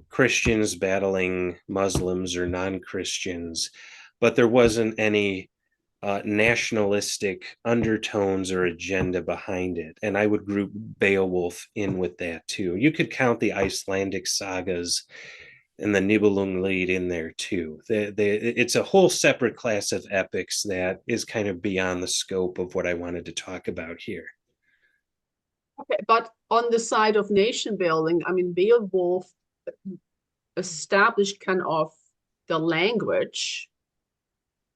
Christians battling Muslims or non-Christians, but there wasn't any nationalistic undertones or agenda behind it. And I would group Beowulf in with that too. You could count the Icelandic sagas and the Nibelungenlied in there too. It's a whole separate class of epics that is kind of beyond the scope of what I wanted to talk about here. Okay, but on the side of nation building, I mean, Beowulf established kind of the language.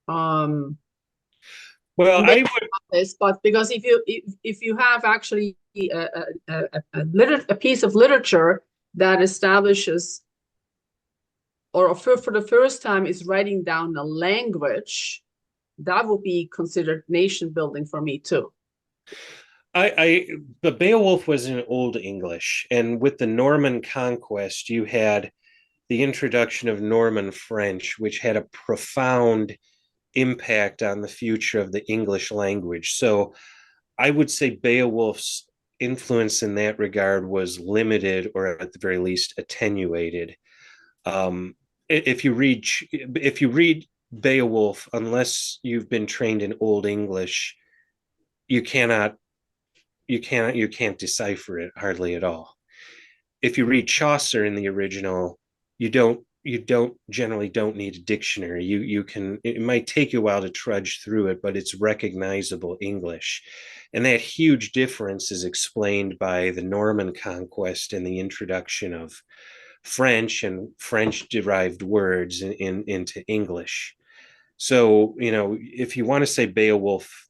Well, I would. This, but because if you have actually a piece of literature that establishes, or for the first time is writing down a language, that would be considered nation building for me too. But Beowulf was in Old English, and with the Norman conquest, you had the introduction of Norman French, which had a profound impact on the future of the English language. So I would say Beowulf's influence in that regard was limited, or at the very least attenuated. If you read Beowulf, unless you've been trained in Old English, you can't decipher it hardly at all. If you read Chaucer in the original, you generally don't need a dictionary. You can, it might take you a while to trudge through it, but it's recognizable English. And that huge difference is explained by the Norman conquest and the introduction of French and French derived words into English. So, if you want to say Beowulf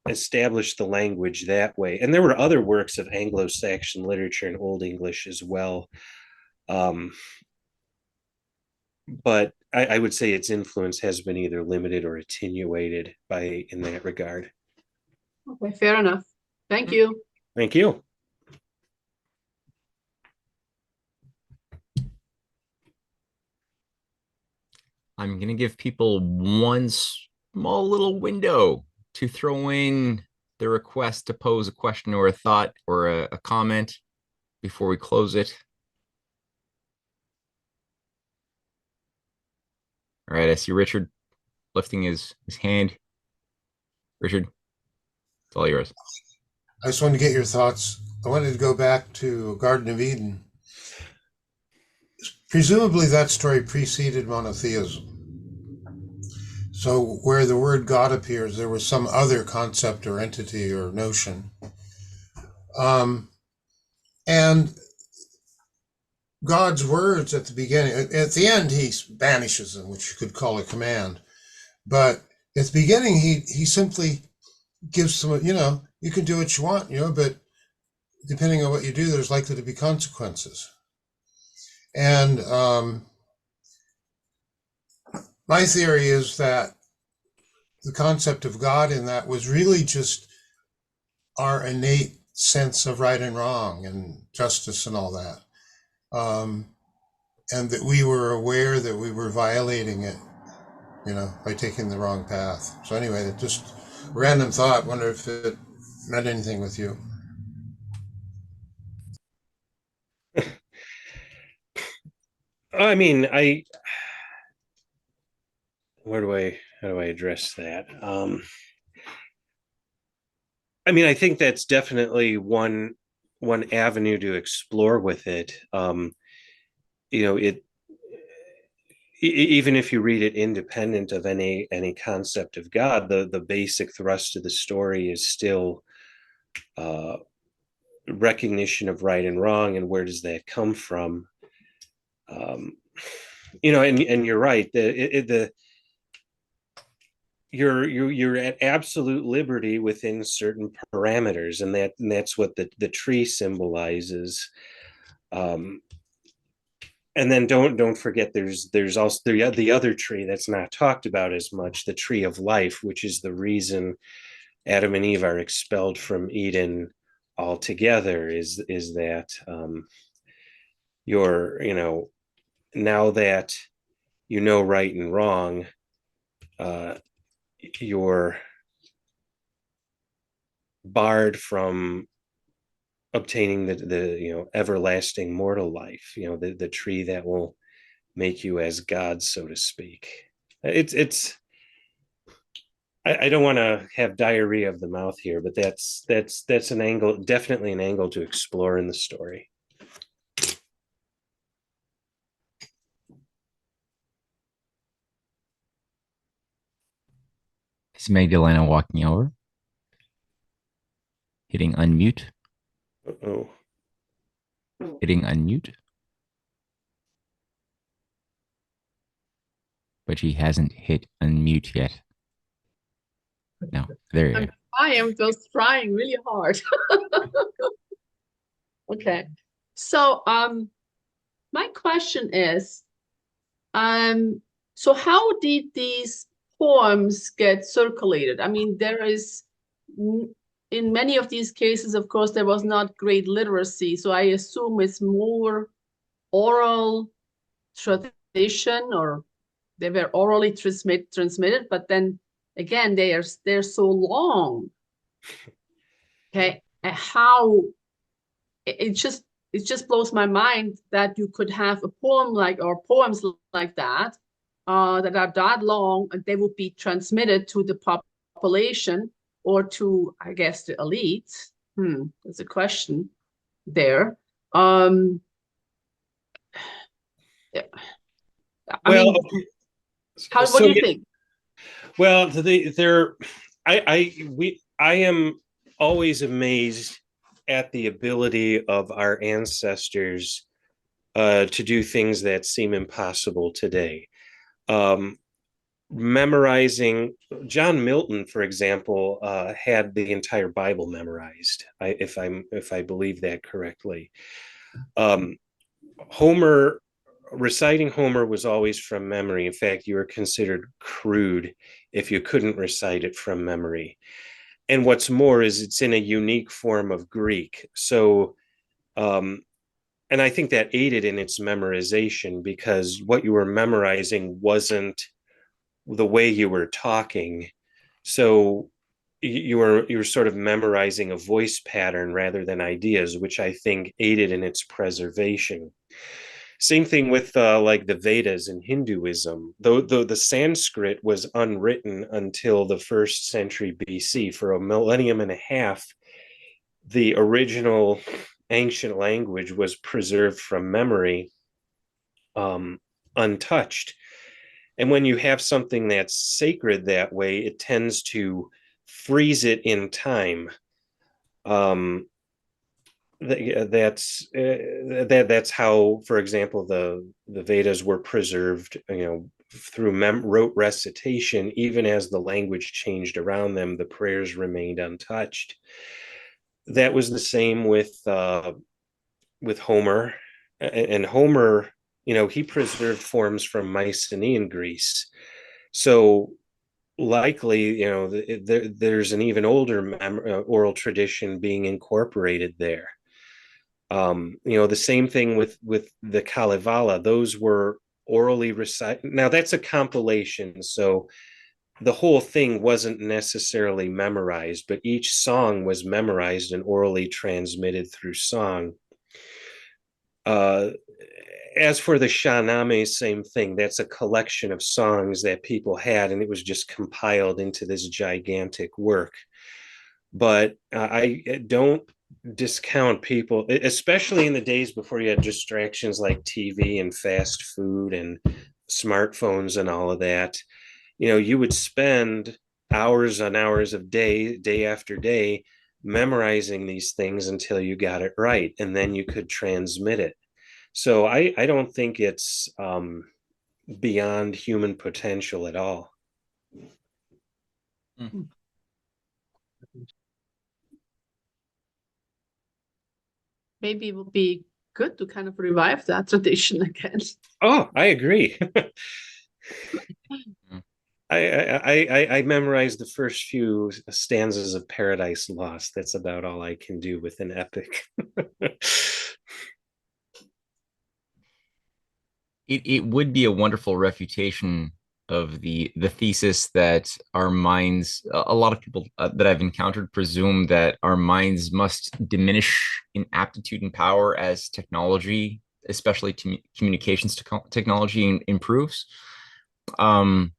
established the language that way, and there were other works of Anglo-Saxon literature in Old English as well. But I would say its influence has been either limited or attenuated in that regard. Okay, fair enough. Thank you. Thank you. I'm going to give people one small little window to throw in the request to pose a question or a thought or a comment before we close it. All right, I see Richard lifting his hand. Richard. It's all yours. I just wanted to get your thoughts. I wanted to go back to Garden of Eden. Presumably that story preceded monotheism. So where the word God appears, there was some other concept or entity or notion. And God's words at the beginning, at the end, he banishes them, which you could call a command. But at the beginning, he simply gives them, you can do what you want, but depending on what you do, there's likely to be consequences. And my theory is that the concept of God in that was really just our innate sense of right and wrong and justice and all that. And that we were aware that we were violating it, by taking the wrong path. So anyway, just random thought. Wonder if it meant anything with you. I mean, how do I address that? I mean, I think that's definitely one avenue to explore with it. Even if you read it independent of any concept of God, the basic thrust of the story is still recognition of right and wrong, and where does that come from? And you're right. You're at absolute liberty within certain parameters, and that's what the tree symbolizes. And then don't forget there's also the other tree that's not talked about as much, the tree of life, which is the reason Adam and Eve are expelled from Eden altogether, is that now that right and wrong, you're barred from obtaining the everlasting mortal life, the tree that will make you as God, so to speak. I don't want to have diarrhea of the mouth here, but that's an angle, definitely an angle to explore in the story. Is Magdalena walking over? Hitting unmute? Oh. Hitting unmute? But she hasn't hit unmute yet. No, there you go. I am just trying really hard. Okay. So my question is, so how did these poems get circulated? I mean, there is, in many of these cases, of course, there was not great literacy. So I assume it's more oral tradition, or they were orally transmitted, but then again, they're so long. Okay. How it just blows my mind that you could have a poem or poems like that that are that long, and they would be transmitted to the population or to, I guess, the elites. There's a question there. Yeah. What do you think? Well, I am always amazed at the ability of our ancestors to do things that seem impossible today. Memorizing, John Milton, for example, had the entire Bible memorized, if I believe that correctly. Reciting Homer was always from memory. In fact, you were considered crude if you couldn't recite it from memory. And what's more is it's in a unique form of Greek. So, and I think that aided in its memorization, because what you were memorizing wasn't the way you were talking. So you were sort of memorizing a voice pattern rather than ideas, which I think aided in its preservation. Same thing with like the Vedas in Hinduism. Though the Sanskrit was unwritten until the 1st century BC, for a millennium and a half, the original ancient language was preserved from memory, untouched. And when you have something that's sacred that way, it tends to freeze it in time. That's how, for example, the Vedas were preserved, through rote recitation. Even as the language changed around them, the prayers remained untouched. That was the same with Homer. And Homer, he preserved forms from Mycenaean Greece. So likely, there's an even older oral tradition being incorporated there. The same thing with the Kalevala. Those were orally recited. Now that's a compilation, so the whole thing wasn't necessarily memorized, but each song was memorized and orally transmitted through song. As for the Shahnameh, same thing. That's a collection of songs that people had, and it was just compiled into this gigantic work. But I don't discount people, especially in the days before you had distractions like TV and fast food and smartphones and all of that. You would spend hours on hours of day after day, memorizing these things until you got it right, and then you could transmit it. So I don't think it's beyond human potential at all. Maybe it would be good to kind of revive that tradition again. Oh, I agree. I memorized the first few stanzas of Paradise Lost. That's about all I can do with an epic. It would be a wonderful refutation of the thesis that our minds, a lot of people that I've encountered presume that our minds must diminish in aptitude and power as technology, especially communications technology, improves. The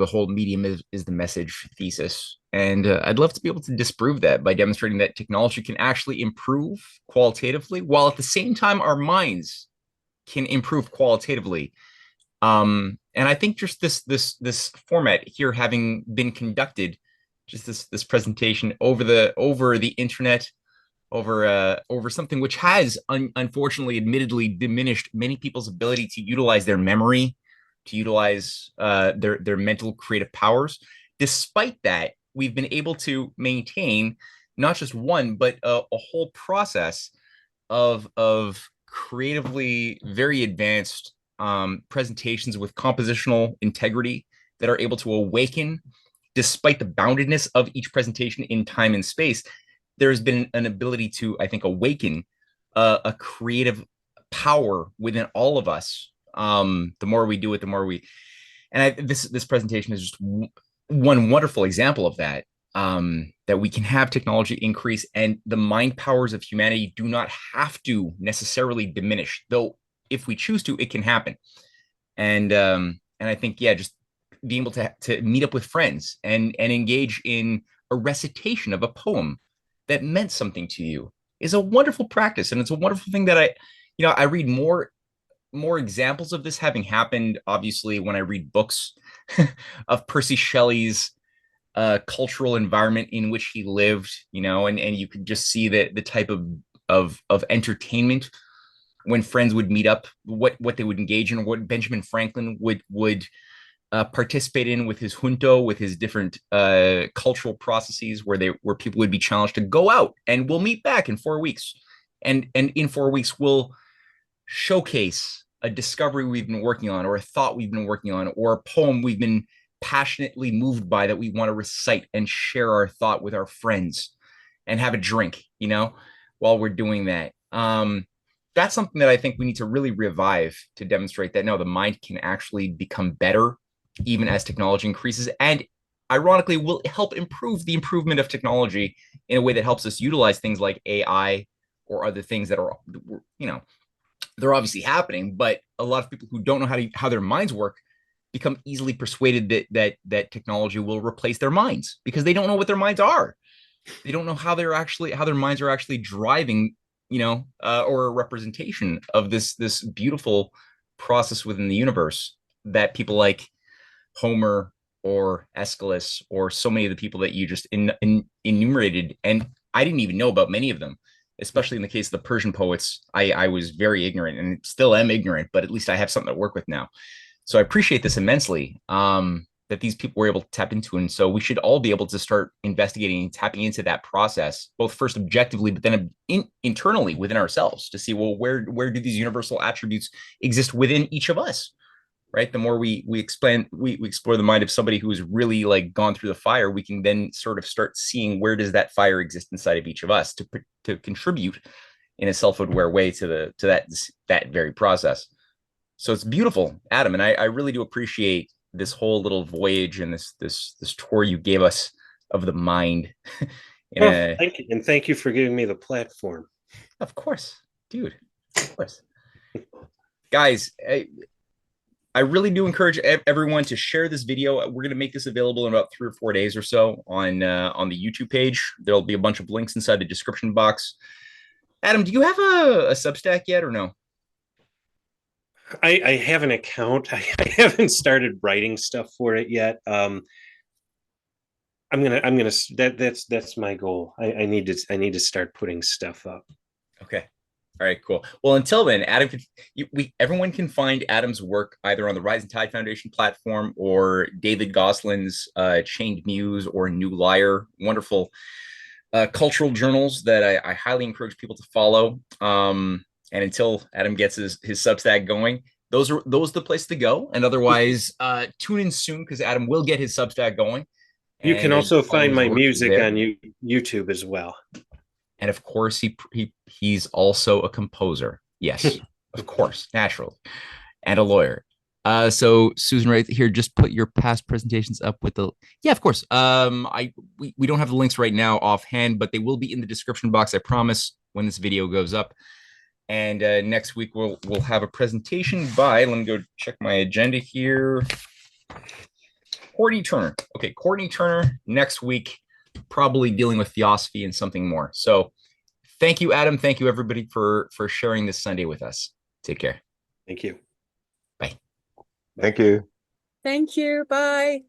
whole medium is the message thesis. And I'd love to be able to disprove that by demonstrating that technology can actually improve qualitatively, while at the same time our minds can improve qualitatively. And I think just this format here, having been conducted, just this presentation over the internet, over something which has unfortunately, admittedly, diminished many people's ability to utilize their memory, to utilize their mental creative powers. Despite that, we've been able to maintain not just one, but a whole process of creatively very advanced presentations with compositional integrity that are able to awaken, despite the boundedness of each presentation in time and space. There's been an ability to, I think, awaken a creative power within all of us. The more we do it, the more we. And this presentation is just one wonderful example of that. That we can have technology increase, and the mind powers of humanity do not have to necessarily diminish. Though, if we choose to, it can happen. And I think, yeah, just being able to meet up with friends and engage in a recitation of a poem that meant something to you is a wonderful practice, and it's a wonderful thing that I read more examples of this having happened, obviously, when I read books of Percy Shelley's cultural environment in which he lived, and you could just see the type of entertainment when friends would meet up, what they would engage in, what Benjamin Franklin would participate in with his junto, with his different cultural processes, where people would be challenged to go out and we'll meet back in 4 weeks, and in 4 weeks we'll showcase a discovery we've been working on, or a thought we've been working on, or a poem we've been passionately moved by that we want to recite and share our thought with our friends and have a drink, while we're doing that. That's something that I think we need to really revive, to demonstrate that no, the mind can actually become better even as technology increases, and ironically will help improve the improvement of technology in a way that helps us utilize things like AI or other things that are, they're obviously happening, but a lot of people who don't know how their minds work become easily persuaded that technology will replace their minds because they don't know what their minds are. They don't know how their minds are actually driving, or a representation of this beautiful process within the universe that people like Homer or Aeschylus or so many of the people that you just enumerated, and I didn't even know about many of them, especially in the case of the Persian poets. I was very ignorant and still am ignorant, but at least I have something to work with now. So I appreciate this immensely, that these people were able to tap into. And so we should all be able to start investigating and tapping into that process, both first objectively, but then internally within ourselves to see, well, where do these universal attributes exist within each of us? Right. The more we explore the mind of somebody who has really like gone through the fire, we can then sort of start seeing where does that fire exist inside of each of us to contribute in a self-aware way to that very process. So it's beautiful, Adam, and I really do appreciate this whole little voyage and this tour you gave us of the mind. Thank you, and thank you for giving me the platform. Of course, dude. Of course, guys. I really do encourage everyone to share this video. We're going to make this available in about 3 or 4 days or so on the YouTube page. There'll be a bunch of links inside the description box. Adam, do you have a Substack yet or no? I have an account. I haven't started writing stuff for it yet. That's my goal. I need to start putting stuff up. Okay. All right, cool. Well, until then, Adam, everyone can find Adam's work either on the Rising Tide Foundation platform or David Goslin's Chained Muse or New Lyre, wonderful cultural journals that I highly encourage people to follow. And until Adam gets his Substack going, those are the place to go. And otherwise, tune in soon because Adam will get his Substack going. You can also find my music on YouTube as well. And of course, he's also a composer. Yes, of course, naturally, and a lawyer. So Susan, right here, just put your past presentations up with the. Yeah, of course. We don't have the links right now offhand, but they will be in the description box. I promise when this video goes up. And next week we'll have a presentation by. Let me go check my agenda here. Courtney Turner. Okay, Courtney Turner next week. Probably dealing with theosophy and something more. So thank you, Adam. Thank you, everybody, for sharing this Sunday with us. Take care. Thank you. Bye. Thank you. Thank you. Bye.